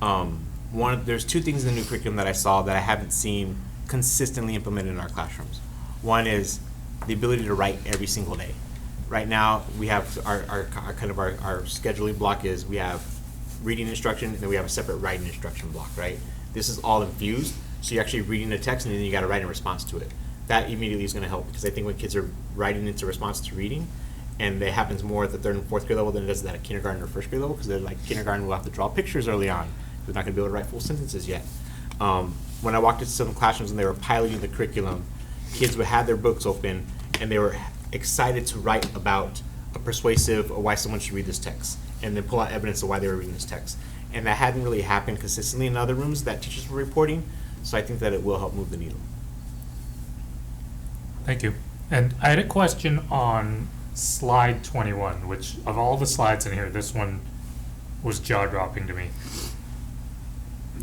there's two things in the new curriculum that I saw that I haven't seen consistently implemented in our classrooms. One is the ability to write every single day. Right now, we have our scheduling block is we have reading instruction and then we have a separate writing instruction block, right? This is all infused, so you're actually reading the text and then you got to write in response to it. That immediately is going to help because I think when kids are writing into response to reading, and it happens more at the 3rd and 4th grade level than it does at kindergarten or 1st grade level because they're like kindergarten will have to draw pictures early on. They're not going to be able to write full sentences yet. When I walked into some classrooms and they were piloting the curriculum, kids would have their books open and they were excited to write about a persuasive or why someone should read this text and then pull out evidence of why they were reading this text. And that hadn't really happened consistently in other rooms that teachers were reporting, so I think that it will help move the needle. Thank you. And I had a question on slide 21, which of all the slides in here, this one was jaw-dropping to me.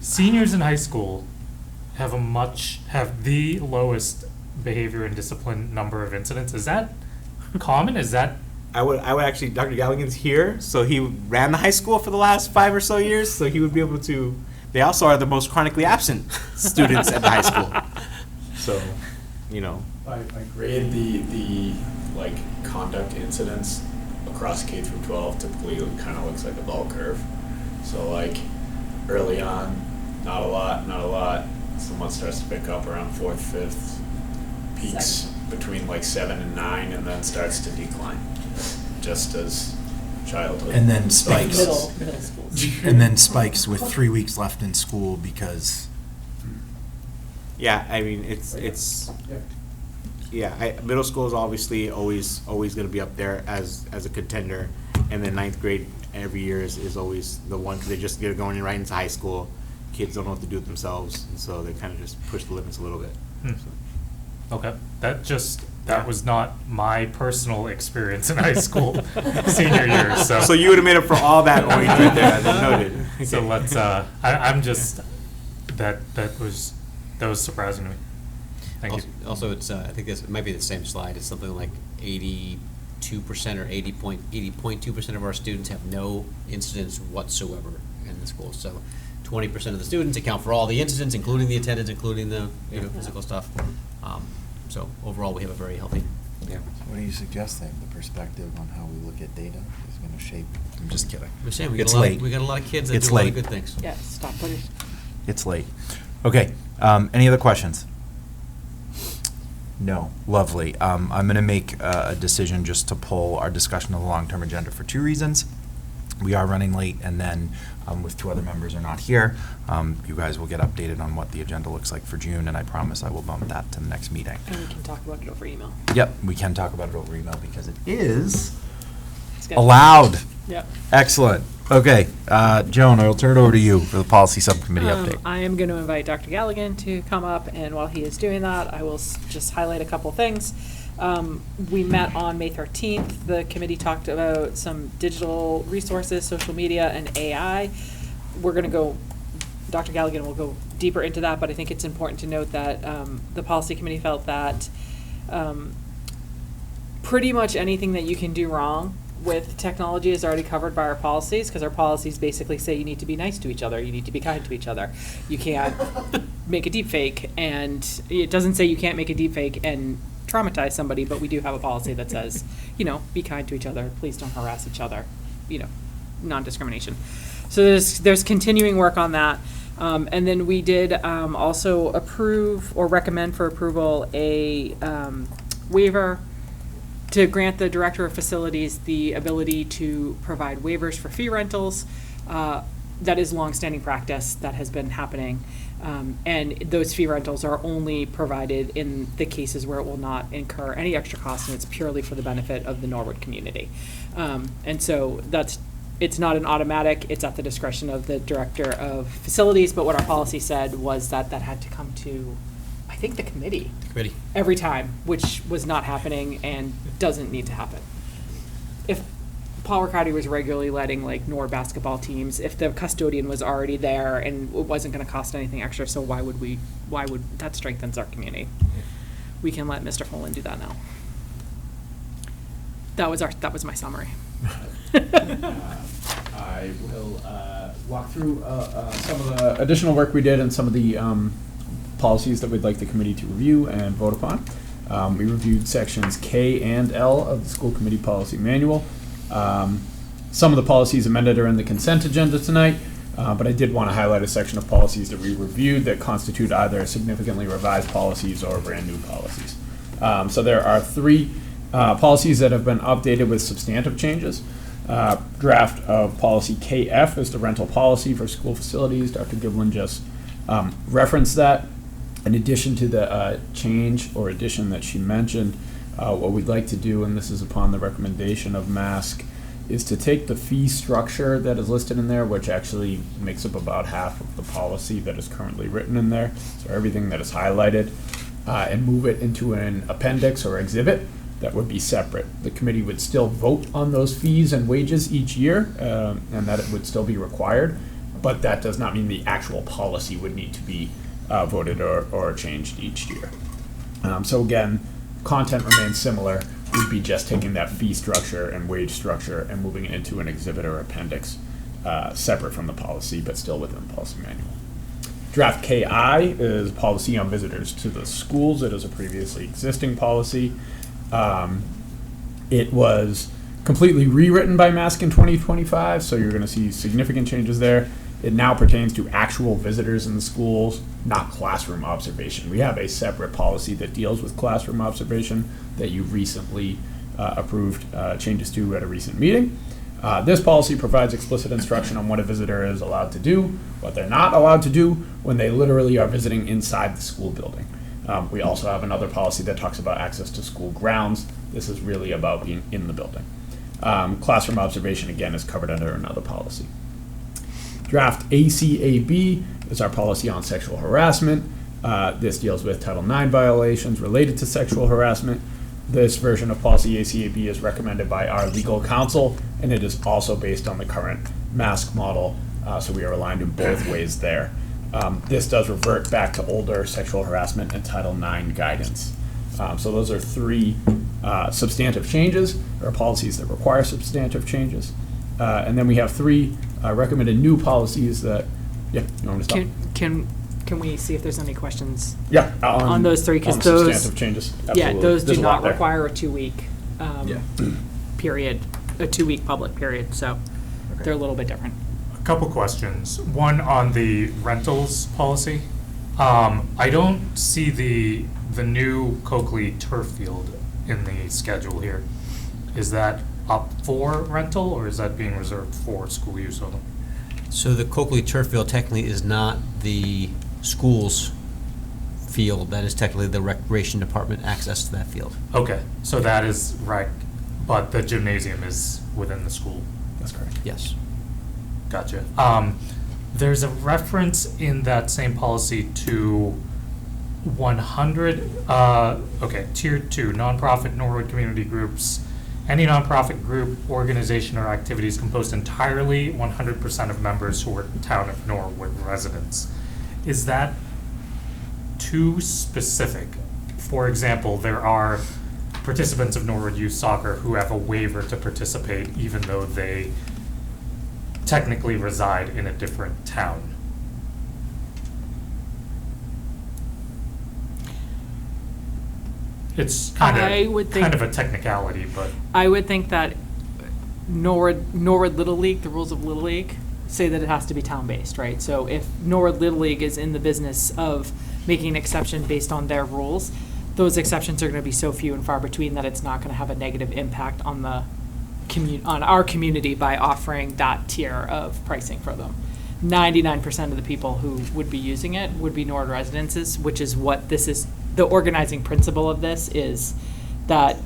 Seniors in high school have the lowest behavior and discipline number of incidents. Is that common? Is that? I would actually, Dr. Galligan's here, so he ran the high school for the last 5 or so years, so he would be able to, they also are the most chronically absent students at the high school. So, I grade the conduct incidents across K through 12 typically kind of looks like a bell curve. So early on, not a lot. Someone starts to pick up around 4th, 5th, peaks between 7 and 9, and then starts to decline, just as childhood. And then spikes. Middle school. And then spikes with 3 weeks left in school because. Yeah, I mean middle school is obviously always going to be up there as a contender, and then 9th grade every year is always the one because they just get going right into high school. Kids don't know what to do with themselves, and so they kind of just push the limits a little bit. So. Okay, that just that was not my personal experience in high school senior year, so. So you would have made up for all that orange right there, as I noted. So let's, I'm just, that was surprising to me. Thank you. Also, it's, I think it might be the same slide, it's something like 82% or 80.2% of our students have no incidents whatsoever in the school. So 20% of the students account for all the incidents, including the attendance, including the physical stuff. So overall, we have a very healthy. Yeah. What are you suggesting? The perspective on how we look at data is going to shape. I'm just kidding. I'm saying we It's got late. we got a lot of kids that It's do a lot of late. good things. Yeah, stop putting. It's late. Okay. Any other questions? No. Lovely. I'm going to make a decision just to pull our discussion of the long-term agenda for two reasons. We are running late, and then with two other members are not here, you guys will get updated on what the agenda looks like for June, and I promise I will bump that to the next meeting. And we can talk about it over email. Yep, we can talk about it over email because it is It's good. allowed. Yep. Excellent. Okay, Joan, I will turn it over to you for the policy subcommittee update. I am going to invite Dr. Galligan to come up, and while he is doing that, I will just highlight a couple things. We met on May 13th. The committee talked about some digital resources, social media, and AI. We're going to go, Dr. Galligan will go deeper into that, but I think it's important to note that the policy committee felt that pretty much anything that you can do wrong with technology is already covered by our policies, because our policies basically say you need to be nice to each other, you need to be kind to each other. You can't make a deep fake, and it doesn't say you can't make a deep fake and traumatize somebody, but we do have a policy that says, be kind to each other, please don't harass each other, non-discrimination. So there's continuing work on that. And then we did also approve or recommend for approval a waiver to grant the director of facilities the ability to provide waivers for fee rentals. That is longstanding practice that has been happening. And those fee rentals are only provided in the cases where it will not incur any extra cost, and it's purely for the benefit of the Norwood community. And so it's not an automatic, it's at the discretion of the director of facilities, but what our policy said was that had to come to, I think, the committee. Every time, which was not happening and doesn't need to happen. If Paul Riccardi was regularly letting Nord basketball teams, if the custodian was already there and it wasn't going to cost anything extra, so why would that strengthens our community? We can let Mr. Folin do that now. That was my summary. I will walk through some of the additional work we did and some of the policies that we'd like the committee to review and vote upon. We reviewed sections K and L of the school committee policy manual. Some of the policies amended are in the consent agenda tonight, but I did want to highlight a section of policies that we reviewed that constitute either significantly revised policies or brand new policies. So there are three policies that have been updated with substantive changes. Draft of policy KF is the rental policy for school facilities. Dr. Giblin just referenced that. In addition to the change or addition that she mentioned, what we'd like to do, and this is upon the recommendation of MASC, is to take the fee structure that is listed in there, which actually makes up about half of the policy that is currently written in there, so everything that is highlighted, and move it into an appendix or exhibit that would be separate. The committee would still vote on those fees and wages each year, and that it would still be required, but that does not mean the actual policy would need to be voted or changed each year. So again, content remains similar. We'd be just taking that fee structure and wage structure and moving it into an exhibit or appendix separate from the policy, but still within the policy manual. Draft KI is policy on visitors to the schools. It is a previously existing policy. It was completely rewritten by MASC in 2025, so you're going to see significant changes there. It now pertains to actual visitors in the schools, not classroom observation. We have a separate policy that deals with classroom observation that you recently approved changes to at a recent meeting. This policy provides explicit instruction on what a visitor is allowed to do, what they're not allowed to do when they literally are visiting inside the school building. We also have another policy that talks about access to school grounds. This is really about being in the building. Classroom observation, again, is covered under another policy. Draft ACAB is our policy on sexual harassment. This deals with Title IX violations related to sexual harassment. This version of policy ACAB is recommended by our legal counsel, and it is also based on the current mask model, so we are aligned in both ways there. This does revert back to older sexual harassment and Title IX guidance. So those are three substantive changes, or policies that require substantive changes. And then we have three recommended new policies that, yeah, you want me to stop? Can we see if there's any questions? Yeah, on those three, because on those substantive changes, yeah, absolutely. those There's do a lot not there. require a 2-week Yeah. period, a 2-week public period. So they're a little bit different. A couple questions. One on the rentals policy. I don't see the new Coakley turf field in the schedule here. Is that up for rental, or is that being reserved for school use only? So the Coakley turf field technically is not the school's field. That is technically the recreation department access to that field. Okay, so that is right, but the gymnasium is within the school. That's correct. Yes. Gotcha. There's a reference in that same policy to 100, okay, Tier 2, nonprofit Norwood community groups. Any nonprofit group, organization, or activities composed entirely 100% of members who are town of Norwood residents. Is that too specific? For example, there are participants of Norwood Youth Soccer who have a waiver to participate even though they technically reside in a different town. It's kind of a technicality, but I would think that Norwood Little League, the rules of Little League, say that it has to be town-based, right? So if Norwood Little League is in the business of making an exception based on their rules, those exceptions are going to be so few and far between that it's not going to have a negative impact on the on our community by offering that tier of pricing for them. 99% of the people who would be using it would be Norwood residences, which is what this is. The organizing principle of this is that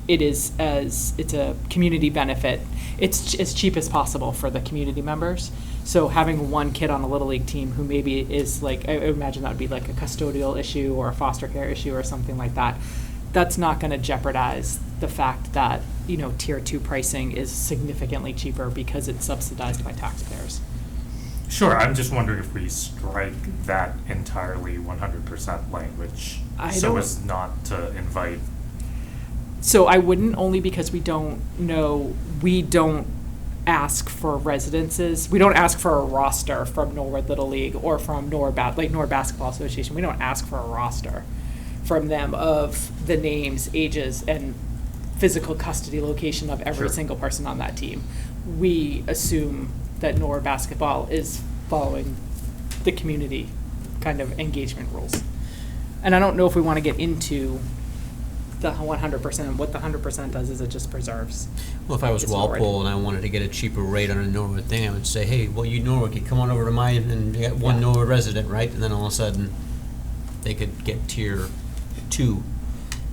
it's a community benefit. It's as cheap as possible for the community members. So having one kid on a Little League team who maybe is like, I imagine that would be like a custodial issue or a foster care issue or something like that, that's not going to jeopardize the fact that, you know, Tier 2 pricing is significantly cheaper because it's subsidized by taxpayers. sure, I'm just wondering if we strike that entirely 100% language so as not to invite. So I wouldn't, only because we don't ask for residences. We don't ask for a roster from Norwood Little League or from Norwood Basketball Association. We don't ask for a roster from them of the names, ages, and physical custody location of every single person on that team. We assume that Norwood Basketball is following the community kind of engagement rules. And I don't know if we want to get into the 100%. What the 100% does is it just preserves. Well, if I was It's Norwood. Walpole and I wanted to get a cheaper rate on a Norwood thing, I would say, hey, well, you Norwood could come on over to mine and get one Norwood resident, right? And then all of a sudden, they could get Tier 2,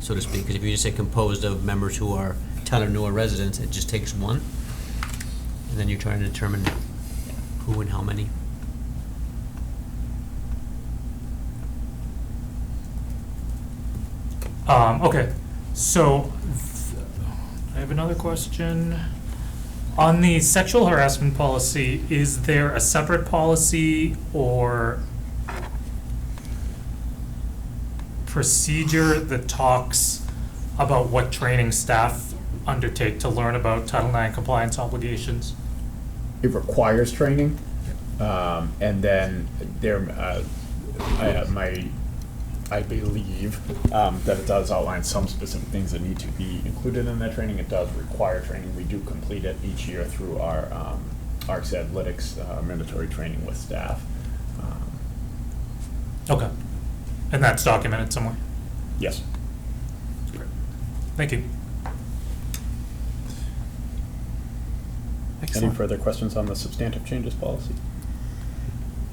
so to speak. Because if you just say composed of members who are town of Norwood residents, it just takes one. And then you're trying to determine who and how many. Okay, so I have another question. On the sexual harassment policy, is there a separate policy or procedure that talks about what training staff undertake to learn about Title IX compliance obligations? It requires training, and then I believe that it does outline some specific things that need to be included in that training. It does require training. We do complete it each year through our ARCS Athletics mandatory training with staff. Okay, and that's documented somewhere? Yes. Thank you. Any further questions on the substantive changes policy?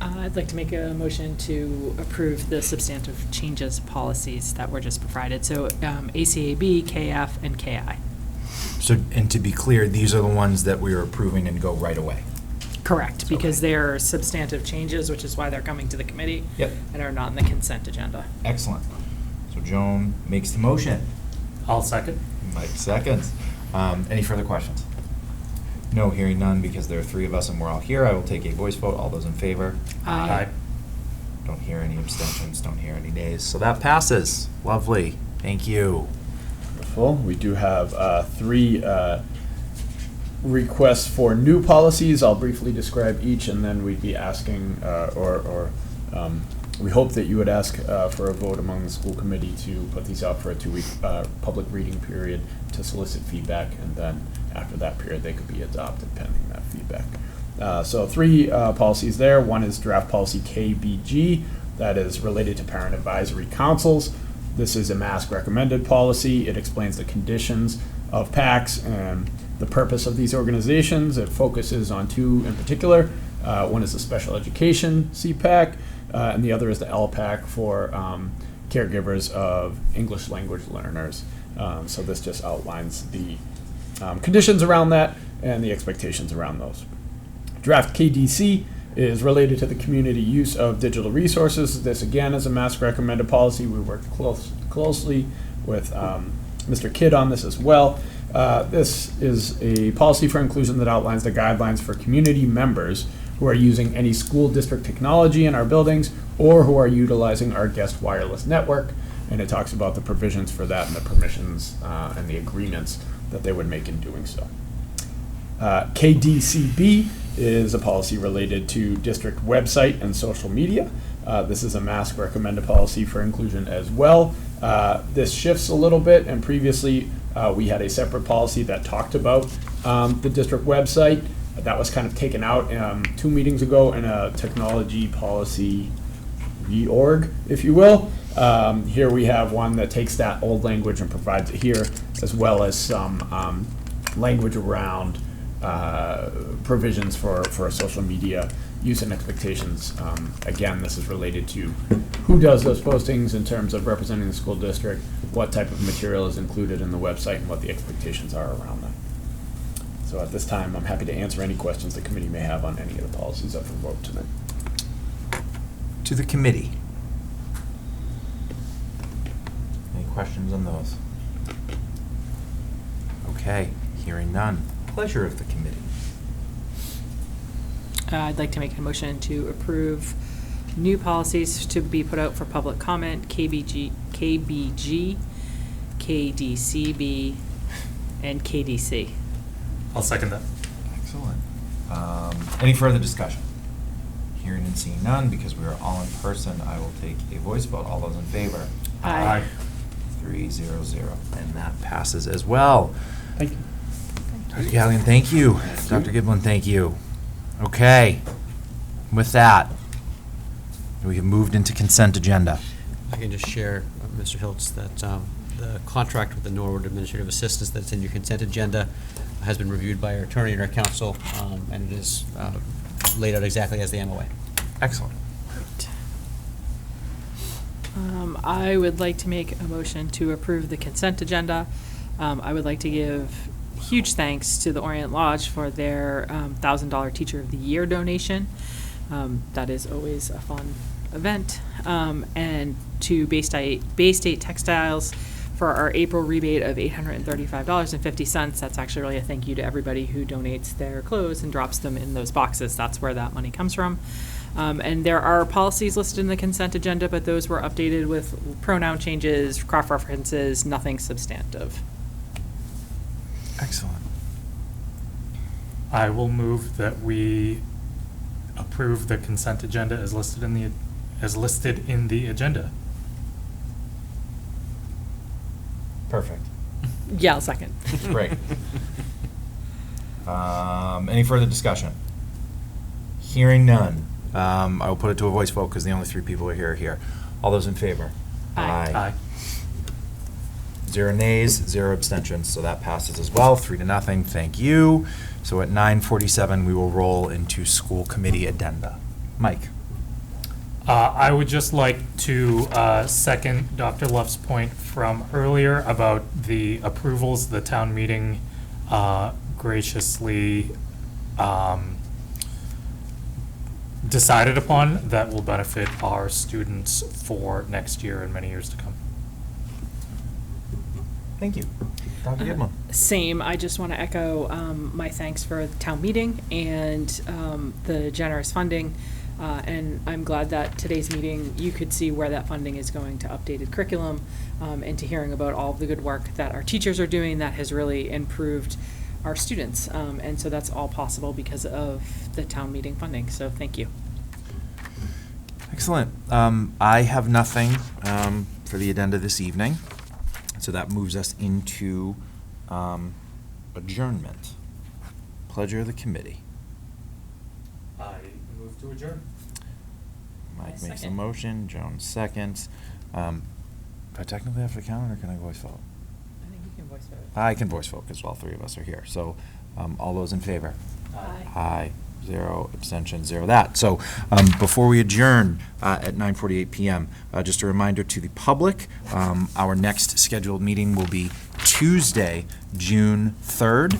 I'd like to make a motion to approve the substantive changes policies that were just provided. So ACAB, KF, and KI. So, and to be clear, these are the ones that we are approving and go right away. Correct, because they're substantive changes, which is why they're coming to the committee. Yep. And are not in the consent agenda. Excellent. So Joan makes the motion. I'll second. Mike seconds. Any further questions? No, hearing none, because there are three of us and we're all here, I will take a voice vote. All those in favor? Aye. Don't hear any abstentions, don't hear any nays. So that passes. Lovely. Thank you. Wonderful. We do have three requests for new policies. I'll briefly describe each, and then we'd be asking, we hope that you would ask for a vote among the school committee to put these out for a 2-week public reading period to solicit feedback, and then after that period, they could be adopted pending that feedback. So three policies there. One is draft policy KBG, that is related to parent advisory councils. This is a mask recommended policy. It explains the conditions of PACs and the purpose of these organizations. It focuses on two in particular. One is the special education CPAC, and the other is the LPAC for caregivers of English language learners. So this just outlines the conditions around that and the expectations around those. Draft KDC is related to the community use of digital resources. This again is a mask recommended policy. We worked closely with Mr. Kidd on this as well. This is a policy for inclusion that outlines the guidelines for community members who are using any school district technology in our buildings or who are utilizing our guest wireless network. And it talks about the provisions for that and the permissions and the agreements that they would make in doing so. KDCB is a policy related to district website and social media. This is a mask recommended policy for inclusion as well. This shifts a little bit, and previously we had a separate policy that talked about the district website. That was kind of taken out 2 meetings ago in a technology policy reorg, if you will. Here we have one that takes that old language and provides it here, as well as some language around provisions for social media use and expectations. Again, this is related to who does those postings in terms of representing the school district, what type of material is included in the website, and what the expectations are around that. So at this time, I'm happy to answer any questions the committee may have on any of the policies up for vote tonight. To the committee. Any questions on those? Okay, hearing none. Pleasure of the committee. I'd like to make a motion to approve new policies to be put out for public comment, KBG, KDCB, and KDC. I'll second that. Excellent. Any further discussion? Hearing and seeing none, because we are all in person, I will take a voice vote. All those in favor? Aye. 3-0-0, and that passes as well. Thank you. Dr. Galligan, thank you. Dr. Giblin, thank you. Okay. With that, we have moved into consent agenda. I can just share, Mr. Hiltz, that the contract with the Norwood Administrative Assistants that's in your consent agenda has been reviewed by our attorney and our counsel, and it is laid out exactly as the MOA. Excellent. I would like to make a motion to approve the consent agenda. I would like to give huge thanks to the Orient Lodge for their $1,000 Teacher of the Year donation. That is always a fun event. And to Bay State Textiles for our April rebate of $835.50. That's actually really a thank you to everybody who donates their clothes and drops them in those boxes. That's where that money comes from. And there are policies listed in the consent agenda, but those were updated with pronoun changes, cross-references, nothing substantive. Excellent. I will move that we approve the consent agenda as listed in the agenda. Perfect. Yeah, I'll second. Great. Any further discussion? Hearing none. I will put it to a voice vote because the only 3 people are here. All those in favor? Aye. Aye. 0 nays, 0 abstentions, so that passes as well, 3-0. Thank you. So at 9:47, we will roll into school committee addenda. Mike. I would just like to second Dr. Luff's point from earlier about the approvals the town meeting graciously decided upon that will benefit our students for next year and many years to come. Thank you. Dr. Gidmore. Same. I just want to echo my thanks for the town meeting and the generous funding. And I'm glad that today's meeting, you could see where that funding is going to updated curriculum and to hearing about all of the good work that our teachers are doing that has really improved our students. And so that's all possible because of the town meeting funding. So thank you. Excellent. I have nothing for the agenda this evening, so that moves us into adjournment. Pleasure of the committee. I move to adjourn. Mike makes a motion, Joan seconds. Do I technically have to count, or can I voice vote? I think you can voice vote. I can voice vote because all three of us are here. So all those in favor? Aye. Aye. 0 abstentions, 0 that. So before we adjourn at 9:48 p.m., just a reminder to the public, our next scheduled meeting will be Tuesday, June 3rd.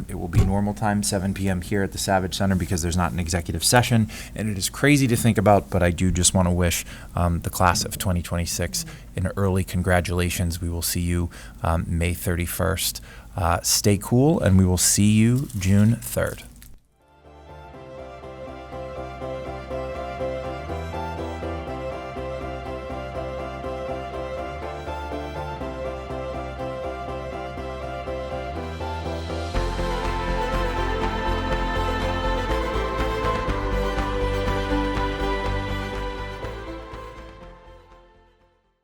It will be normal time, 7 p.m. here at the Savage Center because there's not an executive session. And it is crazy to think about, but I do just want to wish the class of 2026 an early congratulations. We will see you May 31st. Stay cool, and we will see you June 3rd.